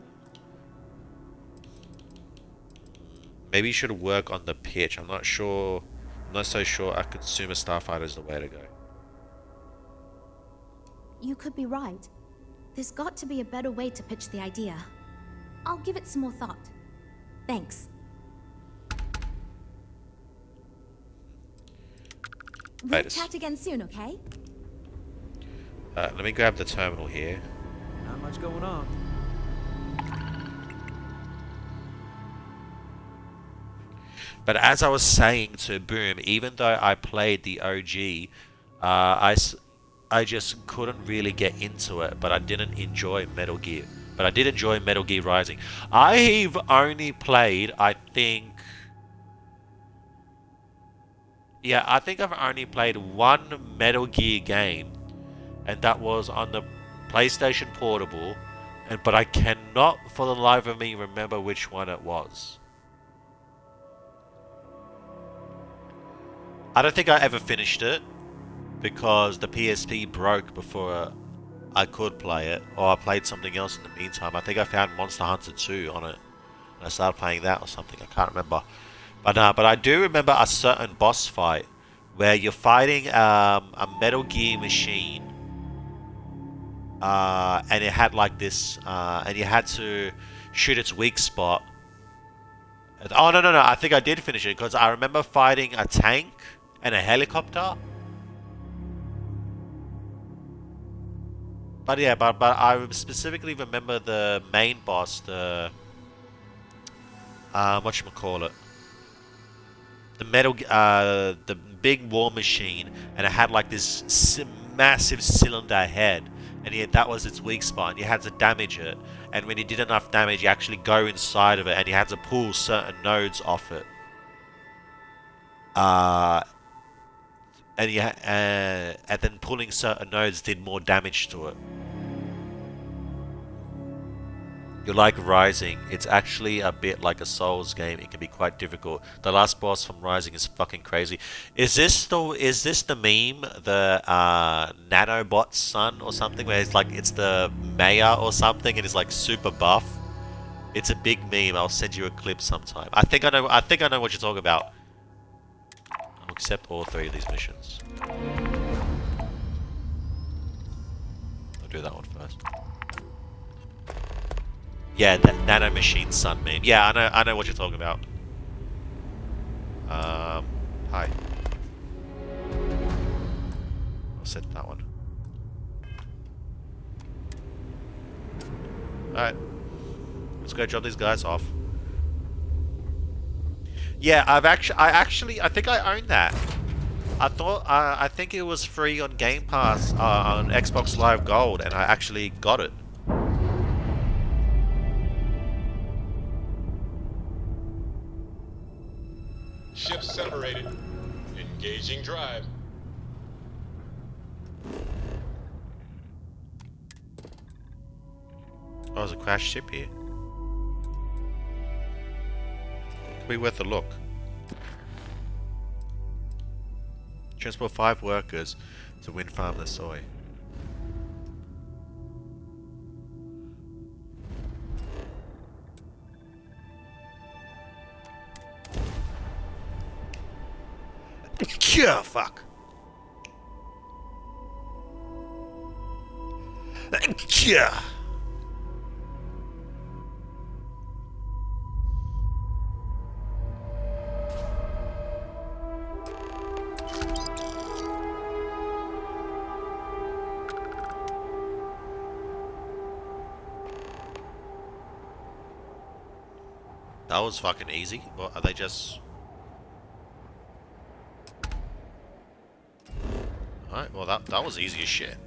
A: Maybe you should work on the pitch. I'm not so sure a consumer starfighter is the way to go.
O: You could be right. There's got to be a better way to pitch the idea. I'll give it some more thought. Thanks. We'll chat again soon, okay?
A: Let me grab the terminal here.
K: Not much going on.
A: But as I was saying to Boom, even though I played the OG, I just couldn't really get into it. But I didn't enjoy Metal Gear. But I did enjoy Metal Gear Rising. I've only played, I think I've only played one Metal Gear game, and that was on the PlayStation Portable, but I cannot for the life of me remember which one it was. I don't think I ever finished it because the PSP broke before I could play it, or I played something else in the meantime. I think I found Monster Hunter 2 on it, and I started playing that or something. I can't remember. But I do remember a certain boss fight where you're fighting a Metal Gear machine, and it had like this, and you had to shoot its weak spot. Oh no! I think I did finish it because I remember fighting a tank and a helicopter. But yeah, but I specifically remember the main boss, the whatchamacallit, the big war machine, and it had like this massive cylinder head, and that was its weak spot, and you had to damage it, and when you did enough damage, you actually go inside of it, and you had to pull certain nodes off it. And then pulling certain nodes did more damage to it. You like Rising, it's actually a bit like a Souls game. It can be quite difficult. The last boss from Rising is fucking crazy. Is this the meme, the Nanobot's son or something, where it's like it's the mayor or something and it's like super buff? It's a big meme. I'll send you a clip sometime. I think I know what you're talking about. I'll accept all 3 of these missions. I'll do that one first. Yeah, that Nano Machine Sun meme. Yeah, I know what you're talking about. Hi. I'll set that one. Alright. Let's go drop these guys off. Yeah, I think I own that. I think it was free on Game Pass on Xbox Live Gold, and I actually got it.
E: Ships separated. Engaging drive.
A: Oh, there's a crashed ship here. Could be worth a look. Transport 5 workers to wind farm the soy. Yeah, fuck. Yeah. That was fucking easy. What, are they just... Alright, well that was easy as shit.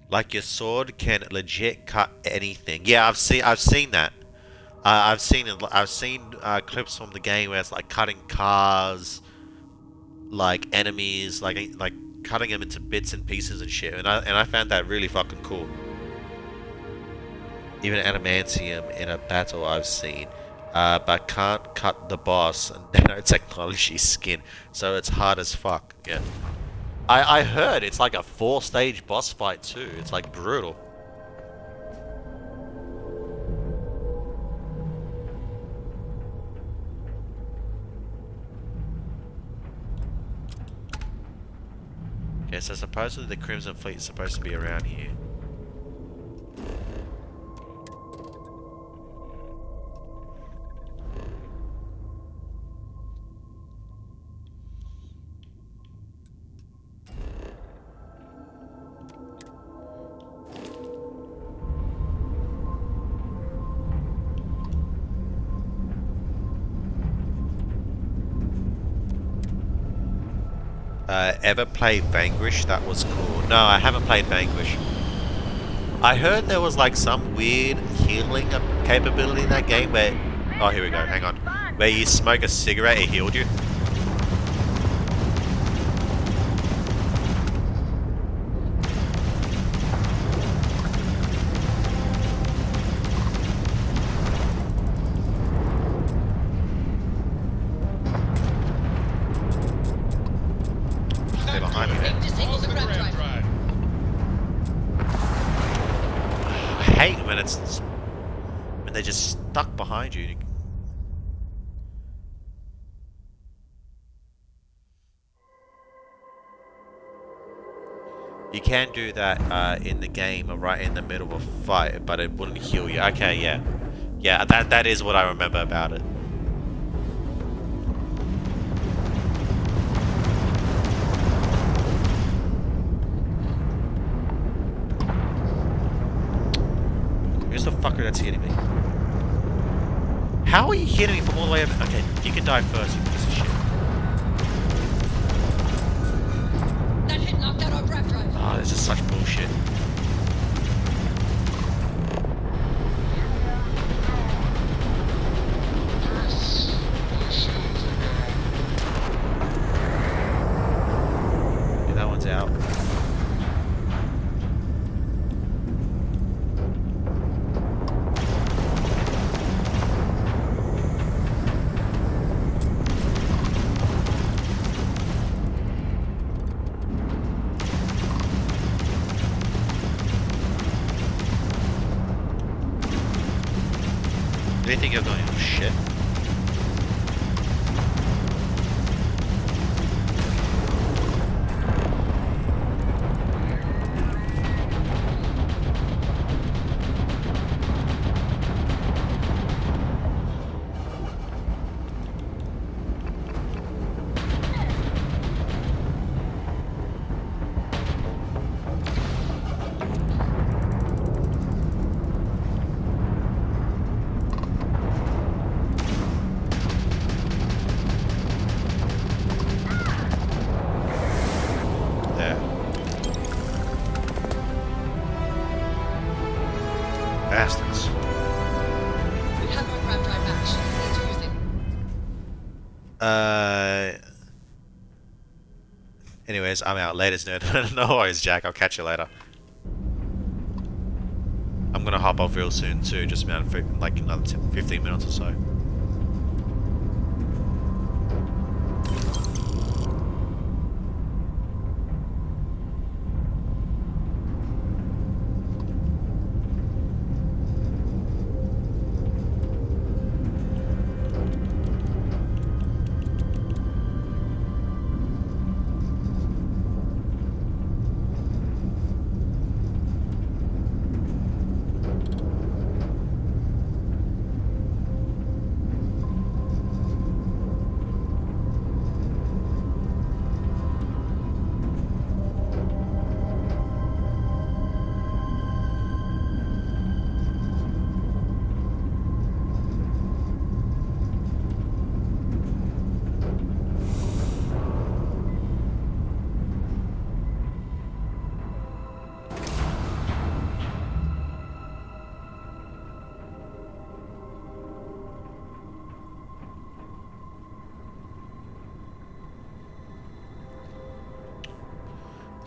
A: Like your sword can legit cut anything. Yeah, I've seen that. I've seen clips from the game where it's like cutting cars, like enemies, like cutting them into bits and pieces and shit. And I found that really fucking cool. Even adamantium in a battle I've seen, but can't cut the boss and nanotechnology skin, so it's hard as fuck. Yeah. I heard it's like a 4-stage boss fight too. It's like brutal. Okay, so supposedly the Crimson Fleet is supposed to be around here. Ever played Vanquish? That was cool. No, I haven't played Vanquish. I heard there was like some weird healing capability in that game where... Oh, here we go. Hang on. Where you smoke a cigarette, it healed you. They're behind me there.
F: Disable the grab drive.
A: I hate when they're just stuck behind you. You can do that in the game, right in the middle of a fight, but it wouldn't heal you. Okay, yeah. Yeah, that is what I remember about it. Who's the fucker that's hitting me? How are you hitting me from all the way over? Okay, you can die first, you piece of shit.
F: That hit knocked out our grab drive.
A: Oh, this is such bullshit. Yeah, that one's out. Do you think you're going? Oh shit. Bastards.
F: We have our grab drive back. She needs to use it.
A: Anyways, I'm out. Laters, nerd. No worries, Jack. I'll catch you later. I'm gonna hop off real soon too. Just about like another 15 minutes or so.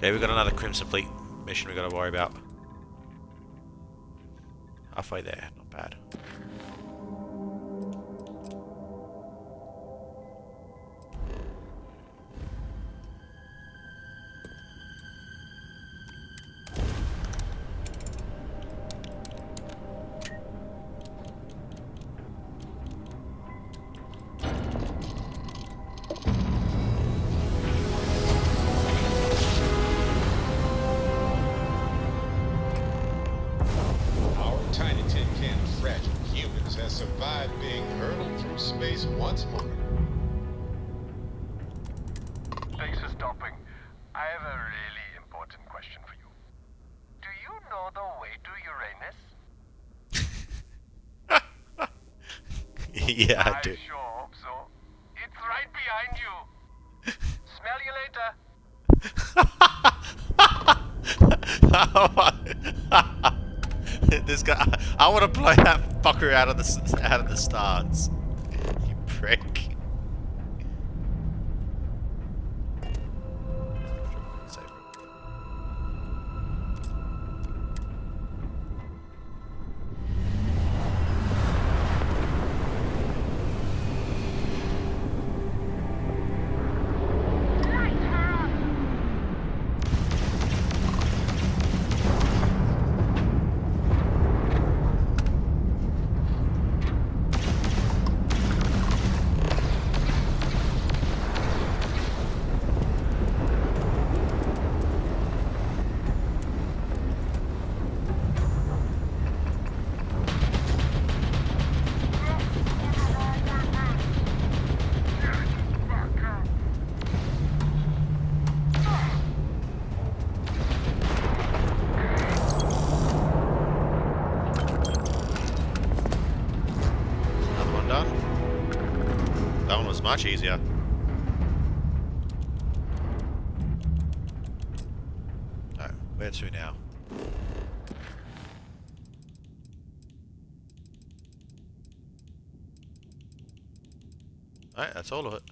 A: Okay, we got another Crimson Fleet mission we gotta worry about. Halfway there, not bad.
E: Tiny tin can of fragile humans has survived being hurled through space once more.
S: Thanks for stopping. I have a really important question for you. Do you know the way to Uranus?
A: Yeah, I do.
S: I sure hope so. It's right behind you. Smell you later.
A: This guy, I want to blow that fucker out of the stars. You prick. Save it. Another one done. That one was much easier. Alright, where to now? Alright, that's all of it.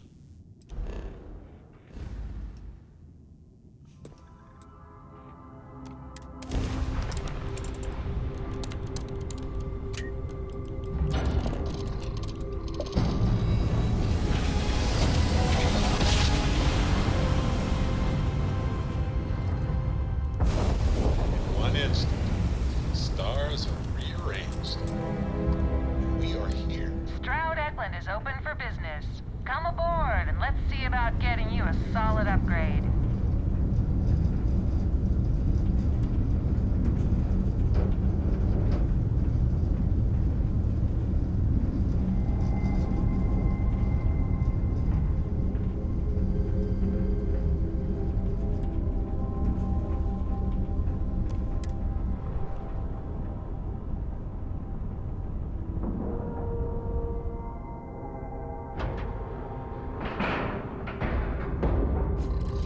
E: In one instant, stars are rearranged. And we are here.
D: Stroud Eklund is open for business. Come aboard and let's see about getting you a solid upgrade.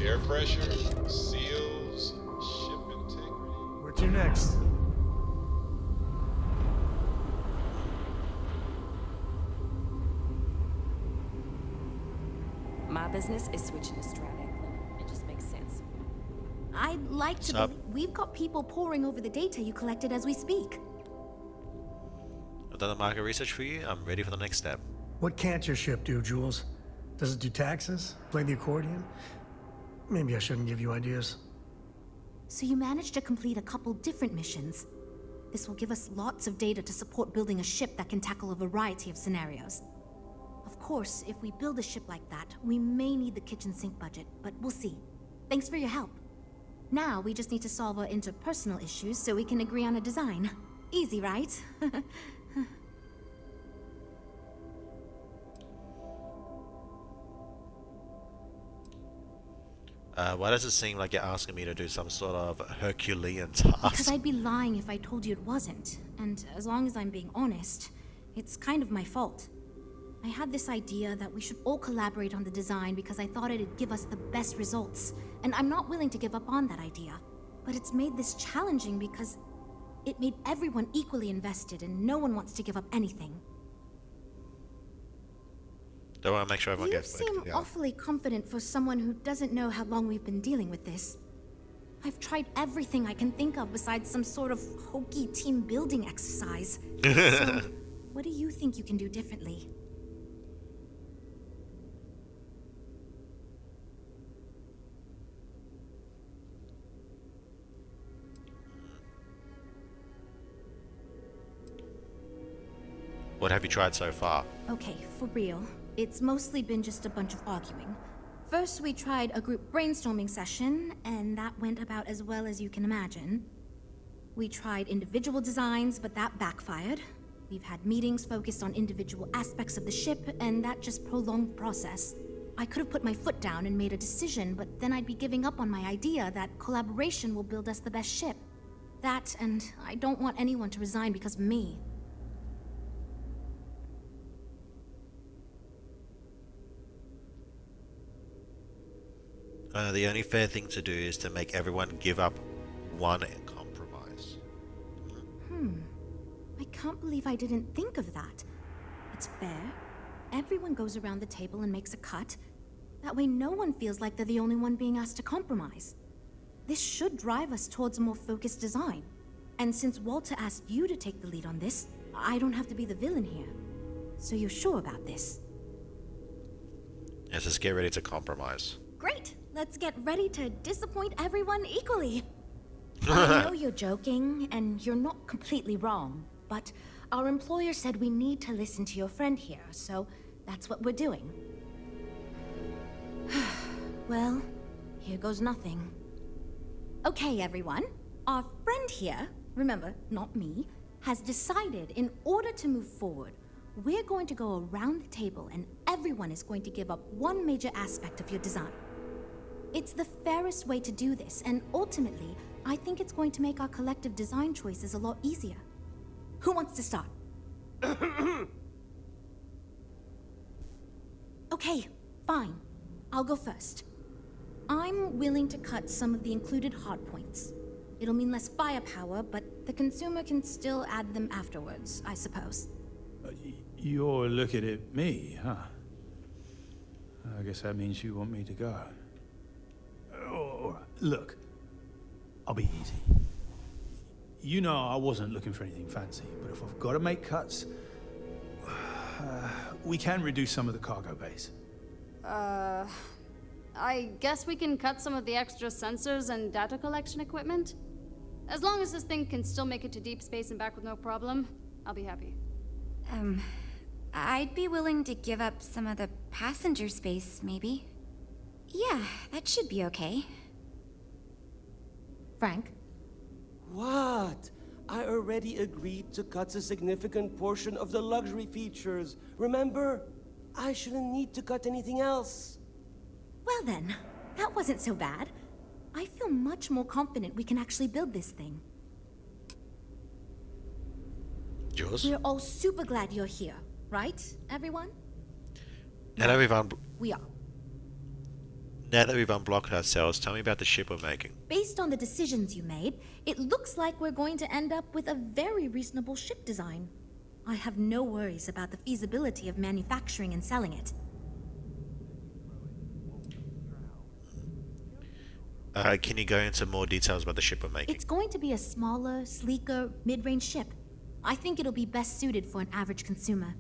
E: Air pressure, seals, ship integrity.
B: Where to next?
N: My business is switching to Stroud Eklund. It just makes sense.
O: I'd like
A: What's
O: to
A: up?
O: believe we've got people poring over the data you collected as we speak.
A: I've done the market research for you. I'm ready for the next step.
B: What can't your ship do, Jules? Does it do taxes? Play the accordion? Maybe I shouldn't give you ideas.
O: So you managed to complete a couple different missions. This will give us lots of data to support building a ship that can tackle a variety of scenarios. Of course, if we build a ship like that, we may need the kitchen sink budget, but we'll see. Thanks for your help. Now we just need to solve our interpersonal issues so we can agree on a design. Easy, right?
A: Why does it seem like you're asking me to do some sort of Herculean task?
O: Because I'd be lying if I told you it wasn't. And as long as I'm being honest, it's kind of my fault. I had this idea that we should all collaborate on the design because I thought it'd give us the best results. And I'm not willing to give up on that idea. But it's made this challenging because it made everyone equally invested and no one wants to give up anything.
A: Don't want to make sure everyone
O: You
A: gets
O: seem awfully confident for someone who doesn't know how long we've been dealing with this. I've tried everything I can think of besides some sort of hokey team building exercise. So, what do you think you can do differently?
A: What have you tried so far?
O: Okay, for real. It's mostly been just a bunch of arguing. First, we tried a group brainstorming session, and that went about as well as you can imagine. We tried individual designs, but that backfired. We've had meetings focused on individual aspects of the ship, and that just prolonged the process. I could have put my foot down and made a decision, but then I'd be giving up on my idea that collaboration will build us the best ship. That, and I don't want anyone to resign because of me.
A: The only fair thing to do is to make everyone give up one compromise.
O: I can't believe I didn't think of that. It's fair. Everyone goes around the table and makes a cut. That way no one feels like they're the only one being asked to compromise. This should drive us towards a more focused design. And since Walter asked you to take the lead on this, I don't have to be the villain here. So you're sure about this?
A: Yes, let's get ready to compromise.
O: Great! Let's get ready to disappoint everyone equally. I know you're joking, and you're not completely wrong, but our employer said we need to listen to your friend here, so that's what we're doing. Well, here goes nothing. Okay, everyone. Our friend here, remember, not me, has decided in order to move forward, we're going to go around the table and everyone is going to give up one major aspect of your design. It's the fairest way to do this, and ultimately, I think it's going to make our collective design choices a lot easier. Who wants to start? Okay, fine. I'll go first. I'm willing to cut some of the included hardpoints. It'll mean less firepower, but the consumer can still add them afterwards, I suppose.
L: You're looking at me, huh? I guess that means you want me to go. Oh, look, I'll be easy. You know I wasn't looking for anything fancy, but if I've got to make cuts, we can reduce some of the cargo base.
Q: I guess we can cut some of the extra sensors and data collection equipment? As long as this thing can still make it to deep space and back with no problem, I'll be happy.
R: I'd be willing to give up some of the passenger space, maybe. Yeah, that should be okay.
O: Frank?
P: What? I already agreed to cut a significant portion of the luxury features. Remember? I shouldn't need to cut anything else.
O: Well then, that wasn't so bad. I feel much more confident we can actually build this thing.
A: Jules?
O: We're all super glad you're here, right, everyone?
A: Now that we've
O: We are.
A: Now that we've unblocked ourselves, tell me about the ship we're making.
O: Based on the decisions you made, it looks like we're going to end up with a very reasonable ship design. I have no worries about the feasibility of manufacturing and selling it.
A: Can you go into more details about the ship we're making?
O: It's going to be a smaller, sleeker, mid-range ship. I think it'll be best suited for an average consumer.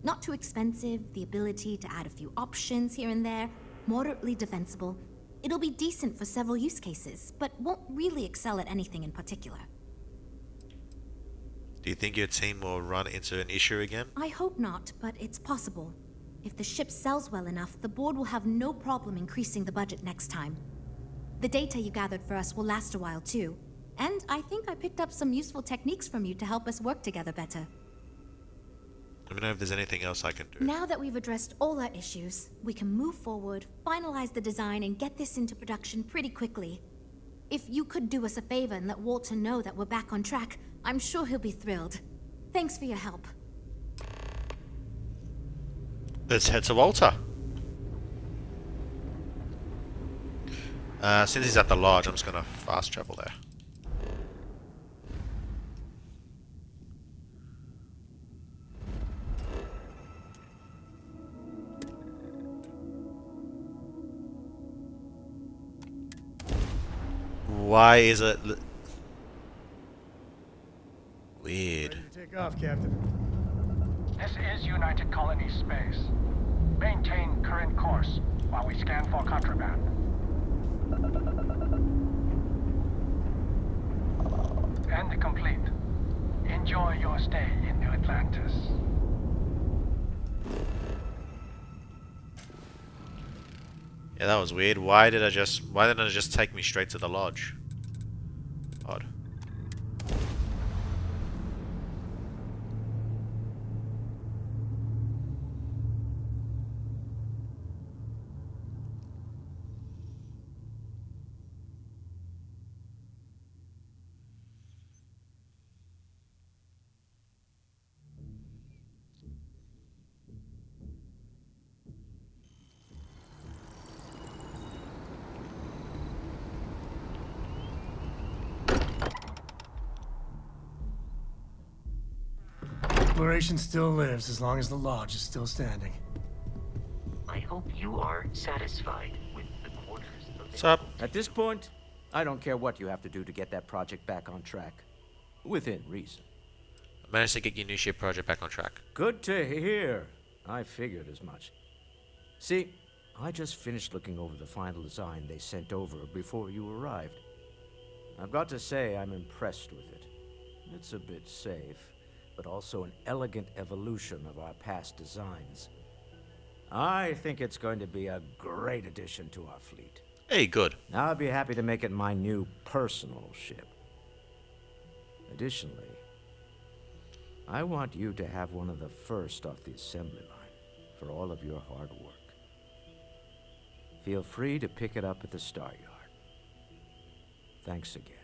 O: Not too expensive, the ability to add a few options here and there, moderately defensible. It'll be decent for several use cases, but won't really excel at anything in particular.
A: Do you think your team will run into an issue again?
O: I hope not, but it's possible. If the ship sells well enough, the board will have no problem increasing the budget next time. The data you gathered for us will last a while too, and I think I picked up some useful techniques from you to help us work together better.
A: Let me know if there's anything else I can do.
O: Now that we've addressed all our issues, we can move forward, finalize the design, and get this into production pretty quickly. If you could do us a favor and let Walter know that we're back on track, I'm sure he'll be thrilled. Thanks for your help.
A: Let's head to Walter. Since he's at the lodge, I'm just gonna fast travel there. Why is it weird?
B: Ready to take off, Captain.
S: This is United Colony space. Maintain current course while we scan for contraband. End complete. Enjoy your stay in New Atlantis.
A: Yeah, that was weird. Why didn't it just take me straight to the lodge? Odd.
B: Exploration still lives as long as the lodge is still standing.
G: I hope you are satisfied with the quarters of
A: What's up?
K: At this point, I don't care what you have to do to get that project back on track. Within reason.
A: I managed to get your new ship project back on track.
K: Good to hear. I figured as much. See, I just finished looking over the final design they sent over before you arrived. I've got to say I'm impressed with it. It's a bit safe, but also an elegant evolution of our past designs. I think it's going to be a great addition to our fleet.
A: Hey, good.
K: I'll be happy to make it my new personal ship. Additionally, I want you to have one of the first off the assembly line for all of your hard work. Feel free to pick it up at the Star Yard. Thanks again.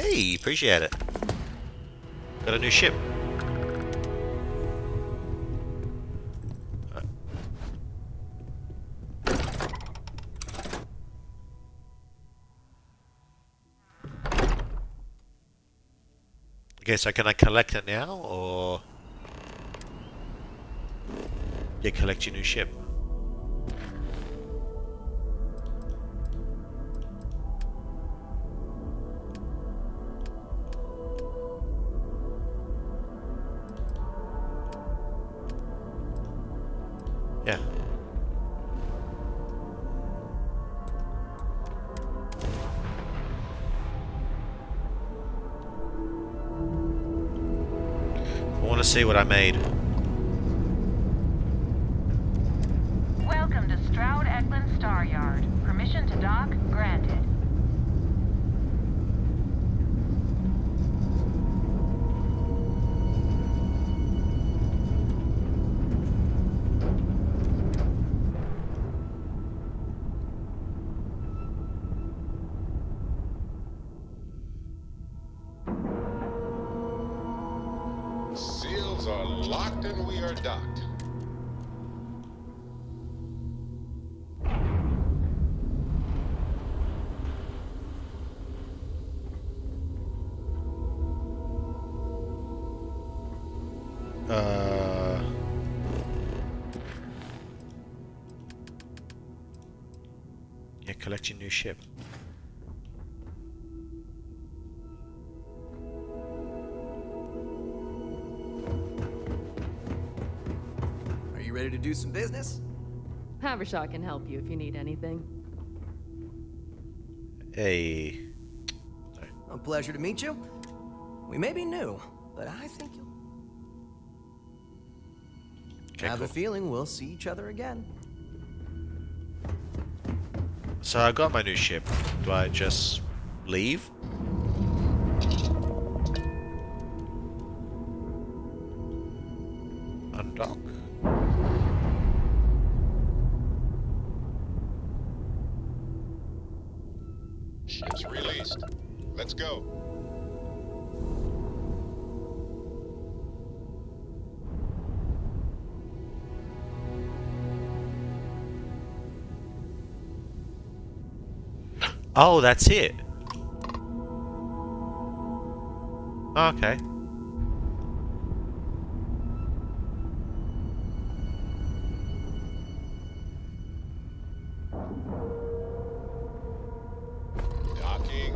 A: Hey, appreciate it. Got a new ship. Okay, so can I collect it now, or... Yeah, collect your new ship. Yeah. I want to see what I made.
D: Welcome to Stroud Eklund Star Yard. Permission to dock granted.
E: Seals are locked and we are docked.
A: Yeah, collect your new ship.
T: Are you ready to do some business?
N: Havershaw can help you if you need anything.
A: Hey.
T: A pleasure to meet you. We may be new, but I think you'll...
A: Okay,
T: I have
A: cool.
T: a feeling we'll see each other again.
A: So I got my new ship. Do I just leave? Undock.
E: Ship's released. Let's go.
A: Oh, that's it. Okay.
E: Docking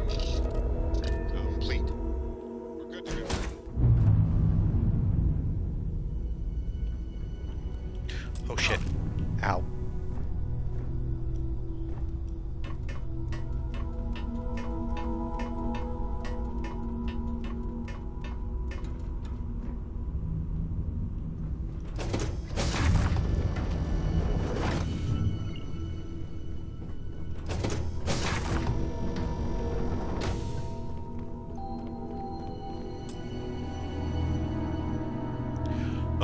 E: complete. We're good to go.
A: Oh shit. Ow.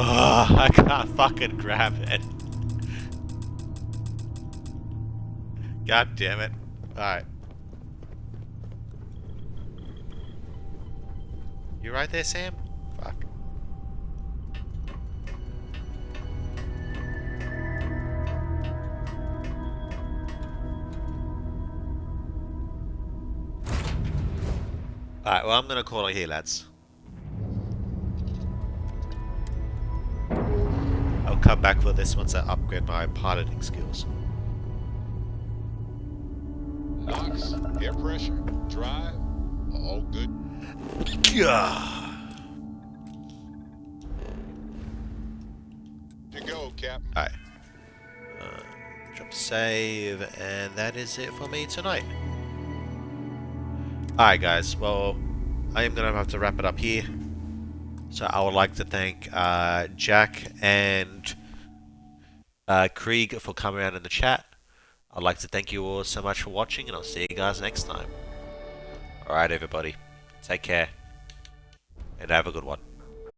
A: Oh, I can't fucking grab it. God damn it. Alright. You right there, Sam? Fuck. Alright, well, I'm gonna call it here, lads. come back for this once I upgrade my piloting skills.
E: Knox, air pressure, drive, all good.
A: Gah.
E: To go, Captain.
A: Alright. Drop save, and that is it for me tonight. Alright guys, well, I am going to have to wrap it up here. So I would like to thank Jack and Krieg for coming out in the chat. I'd like to thank you all so much for watching, and I'll see you guys next time. Alright everybody, take care, and have a good one.